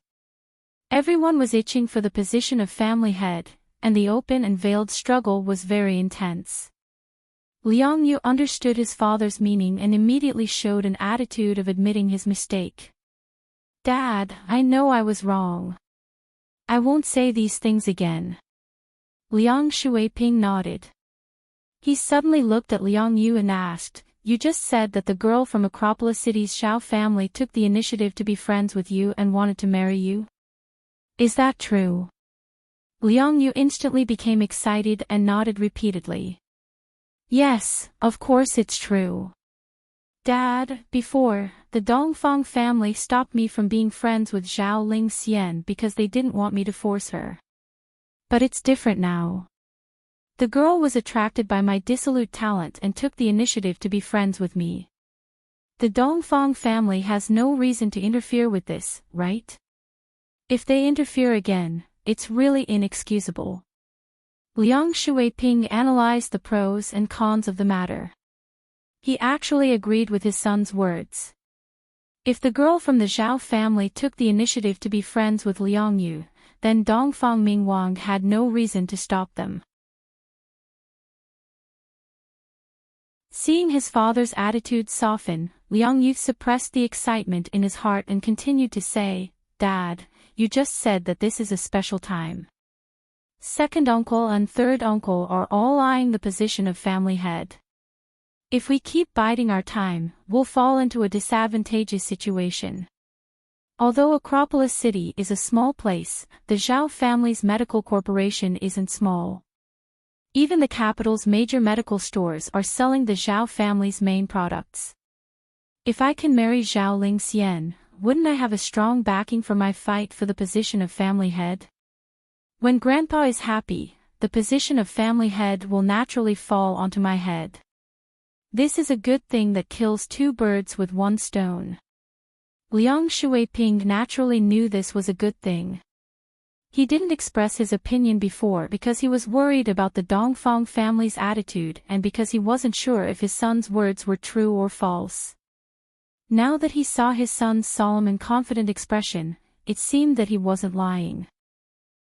Everyone was itching for the position of family head, and the open and veiled struggle was very intense. Liang Yu understood his father's meaning and immediately showed an attitude of admitting his mistake. "Dad, I know I was wrong. I won't say these things again." Liang Shuiping nodded. He suddenly looked at Liang Yu and asked, "You just said that the girl from Acropolis City's Xiao family took the initiative to be friends with you and wanted to marry you? Is that true?" Liang Yu instantly became excited and nodded repeatedly. "Yes, of course it's true. Dad, before, the Dongfang family stopped me from being friends with Zhao Ling Xian because they didn't want me to force her. But it's different now. The girl was attracted by my dissolute talent and took the initiative to be friends with me. The Dongfang family has no reason to interfere with this, right? If they interfere again, it's really inexcusable." Liang Shuiping analyzed the pros and cons of the matter. He actually agreed with his son's words. If the girl from the Zhao family took the initiative to be friends with Liang Yu, then Dongfang Mingwang had no reason to stop them. Seeing his father's attitude soften, Liang Yu suppressed the excitement in his heart and continued to say, "Dad, you just said that this is a special time. Second uncle and third uncle are all eyeing the position of family head. If we keep biding our time, we'll fall into a disadvantageous situation. Although Acropolis City is a small place, the Zhao family's medical corporation isn't small. Even the capital's major medical stores are selling the Zhao family's main products. If I can marry Zhao Ling Xian, wouldn't I have a strong backing for my fight for the position of family head? When Grandpa is happy, the position of family head will naturally fall onto my head. This is a good thing that kills 2 birds with 1 stone." Liang Shuiping naturally knew this was a good thing. He didn't express his opinion before because he was worried about the Dongfang family's attitude and because he wasn't sure if his son's words were true or false. Now that he saw his son's solemn and confident expression, it seemed that he wasn't lying.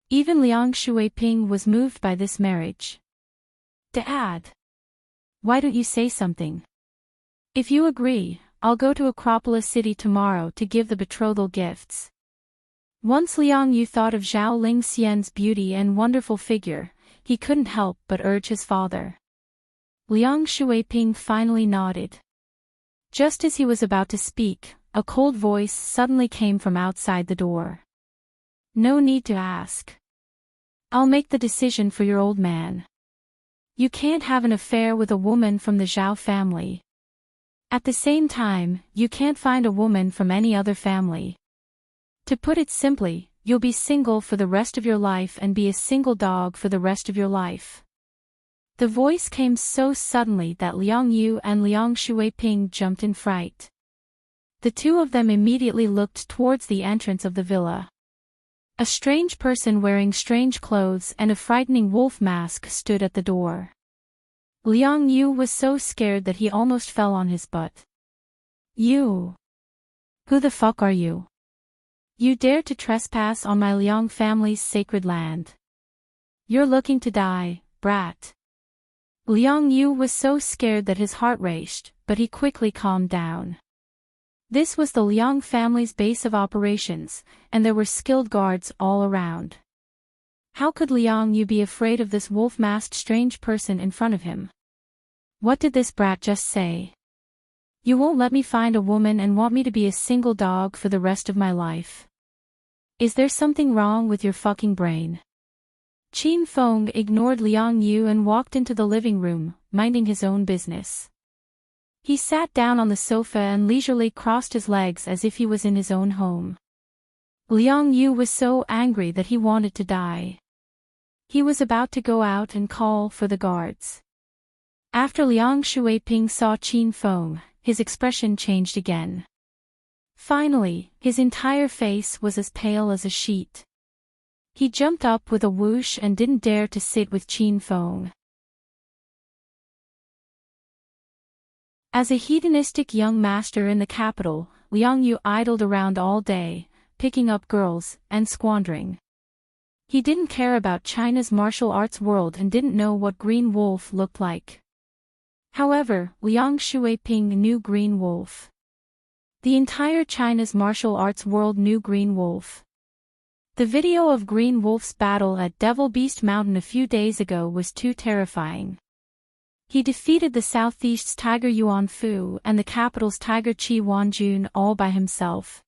Even Liang Shuiping was moved by this marriage. "Dad, why don't you say something? If you agree, I'll go to Acropolis City tomorrow to give the betrothal gifts." Once Liang Yu thought of Zhao Ling Xian's beauty and wonderful figure, he couldn't help but urge his father. Liang Shuiping finally nodded. Just as he was about to speak, a cold voice suddenly came from outside the door. "No need to ask. I'll make the decision for your old man. You can't have an affair with a woman from the Zhao family. At the same time, you can't find a woman from any other family. To put it simply, you'll be single for the rest of your life and be a single dog for the rest of your life." The voice came so suddenly that Liang Yu and Liang Shuiping jumped in fright. The 2 of them immediately looked towards the entrance of the villa. A strange person wearing strange clothes and a frightening wolf mask stood at the door. Liang Yu was so scared that he almost fell on his butt. "You! Who the fuck are you? You dared to trespass on my Liang family's sacred land. You're looking to die, brat." Liang Yu was so scared that his heart raced, but he quickly calmed down. This was the Liang family's base of operations, and there were skilled guards all around. How could Liang Yu be afraid of this wolf-masked strange person in front of him? What did this brat just say? You won't let me find a woman and want me to be a single dog for the rest of my life. Is there something wrong with your fucking brain? Qin Feng ignored Liang Yu and walked into the living room, minding his own business. He sat down on the sofa and leisurely crossed his legs as if he was in his own home. Liang Yu was so angry that he wanted to die. He was about to go out and call for the guards. After Liang Shuiping saw Qin Feng, his expression changed again. Finally, his entire face was as pale as a sheet. He jumped up with a whoosh and didn't dare to sit with Qin Feng. As a hedonistic young master in the capital, Liang Yu idled around all day, picking up girls and squandering. He didn't care about China's martial arts world and didn't know what Green Wolf looked like. However, Liang Shuiping knew Green Wolf. The entire China's martial arts world knew Green Wolf. The video of Green Wolf's battle at Devil Beast Mountain a few days ago was too terrifying. He defeated the Southeast's Tiger Yuan Fu and the capital's Tiger Qi Wanjun all by himself.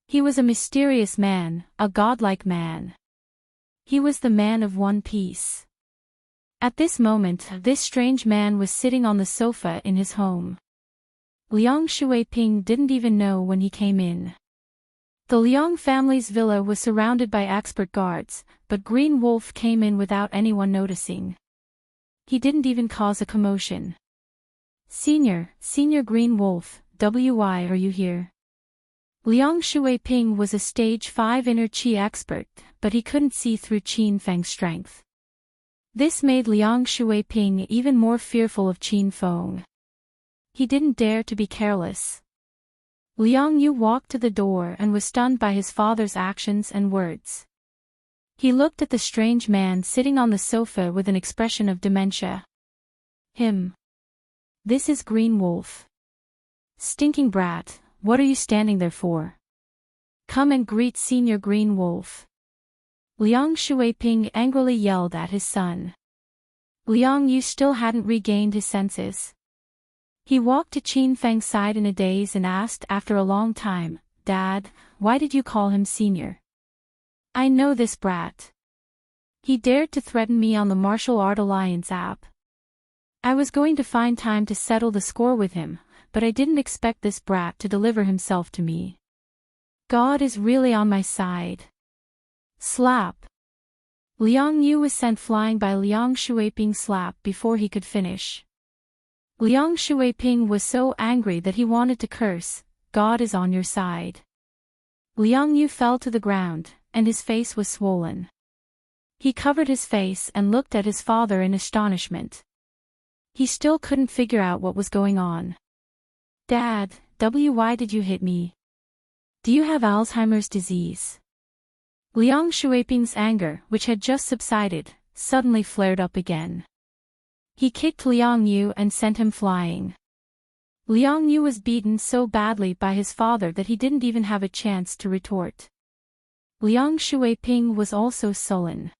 He was a mysterious man, a godlike man. He was the man of one piece. At this moment, this strange man was sitting on the sofa in his home. Liang Shuiping didn't even know when he came in. The Liang family's villa was surrounded by expert guards, but Green Wolf came in without anyone noticing. He didn't even cause a commotion. Senior Green Wolf, why are you here? Liang Shuiping was a stage 5 inner Qi expert, but he couldn't see through Qin Feng's strength. This made Liang Shuiping even more fearful of Qin Feng. He didn't dare to be careless. Liang Yu walked to the door and was stunned by his father's actions and words. He looked at the strange man sitting on the sofa with an expression of dementia. Him. This is Green Wolf. Stinking brat, what are you standing there for? Come and greet Senior Green Wolf. Liang Shuiping angrily yelled at his son. Liang Yu still hadn't regained his senses. He walked to Qin Feng's side in a daze and asked after a long time, Dad, why did you call him senior? I know this brat. He dared to threaten me on the Martial Art Alliance app. I was going to find time to settle the score with him, but I didn't expect this brat to deliver himself to me. God is really on my side. Slap. Liang Yu was sent flying by Liang Shuiping's slap before he could finish. Liang Shuiping was so angry that he wanted to curse, God is on your side. Liang Yu fell to the ground, and his face was swollen. He covered his face and looked at his father in astonishment. He still couldn't figure out what was going on. Dad, why did you hit me? Do you have Alzheimer's disease? Liang Shuiping's anger, which had just subsided, suddenly flared up again. He kicked Liang Yu and sent him flying. Liang Yu was beaten so badly by his father that he didn't even have a chance to retort. Liang Shuiping was also sullen.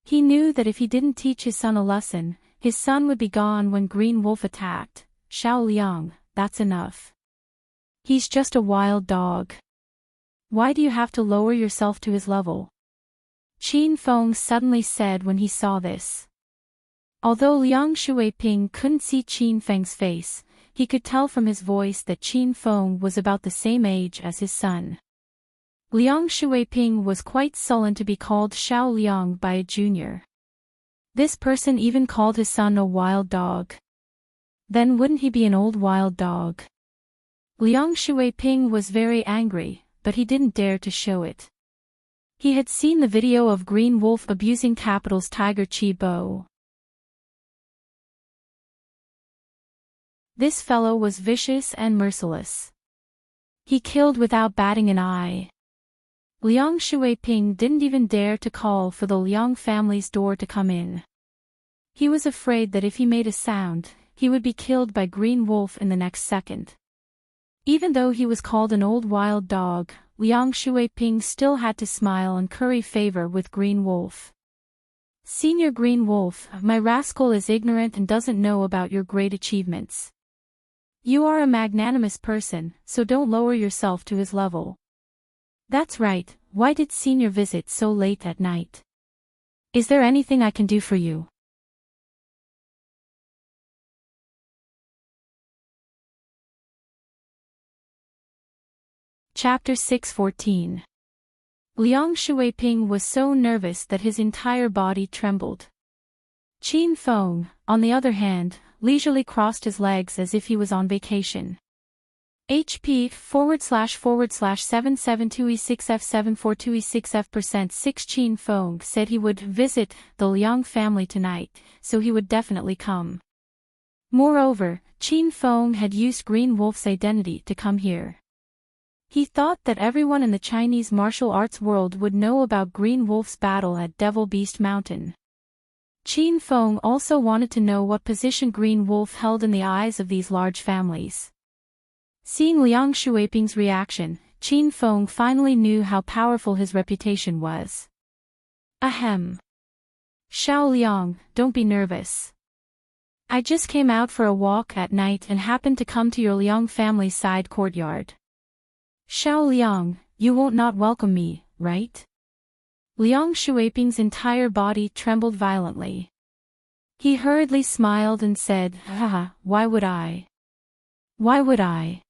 He knew that if he didn't teach his son a lesson, his son would be gone when Green Wolf attacked. Xiao Liang, that's enough. He's just a wild dog. Why do you have to lower yourself to his level? Qin Feng suddenly said when he saw this. Although Liang Shuiping couldn't see Qin Feng's face, he could tell from his voice that Qin Feng was about the same age as his son. Liang Shuiping was quite sullen to be called Xiao Liang by a junior. This person even called his son a wild dog. Then wouldn't he be an old wild dog? Liang Shuiping was very angry, but he didn't dare to show it. He had seen the video of Green Wolf abusing Capital's Tiger Qi Bo. This fellow was vicious and merciless. He killed without batting an eye. Liang Shuiping didn't even dare to call for the Liang family's door to come in. He was afraid that if he made a sound, he would be killed by Green Wolf in the next second. Even though he was called an old wild dog, Liang Shuiping still had to smile and curry favor with Green Wolf. Senior Green Wolf, my rascal is ignorant and doesn't know about your great achievements. You are a magnanimous person, so don't lower yourself to his level. That's right, why did Senior visit so late at night? Is there anything I can do for you? Chapter 6:14. Liang Shuiping was so nervous that his entire body trembled. Qin Feng, on the other hand, leisurely crossed his legs as if he was on vacation. HP//772E6F742E6F%6 Qin Feng said he would visit the Liang family tonight, so he would definitely come. Moreover, Qin Feng had used Green Wolf's identity to come here. He thought that everyone in the Chinese martial arts world would know about Green Wolf's battle at Devil Beast Mountain. Qin Feng also wanted to know what position Green Wolf held in the eyes of these large families. Seeing Liang Shuiping's reaction, Qin Feng finally knew how powerful his reputation was. Ahem. Xiao Liang, don't be nervous. I just came out for a walk at night and happened to come to your Liang family's side courtyard. Xiao Liang, you won't not welcome me, right? Liang Shuiping's entire body trembled violently. He hurriedly smiled and said, haha, why would I? Why would I?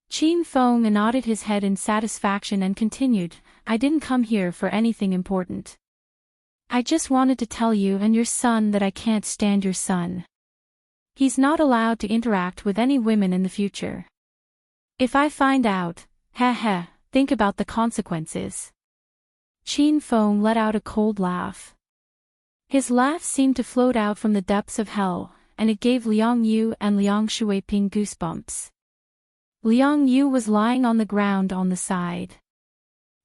Qin Feng nodded his head in satisfaction and continued, I didn't come here for anything important. I just wanted to tell you and your son that I can't stand your son. He's not allowed to interact with any women in the future. If I find out, think about the consequences. Qin Feng let out a cold laugh. His laugh seemed to float out from the depths of hell, and it gave Liang Yu and Liang Shuiping goosebumps. Liang Yu was lying on the ground on the side.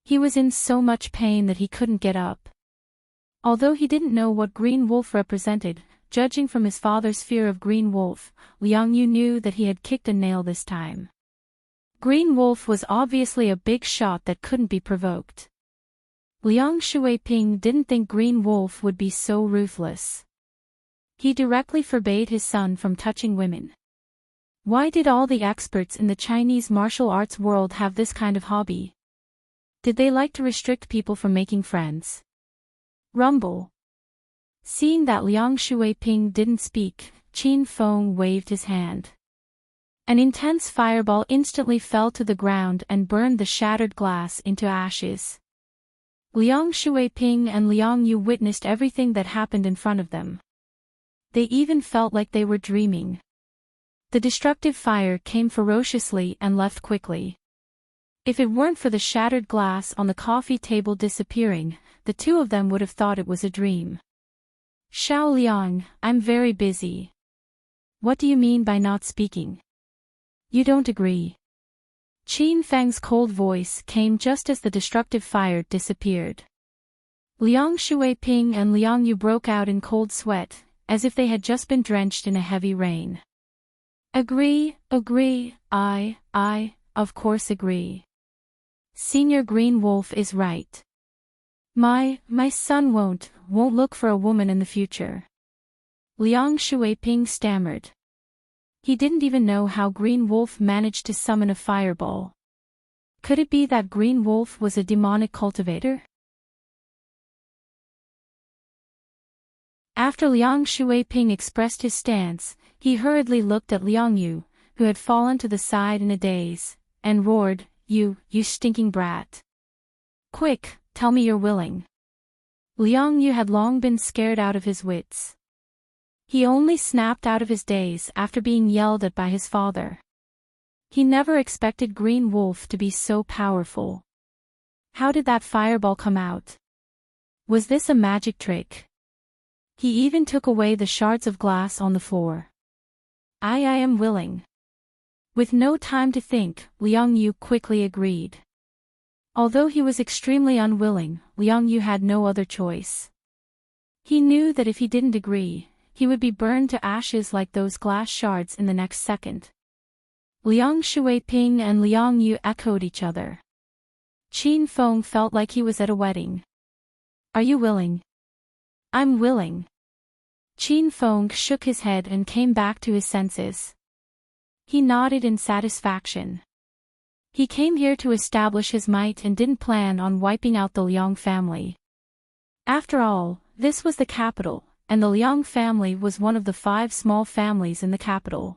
He was in so much pain that he couldn't get up. Although he didn't know what Green Wolf represented, judging from his father's fear of Green Wolf, Liang Yu knew that he had kicked a nail this time. Green Wolf was obviously a big shot that couldn't be provoked. Liang Shuiping didn't think Green Wolf would be so ruthless. He directly forbade his son from touching women. Why did all the experts in the Chinese martial arts world have this kind of hobby? Did they like to restrict people from making friends? Rumble. Seeing that Liang Shuiping didn't speak, Qin Feng waved his hand. An intense fireball instantly fell to the ground and burned the shattered glass into ashes. Liang Shuiping and Liang Yu witnessed everything that happened in front of them. They even felt like they were dreaming. The destructive fire came ferociously and left quickly. If it weren't for the shattered glass on the coffee table disappearing, the two of them would have thought it was a dream. Xiao Liang, I'm very busy. What do you mean by not speaking? You don't agree. Qin Feng's cold voice came just as the destructive fire disappeared. Liang Shuiping and Liang Yu broke out in cold sweat, as if they had just been drenched in a heavy rain. Agree, I, of course agree. Senior Green Wolf is right. My son won't look for a woman in the future. Liang Shuiping stammered. He didn't even know how Green Wolf managed to summon a fireball. Could it be that Green Wolf was a demonic cultivator? After Liang Shuiping expressed his stance, he hurriedly looked at Liang Yu, who had fallen to the side in a daze, and roared, You stinking brat. Quick, tell me you're willing. Liang Yu had long been scared out of his wits. He only snapped out of his daze after being yelled at by his father. He never expected Green Wolf to be so powerful. How did that fireball come out? Was this a magic trick? He even took away the shards of glass on the floor. I am willing. With no time to think, Liang Yu quickly agreed. Although he was extremely unwilling, Liang Yu had no other choice. He knew that if he didn't agree, he would be burned to ashes like those glass shards in the next second. Liang Shuiping and Liang Yu echoed each other. Qin Feng felt like he was at a wedding. Are you willing? I'm willing. Qin Feng shook his head and came back to his senses. He nodded in satisfaction. He came here to establish his might and didn't plan on wiping out the Liang family. After all, this was the capital, and the Liang family was one of the 5 small families in the capital.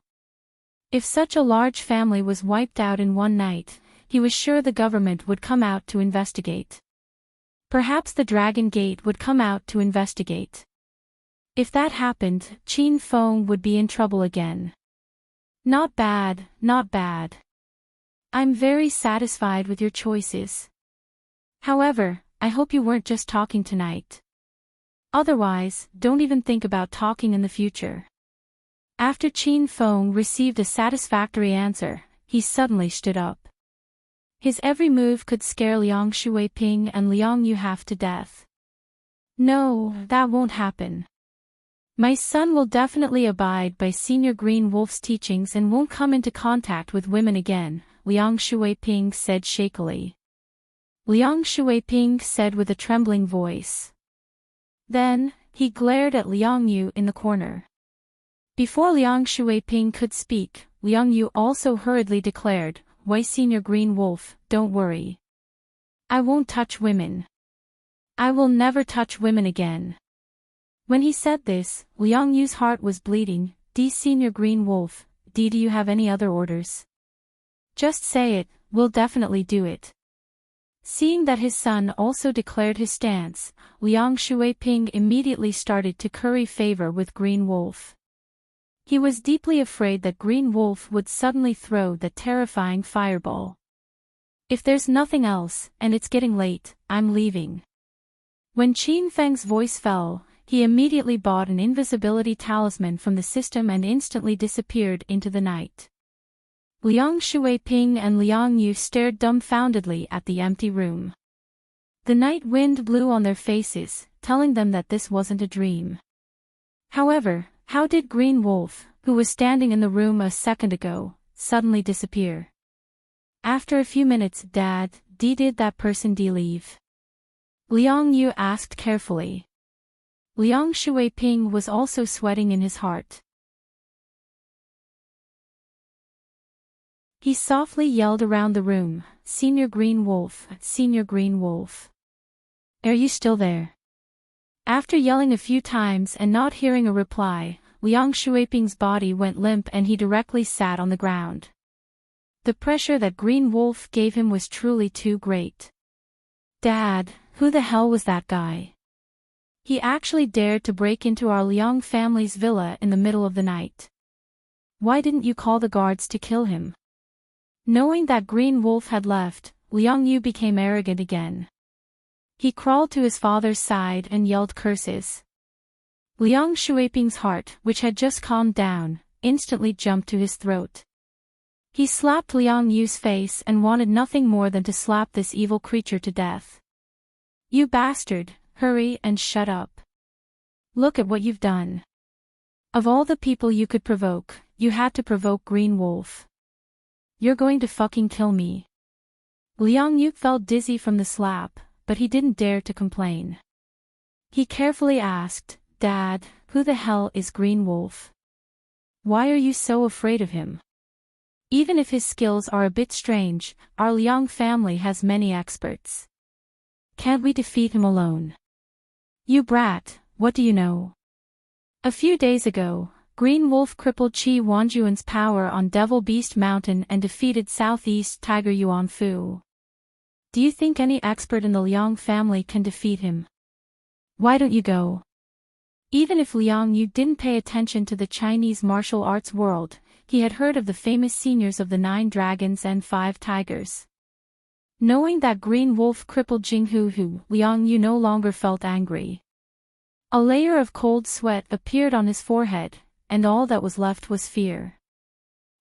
If such a large family was wiped out in one night, he was sure the government would come out to investigate. Perhaps the Dragon Gate would come out to investigate. If that happened, Qin Feng would be in trouble again. Not bad, not bad. I'm very satisfied with your choices. However, I hope you weren't just talking tonight. Otherwise, don't even think about talking in the future. After Qin Feng received a satisfactory answer, he suddenly stood up. His every move could scare Liang Shuiping and Liang Yu half to death. No, that won't happen. My son will definitely abide by Senior Green Wolf's teachings and won't come into contact with women again, Liang Shuiping said shakily. Liang Shuiping said with a trembling voice. Then, he glared at Liang Yu in the corner. Before Liang Shuiping could speak, Liang Yu also hurriedly declared, "Why, Senior Green Wolf, don't worry. I won't touch women. I will never touch women again." When he said this, Liang Yu's heart was bleeding. Senior Green Wolf, do you have any other orders? Just say it, we'll definitely do it. Seeing that his son also declared his stance, Liang Shuiping immediately started to curry favor with Green Wolf. He was deeply afraid that Green Wolf would suddenly throw that terrifying fireball. If there's nothing else, and it's getting late, I'm leaving. When Qin Feng's voice fell, he immediately bought an invisibility talisman from the system and instantly disappeared into the night. Liang Shuiping and Liang Yu stared dumbfoundedly at the empty room. The night wind blew on their faces, telling them that this wasn't a dream. However, how did Green Wolf, who was standing in the room a second ago, suddenly disappear? After a few minutes, Dad, did that person leave? Liang Yu asked carefully. Liang Shuiping was also sweating in his heart. He softly yelled around the room, "Senior Green Wolf, Senior Green Wolf. Are you still there?" After yelling a few times and not hearing a reply, Liang Shuiping's body went limp and he directly sat on the ground. The pressure that Green Wolf gave him was truly too great. "Dad, who the hell was that guy? He actually dared to break into our Liang family's villa in the middle of the night. Why didn't you call the guards to kill him?" Knowing that Green Wolf had left, Liang Yu became arrogant again. He crawled to his father's side and yelled curses. Liang Shuiping's heart, which had just calmed down, instantly jumped to his throat. He slapped Liang Yu's face and wanted nothing more than to slap this evil creature to death. "You bastard, hurry and shut up. Look at what you've done. Of all the people you could provoke, you had to provoke Green Wolf. You're going to fucking kill me." Liang Yu felt dizzy from the slap, but he didn't dare to complain. He carefully asked, "Dad, who the hell is Green Wolf? Why are you so afraid of him? Even if his skills are a bit strange, our Liang family has many experts. Can't we defeat him alone?" "You brat, what do you know?" A few days ago, Green Wolf crippled Qi Wanjuan's power on Devil Beast Mountain and defeated Southeast Tiger Yuan Fu. Do you think any expert in the Liang family can defeat him? Why don't you go? Even if Liang Yu didn't pay attention to the Chinese martial arts world, he had heard of the famous seniors of the 9 dragons and 5 tigers. Knowing that Green Wolf crippled Jinghu, Liang Yu no longer felt angry. A layer of cold sweat appeared on his forehead, and all that was left was fear.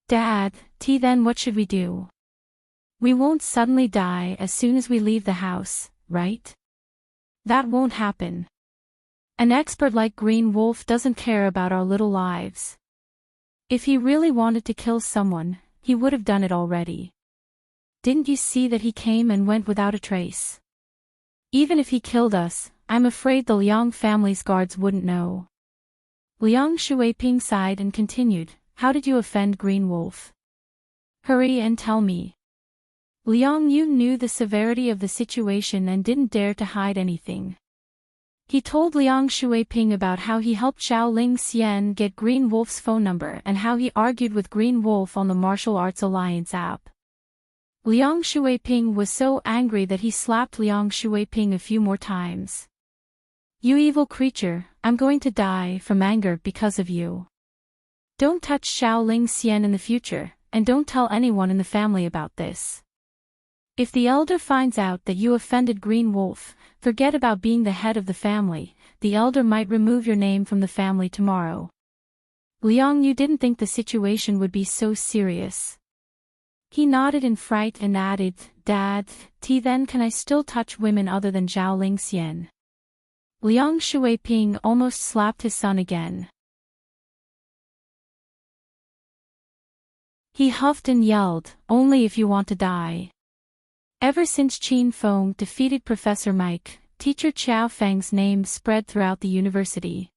"Dad, then what should we do? We won't suddenly die as soon as we leave the house, right? That won't happen. An expert like Green Wolf doesn't care about our little lives. If he really wanted to kill someone, he would have done it already. Didn't you see that he came and went without a trace? Even if he killed us, I'm afraid the Liang family's guards wouldn't know. Liang Shuiping sighed and continued, how did you offend Green Wolf? Hurry and tell me. Liang Yu knew the severity of the situation and didn't dare to hide anything. He told Liang Shuiping about how he helped Xiao Ling Xian get Green Wolf's phone number and how he argued with Green Wolf on the Martial Arts Alliance app. Liang Shuiping was so angry that he slapped Liang Shuiping a few more times. You evil creature, I'm going to die from anger because of you. Don't touch Xiao Ling Xian in the future, and don't tell anyone in the family about this. If the elder finds out that you offended Green Wolf, forget about being the head of the family, the elder might remove your name from the family tomorrow. Liang Yu didn't think the situation would be so serious. He nodded in fright and added, Dad, then can I still touch women other than Zhao Ling Xian? Liang Shuiping almost slapped his son again. He huffed and yelled, only if you want to die. Ever since Qin Feng defeated Professor Mike, teacher Chao Feng's name spread throughout the university.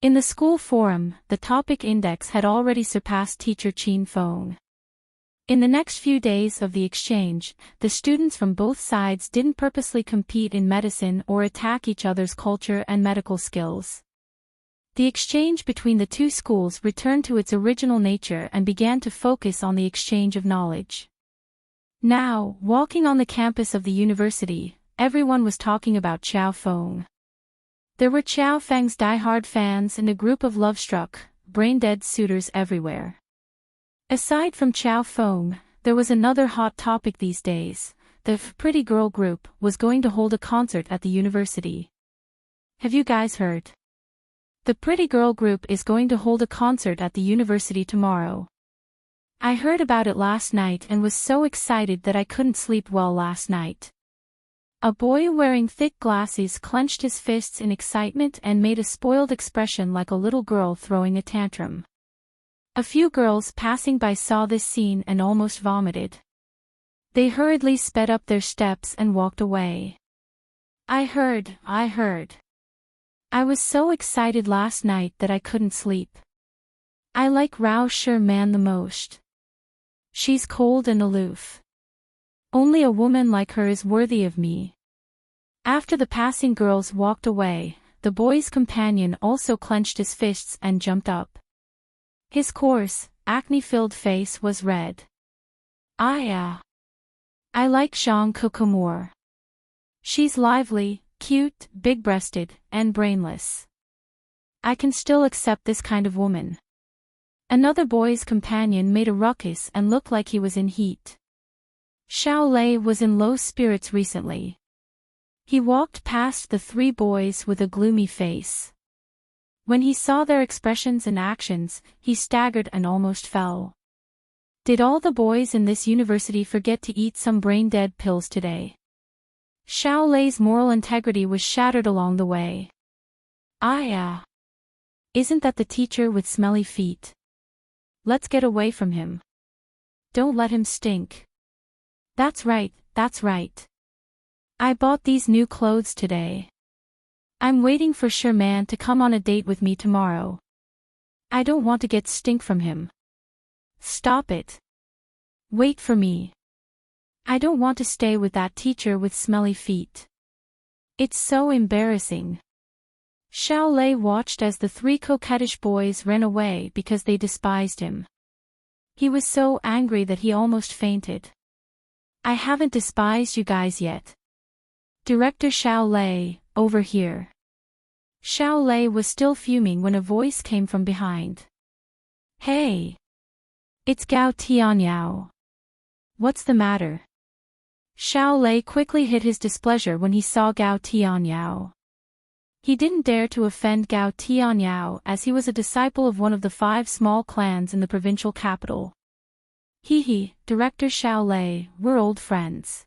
In the school forum, the topic index had already surpassed teacher Qin Feng. In the next few days of the exchange, the students from both sides didn't purposely compete in medicine or attack each other's culture and medical skills. The exchange between the two schools returned to its original nature and began to focus on the exchange of knowledge. Now, walking on the campus of the university, everyone was talking about Chao Feng. There were Chao Feng's die-hard fans and a group of love-struck, brain-dead suitors everywhere. Aside from Chao Feng, there was another hot topic these days. The Pretty Girl group was going to hold a concert at the university. Have you guys heard? The Pretty Girl group is going to hold a concert at the university tomorrow. I heard about it last night and was so excited that I couldn't sleep well last night. A boy wearing thick glasses clenched his fists in excitement and made a spoiled expression like a little girl throwing a tantrum. A few girls passing by saw this scene and almost vomited. They hurriedly sped up their steps and walked away. I heard. I was so excited last night that I couldn't sleep. I like Rao Sherman the most. She's cold and aloof. Only a woman like her is worthy of me. After the passing girls walked away, the boy's companion also clenched his fists and jumped up. His coarse, acne-filled face was red. I like Zhang Kokomor. She's lively, cute, big-breasted, and brainless. I can still accept this kind of woman. Another boy's companion made a ruckus and looked like he was in heat. Xiao Lei was in low spirits recently. He walked past the three boys with a gloomy face. When he saw their expressions and actions, he staggered and almost fell. Did all the boys in this university forget to eat some brain-dead pills today? Xiao Lei's moral integrity was shattered along the way. Isn't that the teacher with smelly feet? Let's get away from him. Don't let him stink. That's right. I bought these new clothes today. I'm waiting for Sherman to come on a date with me tomorrow. I don't want to get stink from him. Stop it. Wait for me. I don't want to stay with that teacher with smelly feet. It's so embarrassing. Xiao Lei watched as the three coquettish boys ran away because they despised him. He was so angry that he almost fainted. I haven't despised you guys yet. Director Xiao Lei, over here. Xiao Lei was still fuming when a voice came from behind. Hey! It's Gao Tianyao. What's the matter? Xiao Lei quickly hid his displeasure when he saw Gao Tianyao. He didn't dare to offend Gao Tianyao as he was a disciple of one of the 5 small clans in the provincial capital. Director Xiao Lei, we're old friends.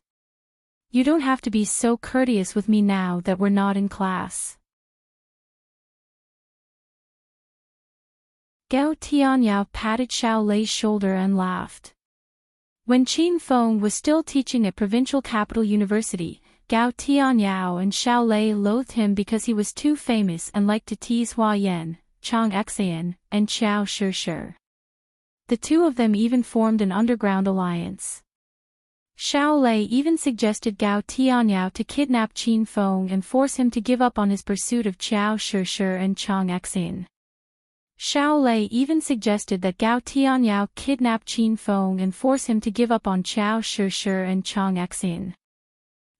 You don't have to be so courteous with me now that we're not in class. Gao Tianyao patted Xiao Lei's shoulder and laughed. When Qin Feng was still teaching at Provincial Capital University, Gao Tianyao and Xiao Lei loathed him because he was too famous and liked to tease Hua Yan, Chang Xian, and Qiao Shishir. The two of them even formed an underground alliance. Xiao Lei even suggested Gao Tianyao to kidnap Qin Feng and force him to give up on his pursuit of Qiao Shishir and Chang Xian. Xiao Lei even suggested that Gao Tianyao kidnap Qin Feng and force him to give up on Qiao Shishir and Chang Xian.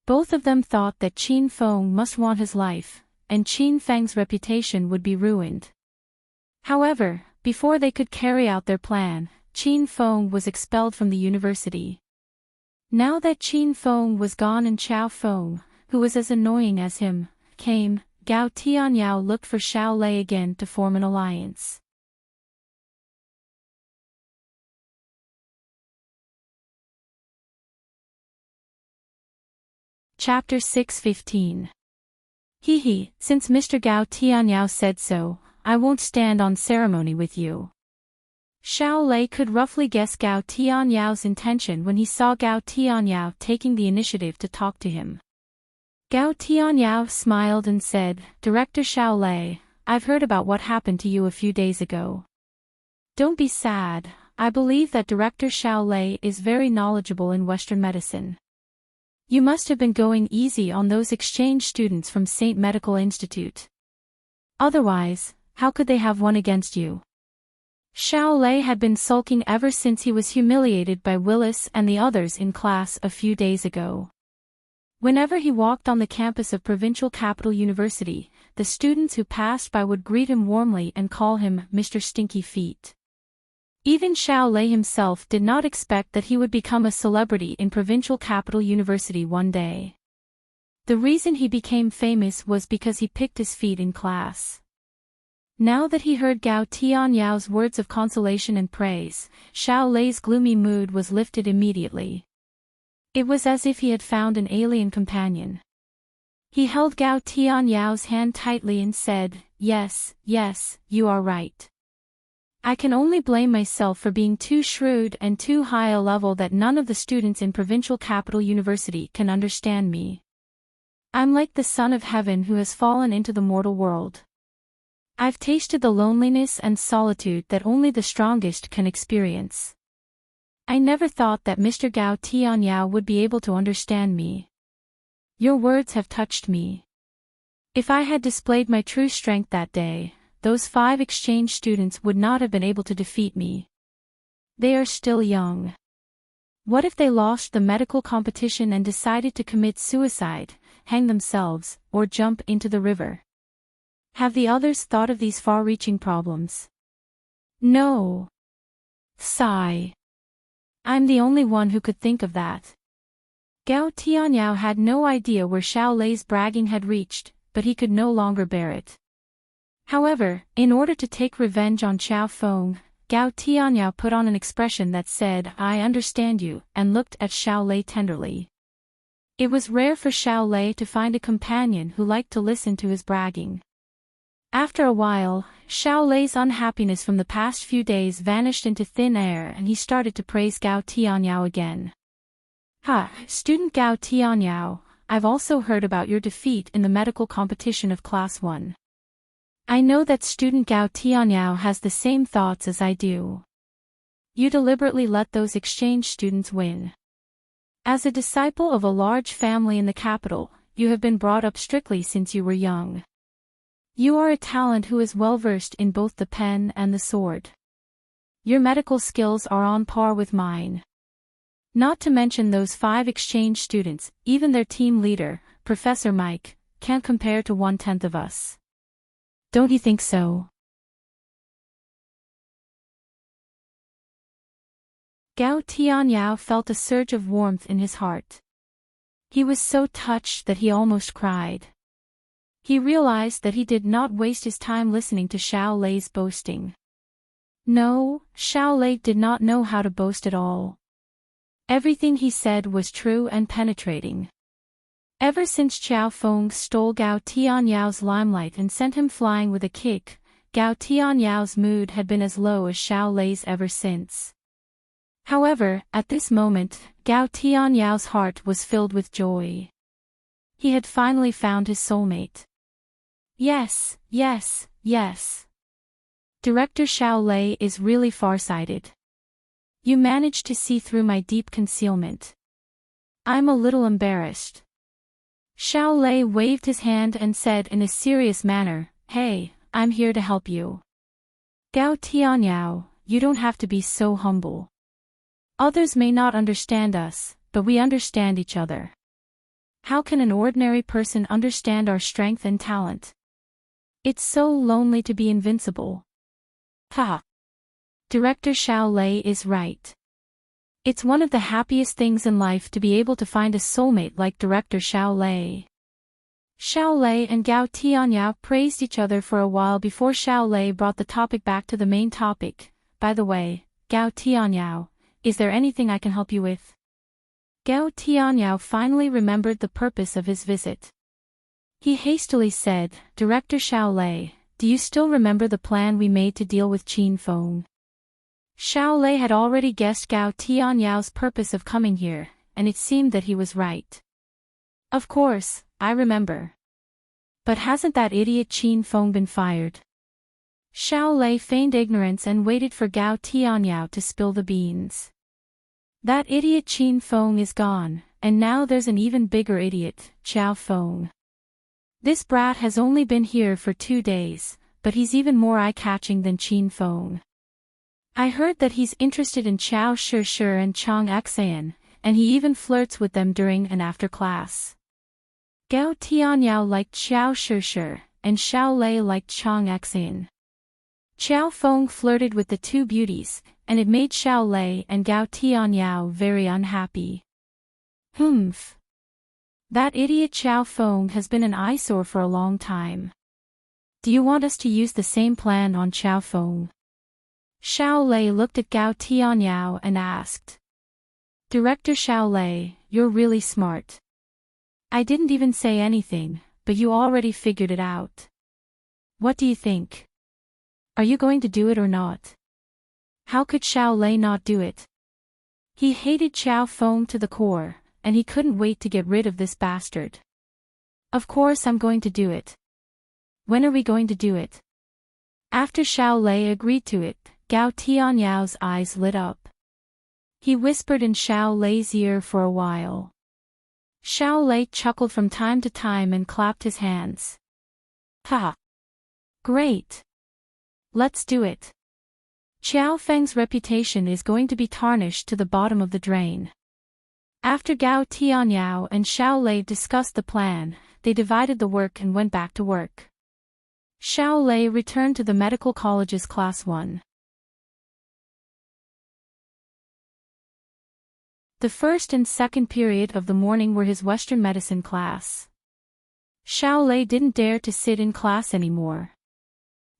Both of them thought that Qin Feng must want his life, and Qin Feng's reputation would be ruined. However, before they could carry out their plan, Qin Feng was expelled from the university. Now that Qin Feng was gone and Qiao Feng, who was as annoying as him, came, Gao Tianyao looked for Xiao Lei again to form an alliance. Chapter 6:15. He, since Mr. Gao Tianyao said so, I won't stand on ceremony with you. Xiao Lei could roughly guess Gao Tianyao's intention when he saw Gao Tianyao taking the initiative to talk to him. Gao Tianyao smiled and said, Director Xiao Lei, I've heard about what happened to you a few days ago. Don't be sad, I believe that Director Xiao Lei is very knowledgeable in Western medicine. You must have been going easy on those exchange students from St. Medical Institute. Otherwise, how could they have won against you? Xiao Lei had been sulking ever since he was humiliated by Willis and the others in class a few days ago. Whenever he walked on the campus of Provincial Capital University, the students who passed by would greet him warmly and call him Mr. Stinky Feet. Even Xiao Lei himself did not expect that he would become a celebrity in Provincial Capital University one day. The reason he became famous was because he picked his feet in class. Now that he heard Gao Tianyao's words of consolation and praise, Xiao Lei's gloomy mood was lifted immediately. It was as if he had found an alien companion. He held Gao Tianyao's hand tightly and said, Yes, you are right. I can only blame myself for being too shrewd and too high a level that none of the students in Provincial Capital University can understand me. I'm like the son of heaven who has fallen into the mortal world. I've tasted the loneliness and solitude that only the strongest can experience. I never thought that Mr. Gao Tianyao would be able to understand me. Your words have touched me. If I had displayed my true strength that day, those 5 exchange students would not have been able to defeat me. They are still young. What if they lost the medical competition and decided to commit suicide, hang themselves, or jump into the river? Have the others thought of these far-reaching problems? No. Sigh. I'm the only one who could think of that. Gao Tianyao had no idea where Xiao Lei's bragging had reached, but he could no longer bear it. However, in order to take revenge on Qiao Feng, Gao Tianyao put on an expression that said, I understand you, and looked at Xiao Lei tenderly. It was rare for Xiao Lei to find a companion who liked to listen to his bragging. After a while, Xiao Lei's unhappiness from the past few days vanished into thin air and he started to praise Gao Tianyao again. Student Gao Tianyao, I've also heard about your defeat in the medical competition of Class 1. I know that student Gao Tianyao has the same thoughts as I do. You deliberately let those exchange students win. As a disciple of a large family in the capital, you have been brought up strictly since you were young. You are a talent who is well versed in both the pen and the sword. Your medical skills are on par with mine. Not to mention those 5 exchange students, even their team leader, Professor Mike, can't compare to 1/10 of us. Don't you think so? Gao Tianyao felt a surge of warmth in his heart. He was so touched that he almost cried. He realized that he did not waste his time listening to Xiao Lei's boasting. No, Xiao Lei did not know how to boast at all. Everything he said was true and penetrating. Ever since Qiao Feng stole Gao Tianyao's limelight and sent him flying with a kick, Gao Tianyao mood had been as low as Xiao Lei's ever since. However, at this moment, Gao Tianyao heart was filled with joy. He had finally found his soulmate. Yes, yes, yes. Director Xiao Lei is really farsighted. You managed to see through my deep concealment. I'm a little embarrassed. Xiao Lei waved his hand and said in a serious manner, "Hey, I'm here to help you. Gao Tianyao, you don't have to be so humble. Others may not understand us, but we understand each other. How can an ordinary person understand our strength and talent? It's so lonely to be invincible." Ha! Director Xiao Lei is right. It's one of the happiest things in life to be able to find a soulmate like Director Xiao Lei. Xiao Lei and Gao Tianyao praised each other for a while before Xiao Lei brought the topic back to the main topic. By the way, Gao Tianyao, is there anything I can help you with? Gao Tianyao finally remembered the purpose of his visit. He hastily said, "Director Xiao Lei, do you still remember the plan we made to deal with Qin Feng?" Xiao Lei had already guessed Gao Tianyao's purpose of coming here, and it seemed that he was right. "Of course, I remember. But hasn't that idiot Qin Feng been fired?" Xiao Lei feigned ignorance and waited for Gao Tianyao to spill the beans. "That idiot Qin Feng is gone, and now there's an even bigger idiot, Qiao Feng. This brat has only been here for 2 days, but he's even more eye-catching than Qin Feng. I heard that he's interested in Qiao Shi and Chang Xian, and he even flirts with them during and after class." Gao Tianyao liked Qiao Shi, and Xiao Lei liked Chang Xian. Qiao Feng flirted with the two beauties, and it made Xiao Lei and Gao Tianyao very unhappy. Humph. That idiot Qiao Feng has been an eyesore for a long time. Do you want us to use the same plan on Qiao Feng? Xiao Lei looked at Gao Tianyao and asked. "Director Xiao Lei, you're really smart. I didn't even say anything, but you already figured it out. What do you think? Are you going to do it or not?" How could Xiao Lei not do it? He hated Qiao Feng to the core, and he couldn't wait to get rid of this bastard. "Of course I'm going to do it. When are we going to do it?" After Xiao Lei agreed to it, Gao Tianyao's eyes lit up. He whispered in Xiao Lei's ear for a while. Xiao Lei chuckled from time to time and clapped his hands. "Ha! Great! Let's do it. Qiao Feng's reputation is going to be tarnished to the bottom of the drain." After Gao Tianyao and Xiao Lei discussed the plan, they divided the work and went back to work. Xiao Lei returned to the medical college's class 1. The first and second period of the morning were his Western medicine class. Xiao Lei didn't dare to sit in class anymore.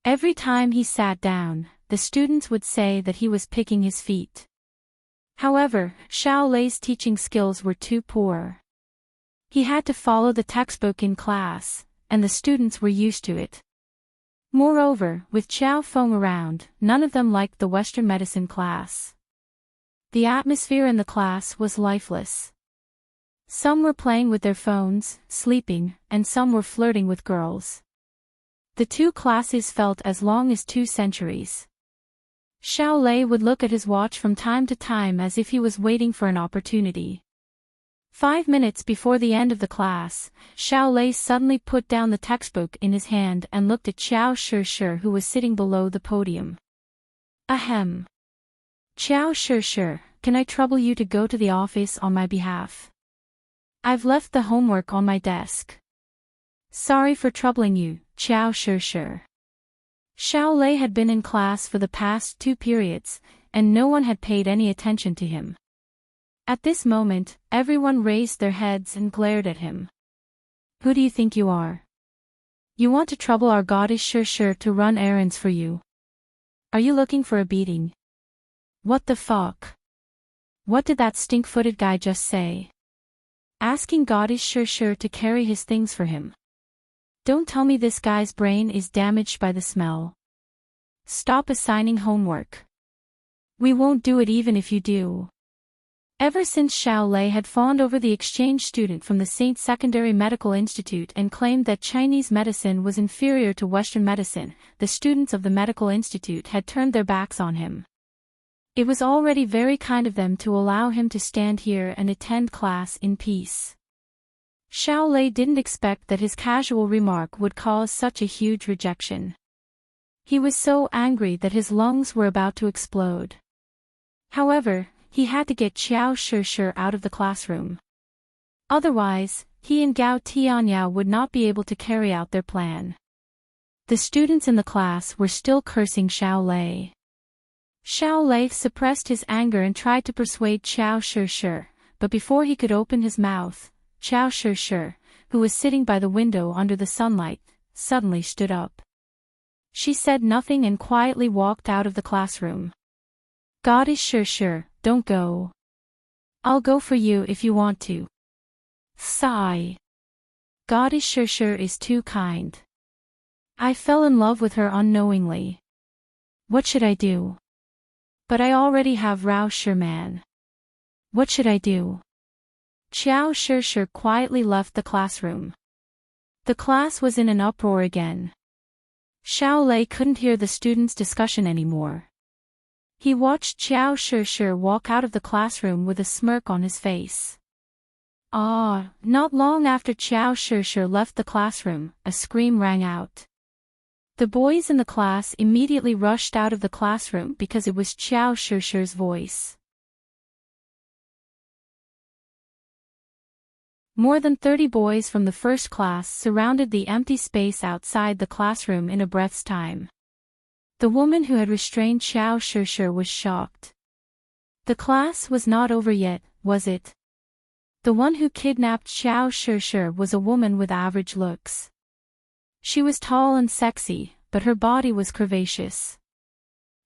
Every time he sat down, the students would say that he was picking his feet. However, Xiao Lei's teaching skills were too poor. He had to follow the textbook in class, and the students were used to it. Moreover, with Qiao Feng around, none of them liked the Western medicine class. The atmosphere in the class was lifeless. Some were playing with their phones, sleeping, and some were flirting with girls. The two classes felt as long as 2 centuries. Xiao Lei would look at his watch from time to time as if he was waiting for an opportunity. 5 minutes before the end of the class, Xiao Lei suddenly put down the textbook in his hand and looked at Qiao Shi, who was sitting below the podium. "Ahem. Qiao Shi, can I trouble you to go to the office on my behalf? I've left the homework on my desk." "Sorry for troubling you, Qiao Shi." Xiao Lei had been in class for the past 2 periods, and no one had paid any attention to him. At this moment, everyone raised their heads and glared at him. "Who do you think you are? You want to trouble our goddess Shi to run errands for you? Are you looking for a beating? What the fuck? What did that stink-footed guy just say? Asking goddess Shi to carry his things for him. Don't tell me this guy's brain is damaged by the smell. Stop assigning homework. We won't do it even if you do. Ever since Xiao Lei had fawned over the exchange student from the Saint Secondary Medical Institute and claimed that Chinese medicine was inferior to Western medicine, the students of the medical institute had turned their backs on him. It was already very kind of them to allow him to stand here and attend class in peace. Xiao Lei didn't expect that his casual remark would cause such a huge rejection. He was so angry that his lungs were about to explode. However, he had to get Qiao Shishir out of the classroom. Otherwise, he and Gao Tianyao would not be able to carry out their plan. The students in the class were still cursing Xiao Lei. Xiao Lei suppressed his anger and tried to persuade Qiao Shishir, but before he could open his mouth, Qiao Shishir, who was sitting by the window under the sunlight, suddenly stood up. She said nothing and quietly walked out of the classroom. Goddess Shishir, don't go. I'll go for you if you want to. Sigh. Goddess Shishir is too kind. I fell in love with her unknowingly. What should I do? But I already have Rao Shirman. What should I do? Qiao Shishir quietly left the classroom. The class was in an uproar again. Xiao Lei couldn't hear the students' discussion anymore. He watched Qiao Shishir walk out of the classroom with a smirk on his face. Not long after Qiao Shishir left the classroom, a scream rang out. The boys in the class immediately rushed out of the classroom because it was Qiao Shishir's voice. More than 30 boys from the first class surrounded the empty space outside the classroom in a breath's time. The woman who had restrained Qiao Shishir was shocked. The class was not over yet, was it? The one who kidnapped Qiao Shishir was a woman with average looks. She was tall and sexy, but her body was curvaceous.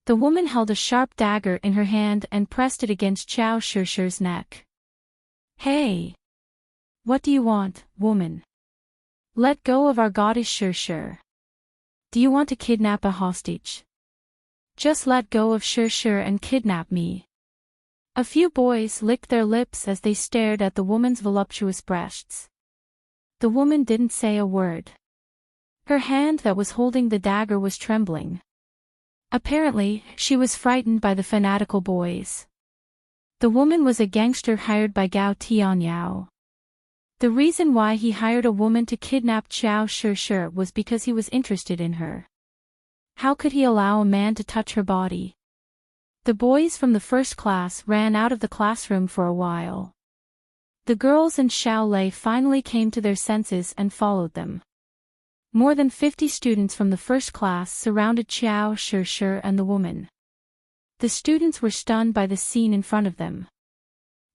The woman held a sharp dagger in her hand and pressed it against Qiao Shishir's neck. Hey! What do you want, woman? Let go of our goddess Shishir. Do you want to kidnap a hostage? Just let go of Shishir and kidnap me. A few boys licked their lips as they stared at the woman's voluptuous breasts. The woman didn't say a word. Her hand that was holding the dagger was trembling. Apparently, she was frightened by the fanatical boys. The woman was a gangster hired by Gao Tianyao. The reason why he hired a woman to kidnap Qiao Shishir was because he was interested in her. How could he allow a man to touch her body? The boys from the first class ran out of the classroom for a while. The girls and Xiao Lei finally came to their senses and followed them. More than 50 students from the first class surrounded Qiao Shishir and the woman. The students were stunned by the scene in front of them.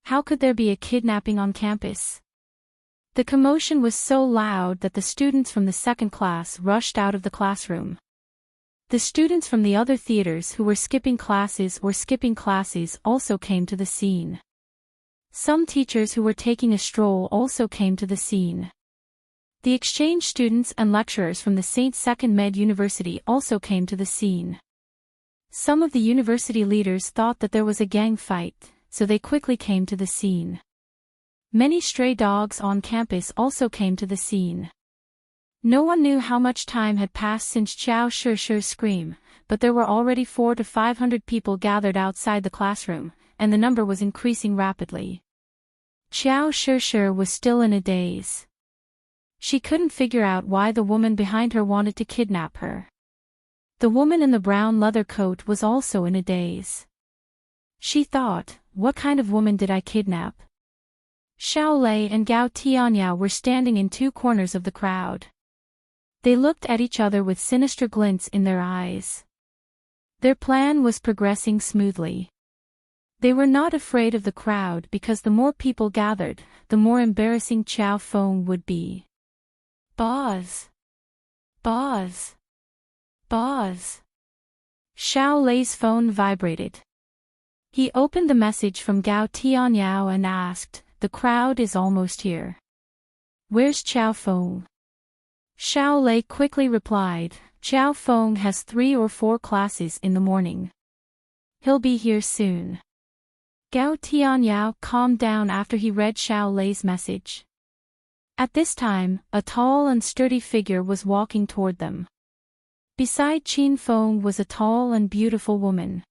How could there be a kidnapping on campus? The commotion was so loud that the students from the second class rushed out of the classroom. The students from the other theaters who were skipping classes also came to the scene. Some teachers who were taking a stroll also came to the scene. The exchange students and lecturers from the Saint Second Med University also came to the scene. Some of the university leaders thought that there was a gang fight, so they quickly came to the scene. Many stray dogs on campus also came to the scene. No one knew how much time had passed since Qiao Shishir's scream, but there were already 400 to 500 people gathered outside the classroom, and the number was increasing rapidly. Qiao Shishir was still in a daze. She couldn't figure out why the woman behind her wanted to kidnap her. The woman in the brown leather coat was also in a daze. She thought, what kind of woman did I kidnap? Xiao Lei and Gao Tianyao were standing in two corners of the crowd. They looked at each other with sinister glints in their eyes. Their plan was progressing smoothly. They were not afraid of the crowd because the more people gathered, the more embarrassing Qiao Feng would be. Boz! Boz! Boz! Xiao Lei's phone vibrated. He opened the message from Gao Tianyao and asked, "The crowd is almost here. Where's Qiao Feng?" Xiao Lei quickly replied, Xiao Feng has 3 or 4 classes in the morning. He'll be here soon. Gao Tianyao calmed down after he read Xiao Lei's message. At this time, a tall and sturdy figure was walking toward them. Beside Qin Feng was a tall and beautiful woman.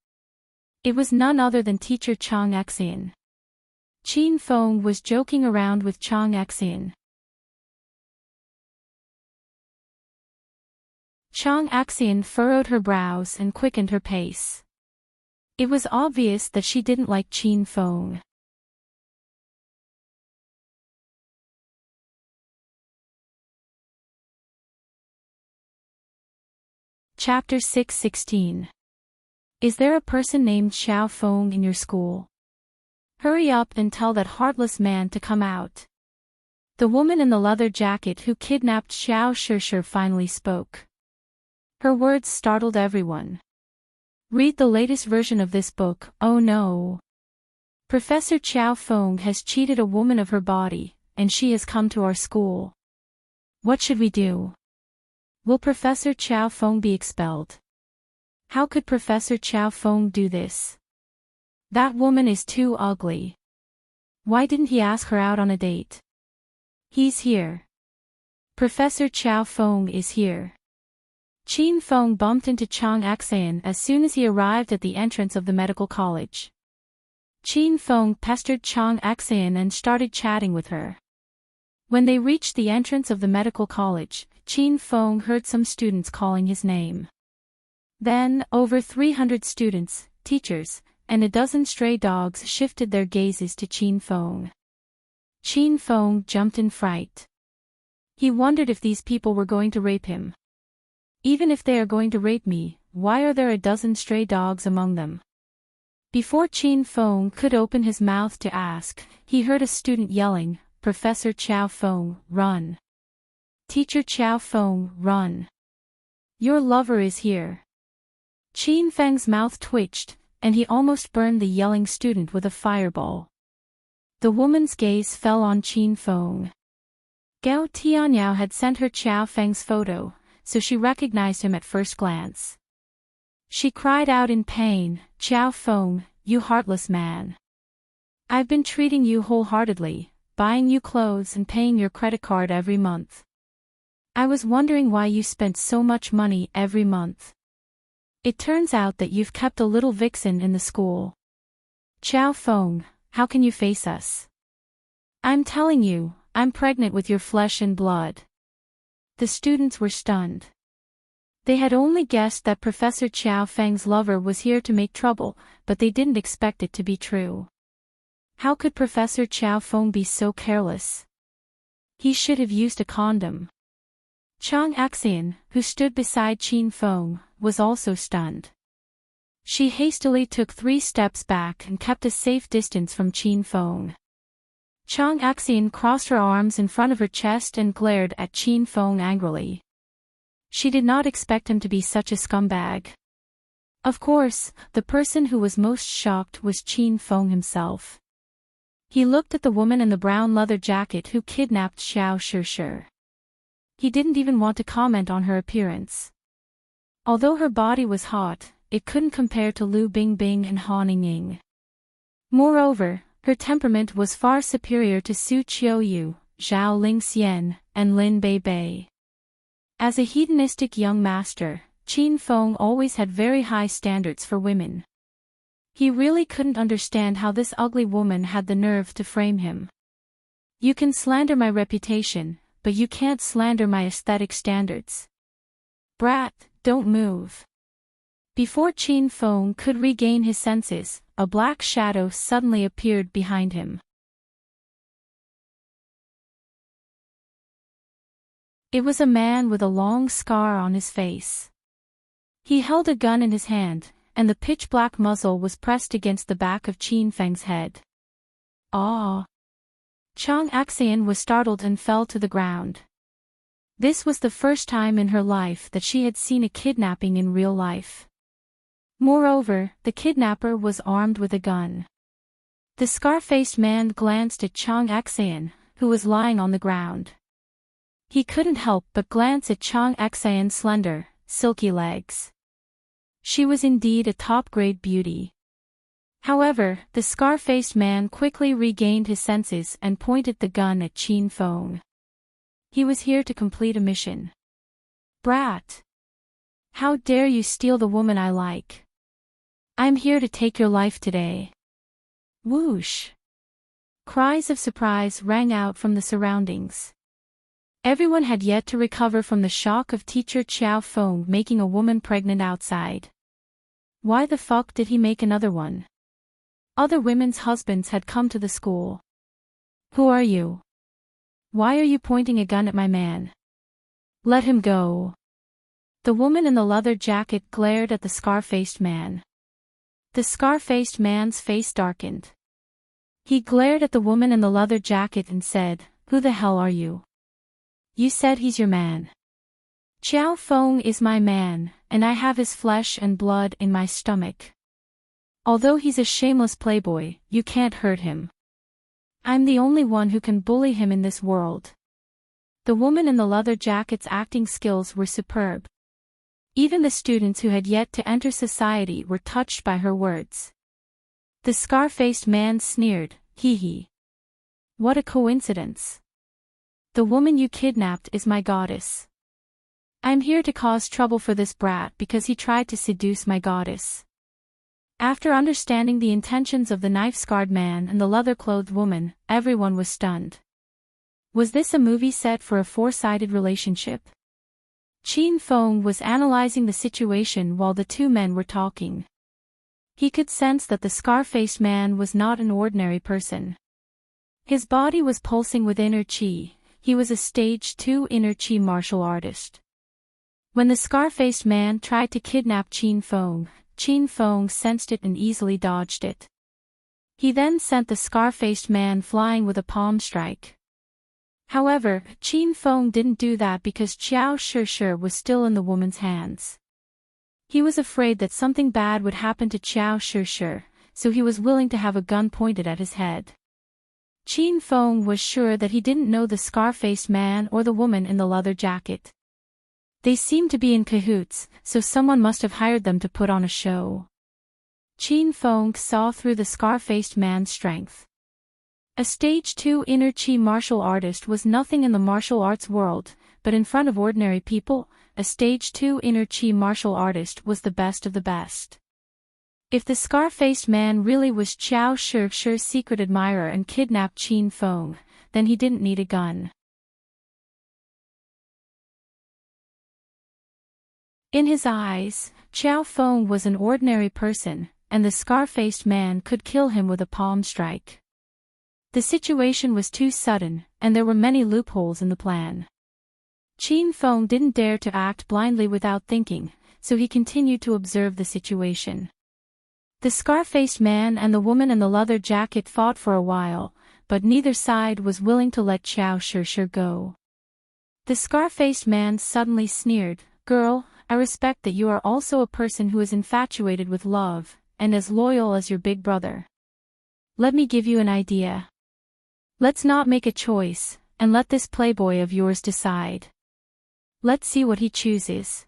It was none other than teacher Chang Xian. Qin Feng was joking around with Chang Xian. Chang Xian furrowed her brows and quickened her pace. It was obvious that she didn't like Qin Feng. Chapter 6:16. Is there a person named Xiao Feng in your school? Hurry up and tell that heartless man to come out. The woman in the leather jacket who kidnapped Xiao Shishir finally spoke. Her words startled everyone. Read the latest version of this book. Oh no. Professor Xiao Feng has cheated a woman of her body, and she has come to our school. What should we do? Will Professor Xiao Feng be expelled? How could Professor Xiao Feng do this? That woman is too ugly. Why didn't he ask her out on a date? He's here. Professor Xiao Feng is here. Qin Feng bumped into Chang Xian as soon as he arrived at the entrance of the medical college. Qin Feng pestered Chang Xian and started chatting with her. When they reached the entrance of the medical college, Qin Feng heard some students calling his name. Then, over 300 students, teachers, and a dozen stray dogs shifted their gazes to Qin Feng. Qin Feng jumped in fright. He wondered if these people were going to rape him. Even if they are going to rape me, why are there a dozen stray dogs among them? Before Qin Feng could open his mouth to ask, he heard a student yelling, Professor Xiao Feng, run. Teacher Xiao Feng, run. Your lover is here. Qin Feng's mouth twitched, and he almost burned the yelling student with a fireball. The woman's gaze fell on Qin Feng. Gao Tianyao had sent her Xiao Feng's photo, so she recognized him at first glance. She cried out in pain, Xiao Feng, you heartless man. I've been treating you wholeheartedly, buying you clothes and paying your credit card every month. I was wondering why you spent so much money every month. It turns out that you've kept a little vixen in the school. Xiao Feng, how can you face us? I'm telling you, I'm pregnant with your flesh and blood. The students were stunned. They had only guessed that Professor Xiao Feng's lover was here to make trouble, but they didn't expect it to be true. How could Professor Xiao Feng be so careless? He should have used a condom. Chang Xian, who stood beside Qin Feng, was also stunned. She hastily took 3 steps back and kept a safe distance from Qin Feng. Chang Xian crossed her arms in front of her chest and glared at Qin Feng angrily. She did not expect him to be such a scumbag. Of course, the person who was most shocked was Qin Feng himself. He looked at the woman in the brown leather jacket who kidnapped Xiao Shishir. He didn't even want to comment on her appearance. Although her body was hot, it couldn't compare to Lu Bingbing and Han Ying. Moreover, her temperament was far superior to Su Qiuyu, Zhao Lingxian, and Lin Beibei. As a hedonistic young master, Qin Feng always had very high standards for women. He really couldn't understand how this ugly woman had the nerve to frame him. You can slander my reputation, but you can't slander my aesthetic standards. Brat, don't move. Before Qin Feng could regain his senses, a black shadow suddenly appeared behind him. It was a man with a long scar on his face. He held a gun in his hand, and the pitch-black muzzle was pressed against the back of Qin Feng's head. Ah! Chang Xian was startled and fell to the ground. This was the first time in her life that she had seen a kidnapping in real life. Moreover, the kidnapper was armed with a gun. The scar-faced man glanced at Chang Xian, who was lying on the ground. He couldn't help but glance at Chang Xian's slender, silky legs. She was indeed a top-grade beauty. However, the scar-faced man quickly regained his senses and pointed the gun at Qin Feng. He was here to complete a mission. Brat! How dare you steal the woman I like? I'm here to take your life today. Whoosh! Cries of surprise rang out from the surroundings. Everyone had yet to recover from the shock of teacher Qiao Feng making a woman pregnant outside. Why the fuck did he make another one? Other women's husbands had come to the school. Who are you? Why are you pointing a gun at my man? Let him go. The woman in the leather jacket glared at the scar-faced man. The scar-faced man's face darkened. He glared at the woman in the leather jacket and said, "Who the hell are you? You said he's your man." Qiao Feng is my man, and I have his flesh and blood in my stomach. Although he's a shameless playboy, you can't hurt him. I'm the only one who can bully him in this world. The woman in the leather jacket's acting skills were superb. Even the students who had yet to enter society were touched by her words. The scar-faced man sneered, "Hee hee. What a coincidence. The woman you kidnapped is my goddess. I'm here to cause trouble for this brat because he tried to seduce my goddess." After understanding the intentions of the knife-scarred man and the leather-clothed woman, everyone was stunned. Was this a movie set for a four-sided relationship? Qin Feng was analyzing the situation while the two men were talking. He could sense that the scar-faced man was not an ordinary person. His body was pulsing with inner qi. He was a stage 2 inner qi martial artist. When the scar-faced man tried to kidnap Qin Feng sensed it and easily dodged it. He then sent the scar-faced man flying with a palm strike. However, Qin Feng didn't do that because Qiao Shi was still in the woman's hands. He was afraid that something bad would happen to Qiao Shi, so he was willing to have a gun pointed at his head. Qin Feng was sure that he didn't know the scar-faced man or the woman in the leather jacket. They seemed to be in cahoots, so someone must have hired them to put on a show. Qin Feng saw through the scar-faced man's strength. A stage 2 inner qi martial artist was nothing in the martial arts world, but in front of ordinary people, a stage 2 inner qi martial artist was the best of the best. If the scar-faced man really was Qiao Shi's secret admirer and kidnapped Qin Feng, then he didn't need a gun. In his eyes, Qiao Feng was an ordinary person, and the scar-faced man could kill him with a palm strike. The situation was too sudden, and there were many loopholes in the plan. Qin Feng didn't dare to act blindly without thinking, so he continued to observe the situation. The scar-faced man and the woman in the leather jacket fought for a while, but neither side was willing to let Qiao Shi go. The scar-faced man suddenly sneered, "Girl, I respect that you are also a person who is infatuated with love, and as loyal as your big brother. Let me give you an idea. Let's not make a choice, and let this playboy of yours decide. Let's see what he chooses."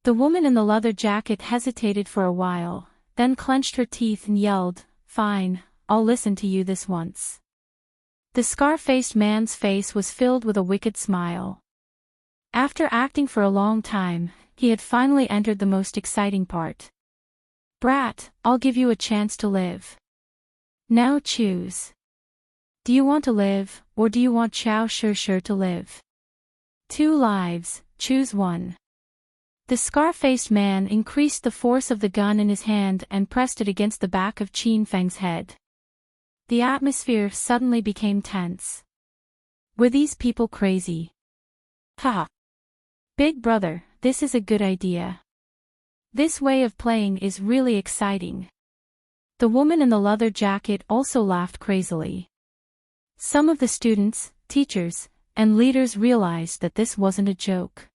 The woman in the leather jacket hesitated for a while, then clenched her teeth and yelled, "Fine, I'll listen to you this once." The scar-faced man's face was filled with a wicked smile. After acting for a long time, he had finally entered the most exciting part. "Brat, I'll give you a chance to live. Now choose. Do you want to live, or do you want Qiao Shi to live? 2 lives, choose one." The scar-faced man increased the force of the gun in his hand and pressed it against the back of Qin Feng's head. The atmosphere suddenly became tense. Were these people crazy? Ha! Big brother, this is a good idea. This way of playing is really exciting. The woman in the leather jacket also laughed crazily. Some of the students, teachers, and leaders realized that this wasn't a joke.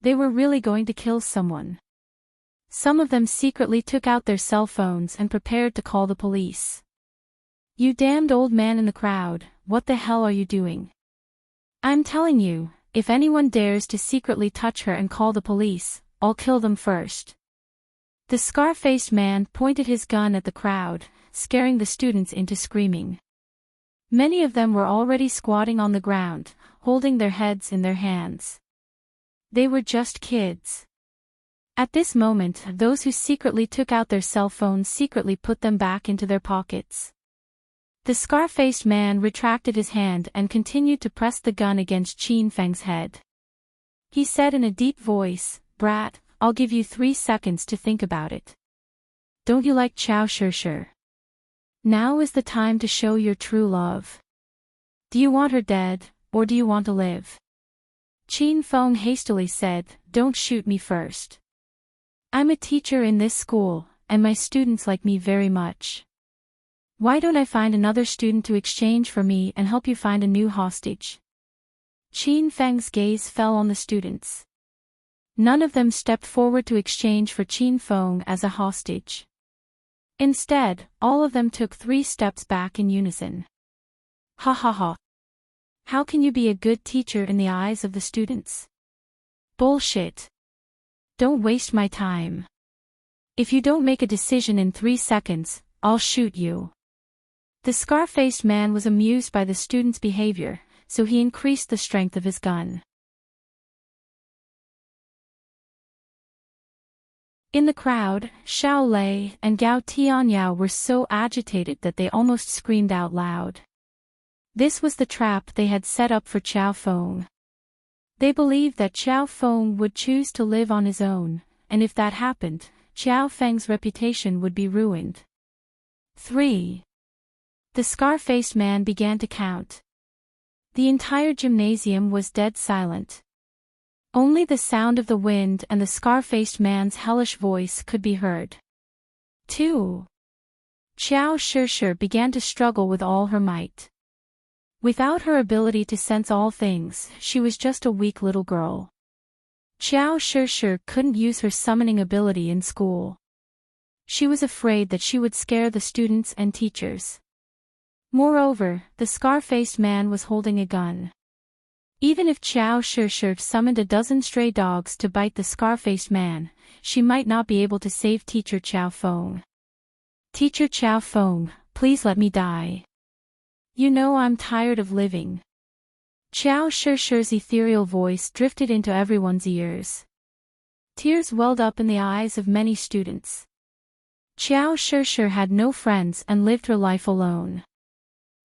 They were really going to kill someone. Some of them secretly took out their cell phones and prepared to call the police. "You damned old man in the crowd, what the hell are you doing? I'm telling you, if anyone dares to secretly touch her and call the police, I'll kill them first. The scar-faced man pointed his gun at the crowd, scaring the students into screaming. Many of them were already squatting on the ground, holding their heads in their hands. They were just kids. At this moment, those who secretly took out their cell phones secretly put them back into their pockets. The scar-faced man retracted his hand and continued to press the gun against Qin Feng's head. He said in a deep voice, "Brat, I'll give you 3 seconds to think about it. Don't you like Chao Shishir? Now is the time to show your true love. Do you want her dead, or do you want to live?" Qin Feng hastily said, "Don't shoot me first. I'm a teacher in this school, and my students like me very much. Why don't I find another student to exchange for me and help you find a new hostage?" Qin Feng's gaze fell on the students. None of them stepped forward to exchange for Qin Feng as a hostage. Instead, all of them took 3 steps back in unison. Ha ha ha. How can you be a good teacher in the eyes of the students? Bullshit. Don't waste my time. If you don't make a decision in 3 seconds, I'll shoot you. The scar-faced man was amused by the students' behavior, so he increased the strength of his gun. In the crowd, Xiao Lei and Gao Tianyao were so agitated that they almost screamed out loud. This was the trap they had set up for Chao Feng. They believed that Chao Feng would choose to live on his own, and if that happened, Chao Feng's reputation would be ruined. 3. The scar-faced man began to count. The entire gymnasium was dead silent. Only the sound of the wind and the scar-faced man's hellish voice could be heard. 2. Chao Shishir began to struggle with all her might. Without her ability to sense all things, she was just a weak little girl. Chao Shishir couldn't use her summoning ability in school. She was afraid that she would scare the students and teachers. Moreover, the scar-faced man was holding a gun. Even if Chao Shishir summoned a dozen stray dogs to bite the scar-faced man, she might not be able to save Teacher Chao Feng. "Teacher Chao Feng, please let me die. You know I'm tired of living." Chao Shishir's ethereal voice drifted into everyone's ears. Tears welled up in the eyes of many students. Chao Shishir had no friends and lived her life alone.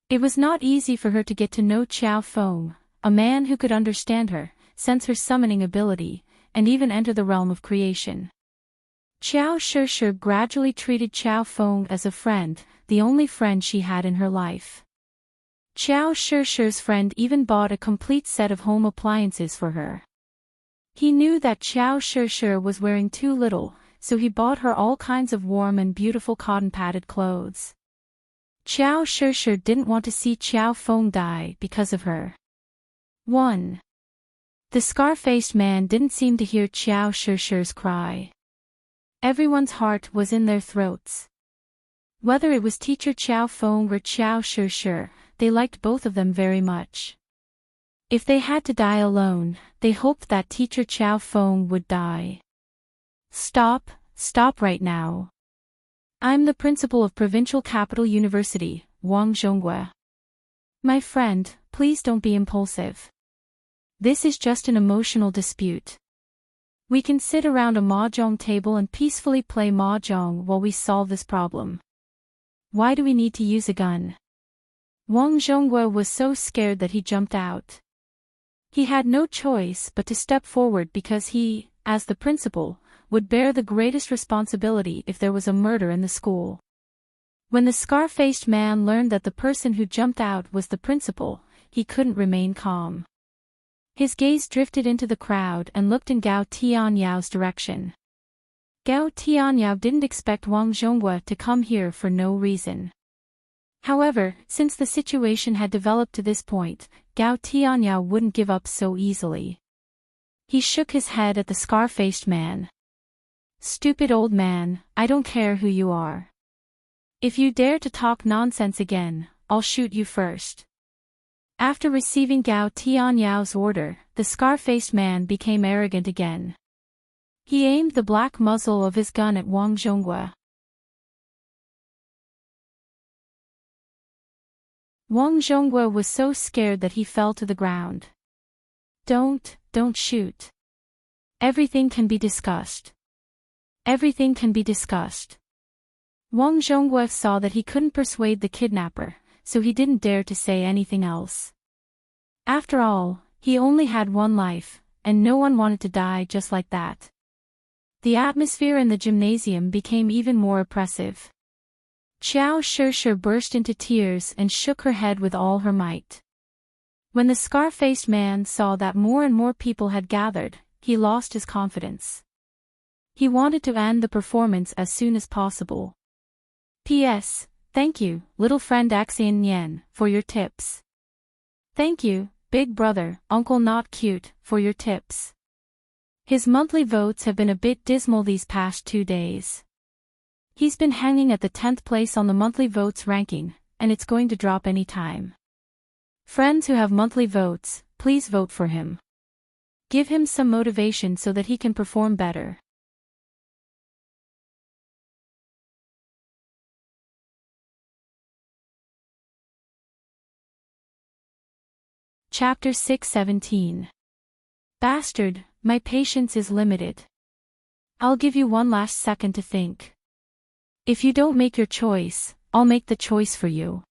It was not easy for her to get to know Chao Feng, a man who could understand her, sense her summoning ability, and even enter the realm of creation. Chao Shishir gradually treated Chao Feng as a friend, the only friend she had in her life. Chao Shishir's friend even bought a complete set of home appliances for her. He knew that Chao Shishir was wearing too little, so he bought her all kinds of warm and beautiful cotton-padded clothes. Chao Shishir didn't want to see Chao Feng die because of her. 1. The scar-faced man didn't seem to hear Chao Shishir's cry. Everyone's heart was in their throats. Whether it was Teacher Chao Feng or Chao Shishir, they liked both of them very much. If they had to die alone, they hoped that Teacher Chao Feng would die. Stop right now. I'm the principal of Provincial Capital University, Wang Zhonggue. My friend, please don't be impulsive. This is just an emotional dispute. We can sit around a mahjong table and peacefully play mahjong while we solve this problem. Why do we need to use a gun? Wang Zhonggue was so scared that he jumped out. He had no choice but to step forward because he, as the principal, would bear the greatest responsibility if there was a murder in the school. When the scar-faced man learned that the person who jumped out was the principal, he couldn't remain calm. His gaze drifted into the crowd and looked in Gao Tianyao's direction. Gao Tianyao didn't expect Wang Zhonggue to come here for no reason. However, since the situation had developed to this point, Gao Tianyao wouldn't give up so easily. He shook his head at the scar-faced man. "Stupid old man, I don't care who you are. If you dare to talk nonsense again, I'll shoot you first." After receiving Gao Tianyao's order, the scar-faced man became arrogant again. He aimed the black muzzle of his gun at Wang Zhonghua. Wang Zhonghua was so scared that he fell to the ground. Don't shoot. Everything can be discussed. Everything can be discussed. Wang Zhonghua saw that he couldn't persuade the kidnapper, so he didn't dare to say anything else. After all, he only had one life, and no one wanted to die just like that. The atmosphere in the gymnasium became even more oppressive. Qiao Shishir burst into tears and shook her head with all her might. When the scar-faced man saw that more and more people had gathered, he lost his confidence. He wanted to end the performance as soon as possible. P.S. Thank you, little friend Axian Nian, for your tips. Thank you, big brother, Uncle Not Cute, for your tips. His monthly votes have been a bit dismal these past 2 days. He's been hanging at the 10th place on the monthly votes ranking, and it's going to drop any time. Friends who have monthly votes, please vote for him. Give him some motivation so that he can perform better. Chapter 6:17. Bastard, my patience is limited. I'll give you one last second to think. If you don't make your choice, I'll make the choice for you.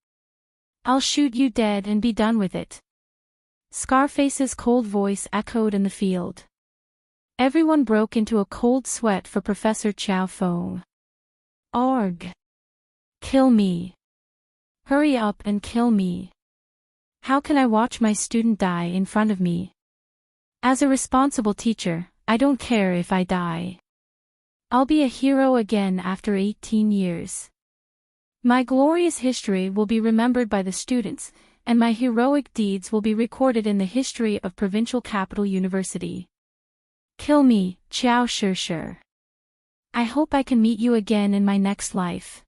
I'll shoot you dead and be done with it. Scarface's cold voice echoed in the field. Everyone broke into a cold sweat for Professor Qiao Feng. Arg! Kill me. Hurry up and kill me. How can I watch my student die in front of me? As a responsible teacher, I don't care if I die. I'll be a hero again after 18 years. My glorious history will be remembered by the students, and my heroic deeds will be recorded in the history of Provincial Capital University. Kill me, Qiao Shishir. I hope I can meet you again in my next life.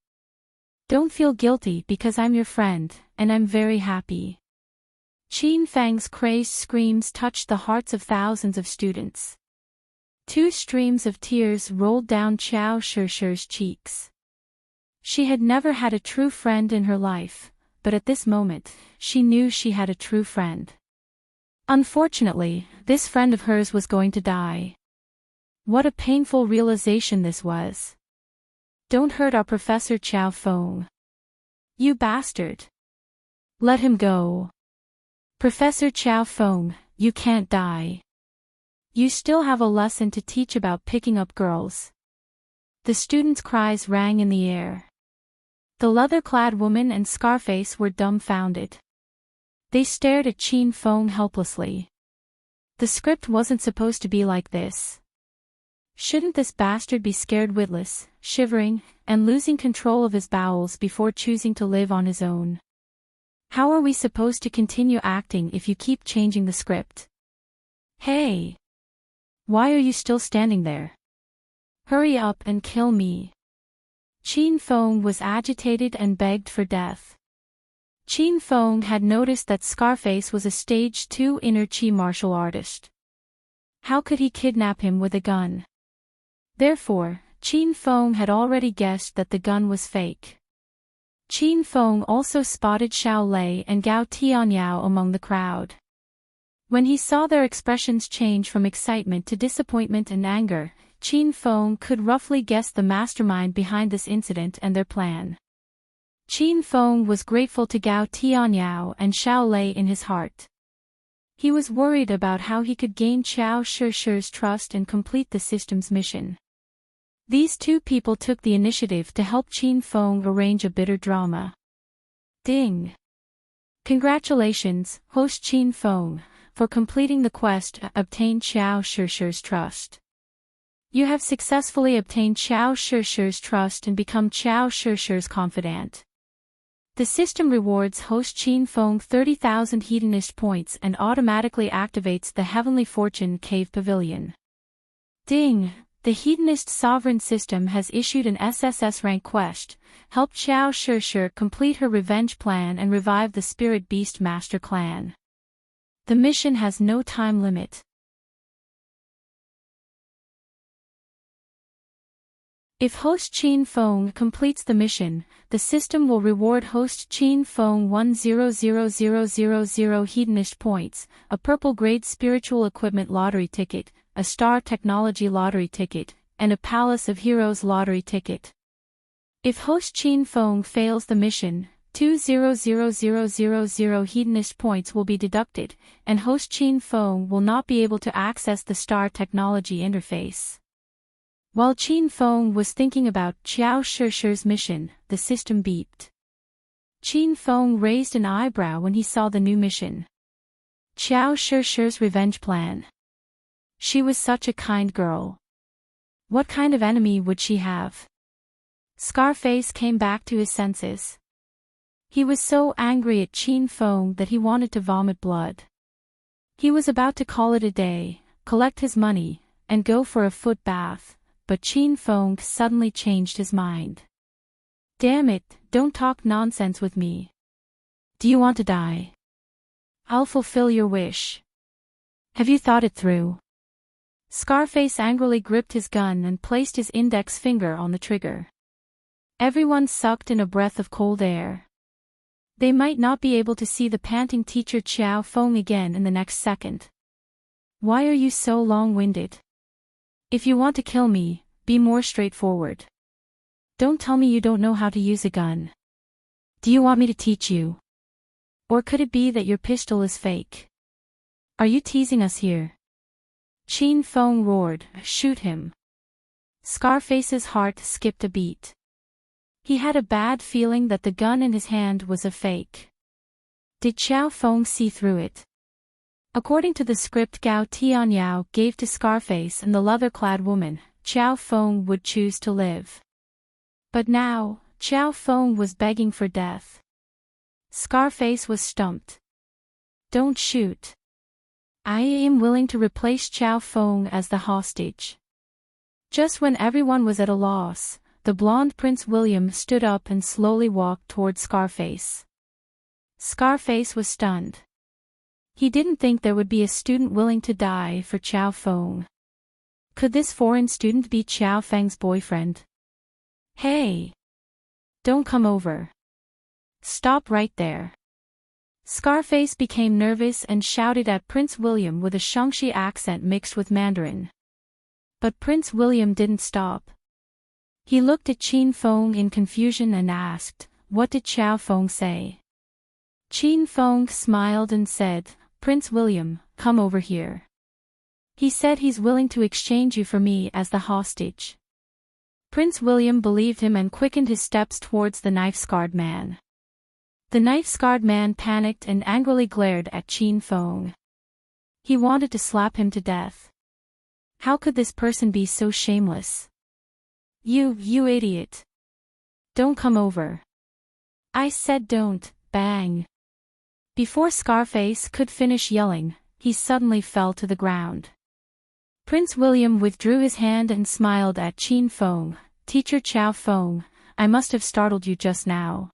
Don't feel guilty because I'm your friend, and I'm very happy. Qin Fang's crazed screams touched the hearts of thousands of students. 2 streams of tears rolled down Qiao Shishir's cheeks. She had never had a true friend in her life, but at this moment, she knew she had a true friend. Unfortunately, this friend of hers was going to die. What a painful realization this was. Don't hurt our Professor Qiao Feng. You bastard. Let him go. Professor Qiao Feng, you can't die. You still have a lesson to teach about picking up girls. The students' cries rang in the air. The leather-clad woman and Scarface were dumbfounded. They stared at Qin Feng helplessly. The script wasn't supposed to be like this. Shouldn't this bastard be scared witless, shivering, and losing control of his bowels before choosing to live on his own? How are we supposed to continue acting if you keep changing the script? Hey! Why are you still standing there? Hurry up and kill me. Qin Feng was agitated and begged for death. Qin Feng had noticed that Scarface was a Stage 2 inner chi martial artist. How could he kidnap him with a gun? Therefore, Qin Feng had already guessed that the gun was fake. Qin Feng also spotted Xiao Lei and Gao Tianyao among the crowd. When he saw their expressions change from excitement to disappointment and anger, Qin Feng could roughly guess the mastermind behind this incident and their plan. Qin Feng was grateful to Gao Tianyao and Xiao Lei in his heart. He was worried about how he could gain Qiao Shishir's trust and complete the system's mission. These 2 people took the initiative to help Qin Feng arrange a bitter drama. Ding! Congratulations, host Qin Feng, for completing the quest to obtain Qiao Shishir's trust. You have successfully obtained Qiao Shishir's trust and become Qiao Shishir's confidant. The system rewards host Qin Feng 30,000 hedonist points and automatically activates the Heavenly Fortune Cave Pavilion. Ding! The Hedonist sovereign system has issued an SSS rank quest, help Xiao Shishir complete her revenge plan and revive the Spirit Beast Master clan. The mission has no time limit. If host Qin Feng completes the mission, the system will reward host Qin Feng 100,000 hedonist points, a purple grade spiritual equipment lottery ticket, a star technology lottery ticket, and a Palace of Heroes lottery ticket. If host Qin Feng fails the mission, 200,000 hedonist points will be deducted, and host Qin Feng will not be able to access the star technology interface. While Qin Feng was thinking about Xiao Shishir's mission, the system beeped. Qin Feng raised an eyebrow when he saw the new mission. Xiao Shishir's revenge plan. She was such a kind girl. What kind of enemy would she have? Scarface came back to his senses. He was so angry at Qin Feng that he wanted to vomit blood. He was about to call it a day, collect his money, and go for a foot bath, but Qin Feng suddenly changed his mind. Damn it, don't talk nonsense with me. Do you want to die? I'll fulfill your wish. Have you thought it through? Scarface angrily gripped his gun and placed his index finger on the trigger. Everyone sucked in a breath of cold air. They might not be able to see the panting teacher Xiao Feng again in the next second. Why are you so long-winded? If you want to kill me, be more straightforward. Don't tell me you don't know how to use a gun. Do you want me to teach you? Or could it be that your pistol is fake? Are you teasing us here? Qin Feng roared, shoot him. Scarface's heart skipped a beat. He had a bad feeling that the gun in his hand was a fake. Did Xiao Feng see through it? According to the script Gao Tianyao gave to Scarface and the leather-clad woman, Xiao Feng would choose to live. But now, Xiao Feng was begging for death. Scarface was stumped. Don't shoot. I am willing to replace Xiao Feng as the hostage. Just when everyone was at a loss, the blonde Prince William stood up and slowly walked toward Scarface. Scarface was stunned. He didn't think there would be a student willing to die for Xiao Feng. Could this foreign student be Xiao Feng's boyfriend? Hey! Don't come over. Stop right there. Scarface became nervous and shouted at Prince William with a Shaanxi accent mixed with Mandarin. But Prince William didn't stop. He looked at Qin Feng in confusion and asked, "What did Xiao Feng say?" Qin Feng smiled and said, "Prince William, come over here. He said he's willing to exchange you for me as the hostage." Prince William believed him and quickened his steps towards the knife-scarred man. The knife-scarred man panicked and angrily glared at Qin Feng. He wanted to slap him to death. How could this person be so shameless? You idiot. Don't come over. I said don't, bang. Before Scarface could finish yelling, he suddenly fell to the ground. Prince William withdrew his hand and smiled at Qin Feng. "Teacher Xiao Feng, I must have startled you just now.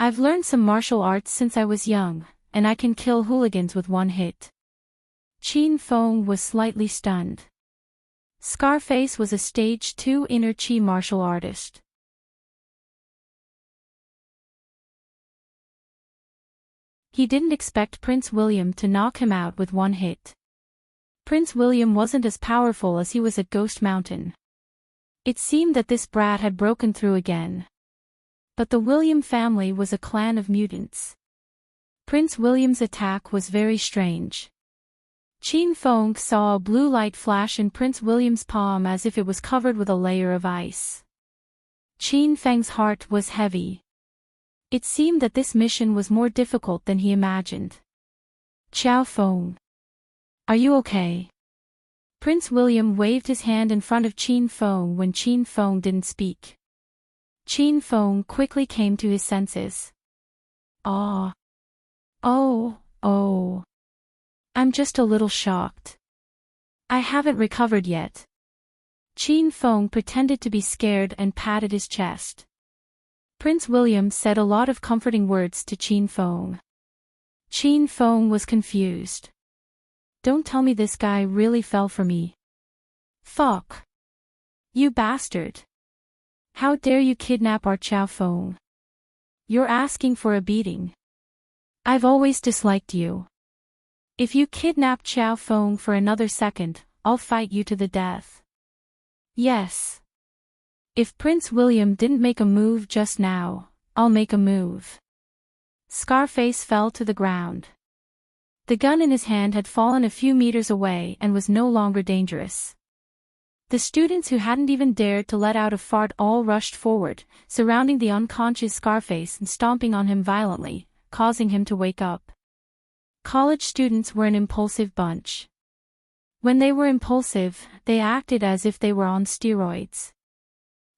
I've learned some martial arts since I was young, and I can kill hooligans with one hit." Qin Feng was slightly stunned. Scarface was a Stage 2 inner chi martial artist. He didn't expect Prince William to knock him out with one hit. Prince William wasn't as powerful as he was at Ghost Mountain. It seemed that this brat had broken through again. But the William family was a clan of mutants. Prince William's attack was very strange. Qin Feng saw a blue light flash in Prince William's palm as if it was covered with a layer of ice. Qin Feng's heart was heavy. It seemed that this mission was more difficult than he imagined. "Xiao Feng. Are you okay?" Prince William waved his hand in front of Qin Feng when Qin Feng didn't speak. Qin Feng quickly came to his senses. "Ah. Oh. I'm just a little shocked. I haven't recovered yet." Chin Feng pretended to be scared and patted his chest. Prince William said a lot of comforting words to Chin Feng. Chin Feng was confused. Don't tell me this guy really fell for me. Fuck. You bastard. How dare you kidnap our Chow Feng? You're asking for a beating. I've always disliked you. If you kidnap Chow Feng for another second, I'll fight you to the death. Yes. If Prince William didn't make a move just now, I'll make a move. Scarface fell to the ground. The gun in his hand had fallen a few meters away and was no longer dangerous. The students who hadn't even dared to let out a fart all rushed forward, surrounding the unconscious Scarface and stomping on him violently, causing him to wake up. College students were an impulsive bunch. When they were impulsive, they acted as if they were on steroids.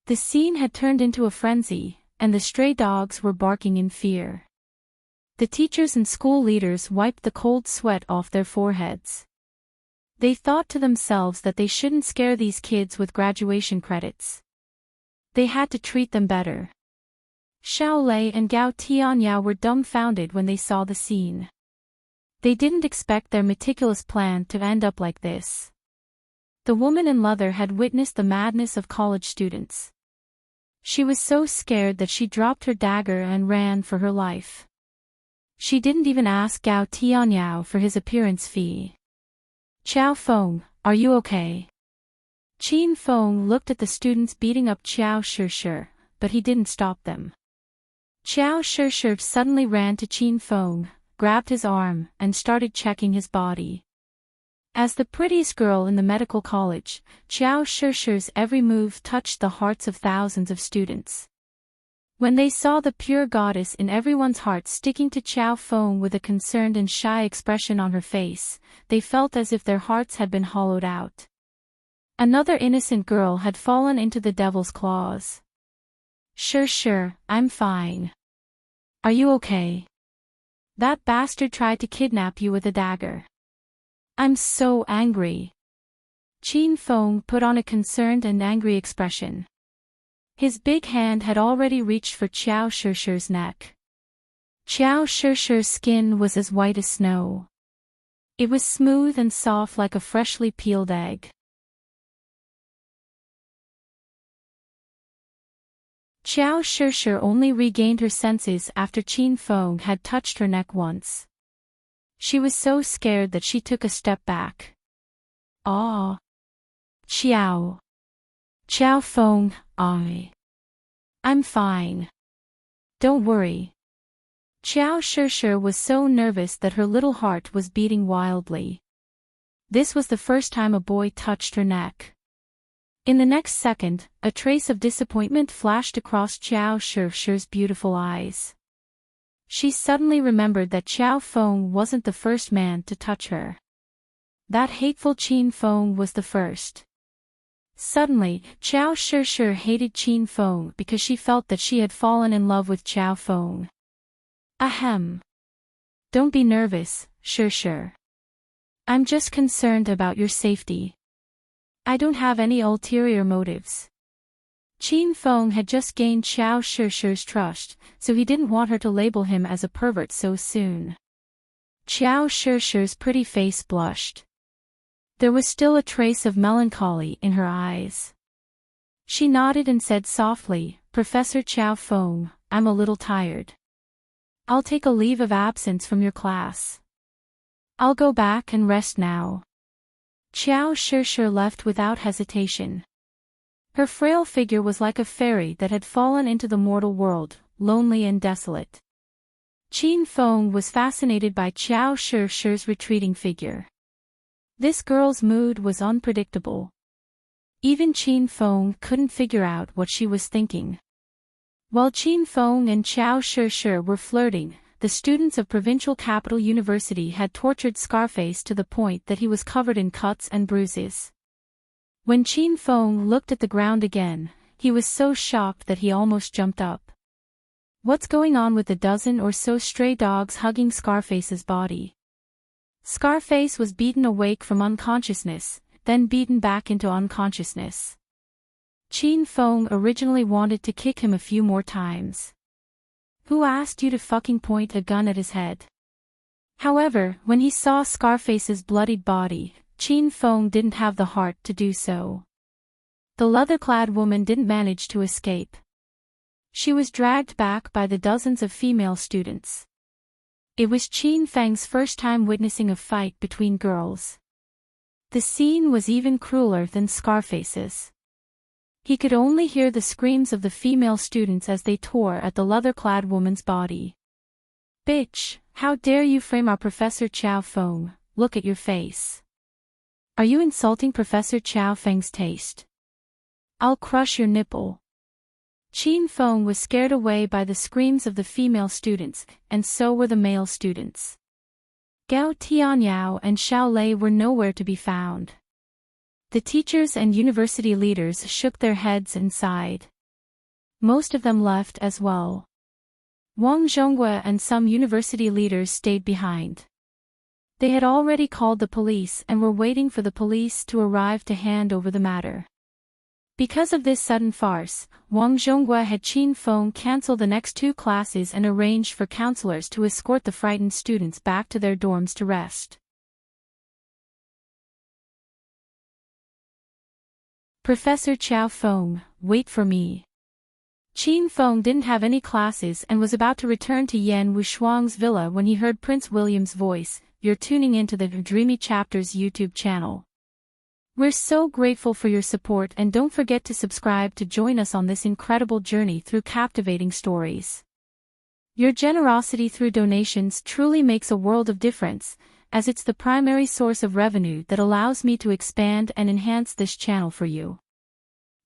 The scene had turned into a frenzy, and the stray dogs were barking in fear. The teachers and school leaders wiped the cold sweat off their foreheads. They thought to themselves that they shouldn't scare these kids with graduation credits. They had to treat them better. Xiao Lei and Gao Tianyao were dumbfounded when they saw the scene. They didn't expect their meticulous plan to end up like this. The woman in leather had witnessed the madness of college students. She was so scared that she dropped her dagger and ran for her life. She didn't even ask Gao Tianyao for his appearance fee. Chow Feng, are you okay? Chin Feng looked at the students beating up Qiao Shishir, but he didn't stop them. Qiao Shishir suddenly ran to Chin Feng, grabbed his arm, and started checking his body. As the prettiest girl in the medical college, Qiao Shishir's every move touched the hearts of thousands of students. When they saw the pure goddess in everyone's heart sticking to Chow Feng with a concerned and shy expression on her face, they felt as if their hearts had been hollowed out. Another innocent girl had fallen into the devil's claws. Sure, I'm fine. Are you okay? That bastard tried to kidnap you with a dagger. I'm so angry. Chin Feng put on a concerned and angry expression. His big hand had already reached for Qiao Shishir's neck. Qiao Shishir's skin was as white as snow. It was smooth and soft like a freshly peeled egg. Qiao Shishir only regained her senses after Chin Feng had touched her neck once. She was so scared that she took a step back. Ah! Qiao Feng, I'm fine. Don't worry. Qiao Shishir was so nervous that her little heart was beating wildly. This was the first time a boy touched her neck. In the next second, a trace of disappointment flashed across Qiao Shishir's beautiful eyes. She suddenly remembered that Qiao Feng wasn't the first man to touch her. That hateful Chin Feng was the first. Suddenly, Qiao Shishir hated Chin Feng because she felt that she had fallen in love with Qiao Feng. Ahem. Don't be nervous, Shishir. I'm just concerned about your safety. I don't have any ulterior motives. Chin Feng had just gained Qiao Shishir's trust, so he didn't want her to label him as a pervert so soon. Qiao Shishir's pretty face blushed. There was still a trace of melancholy in her eyes. She nodded and said softly, Professor Qiao Feng, I'm a little tired. I'll take a leave of absence from your class. I'll go back and rest now. Qiao Shishir left without hesitation. Her frail figure was like a fairy that had fallen into the mortal world, lonely and desolate. Chin Feng was fascinated by Qiao Shishir's retreating figure. This girl's mood was unpredictable. Even Chin Feng couldn't figure out what she was thinking. While Chin Feng and Qiao Shishir were flirting, the students of Provincial Capital University had tortured Scarface to the point that he was covered in cuts and bruises. When Chin Feng looked at the ground again, he was so shocked that he almost jumped up. What's going on with the dozen or so stray dogs hugging Scarface's body? Scarface was beaten awake from unconsciousness, then beaten back into unconsciousness. Qin Feng originally wanted to kick him a few more times. Who asked you to fucking point a gun at his head? However, when he saw Scarface's bloodied body, Qin Feng didn't have the heart to do so. The leather-clad woman didn't manage to escape. She was dragged back by the dozens of female students. It was Qin Feng's first time witnessing a fight between girls. The scene was even crueler than Scarface's. He could only hear the screams of the female students as they tore at the leather-clad woman's body. Bitch, how dare you frame our Professor Qiao Feng, look at your face. Are you insulting Professor Qiao Feng's taste? I'll crush your nipple. Qin Feng was scared away by the screams of the female students, and so were the male students. Gao Tianyao and Xiao Lei were nowhere to be found. The teachers and university leaders shook their heads and sighed. Most of them left as well. Wang Zhonghua and some university leaders stayed behind. They had already called the police and were waiting for the police to arrive to hand over the matter. Because of this sudden farce, Wang Zhonghua had Qin Feng cancel the next 2 classes and arranged for counselors to escort the frightened students back to their dorms to rest. Professor Qiao Feng, wait for me. Qin Feng didn't have any classes and was about to return to Yan Wushuang's villa when he heard Prince William's voice. You're tuning into the Dreamy Chapters YouTube channel. We're so grateful for your support, and don't forget to subscribe to join us on this incredible journey through captivating stories. Your generosity through donations truly makes a world of difference, as it's the primary source of revenue that allows me to expand and enhance this channel for you.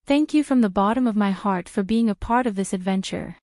Thank you from the bottom of my heart for being a part of this adventure.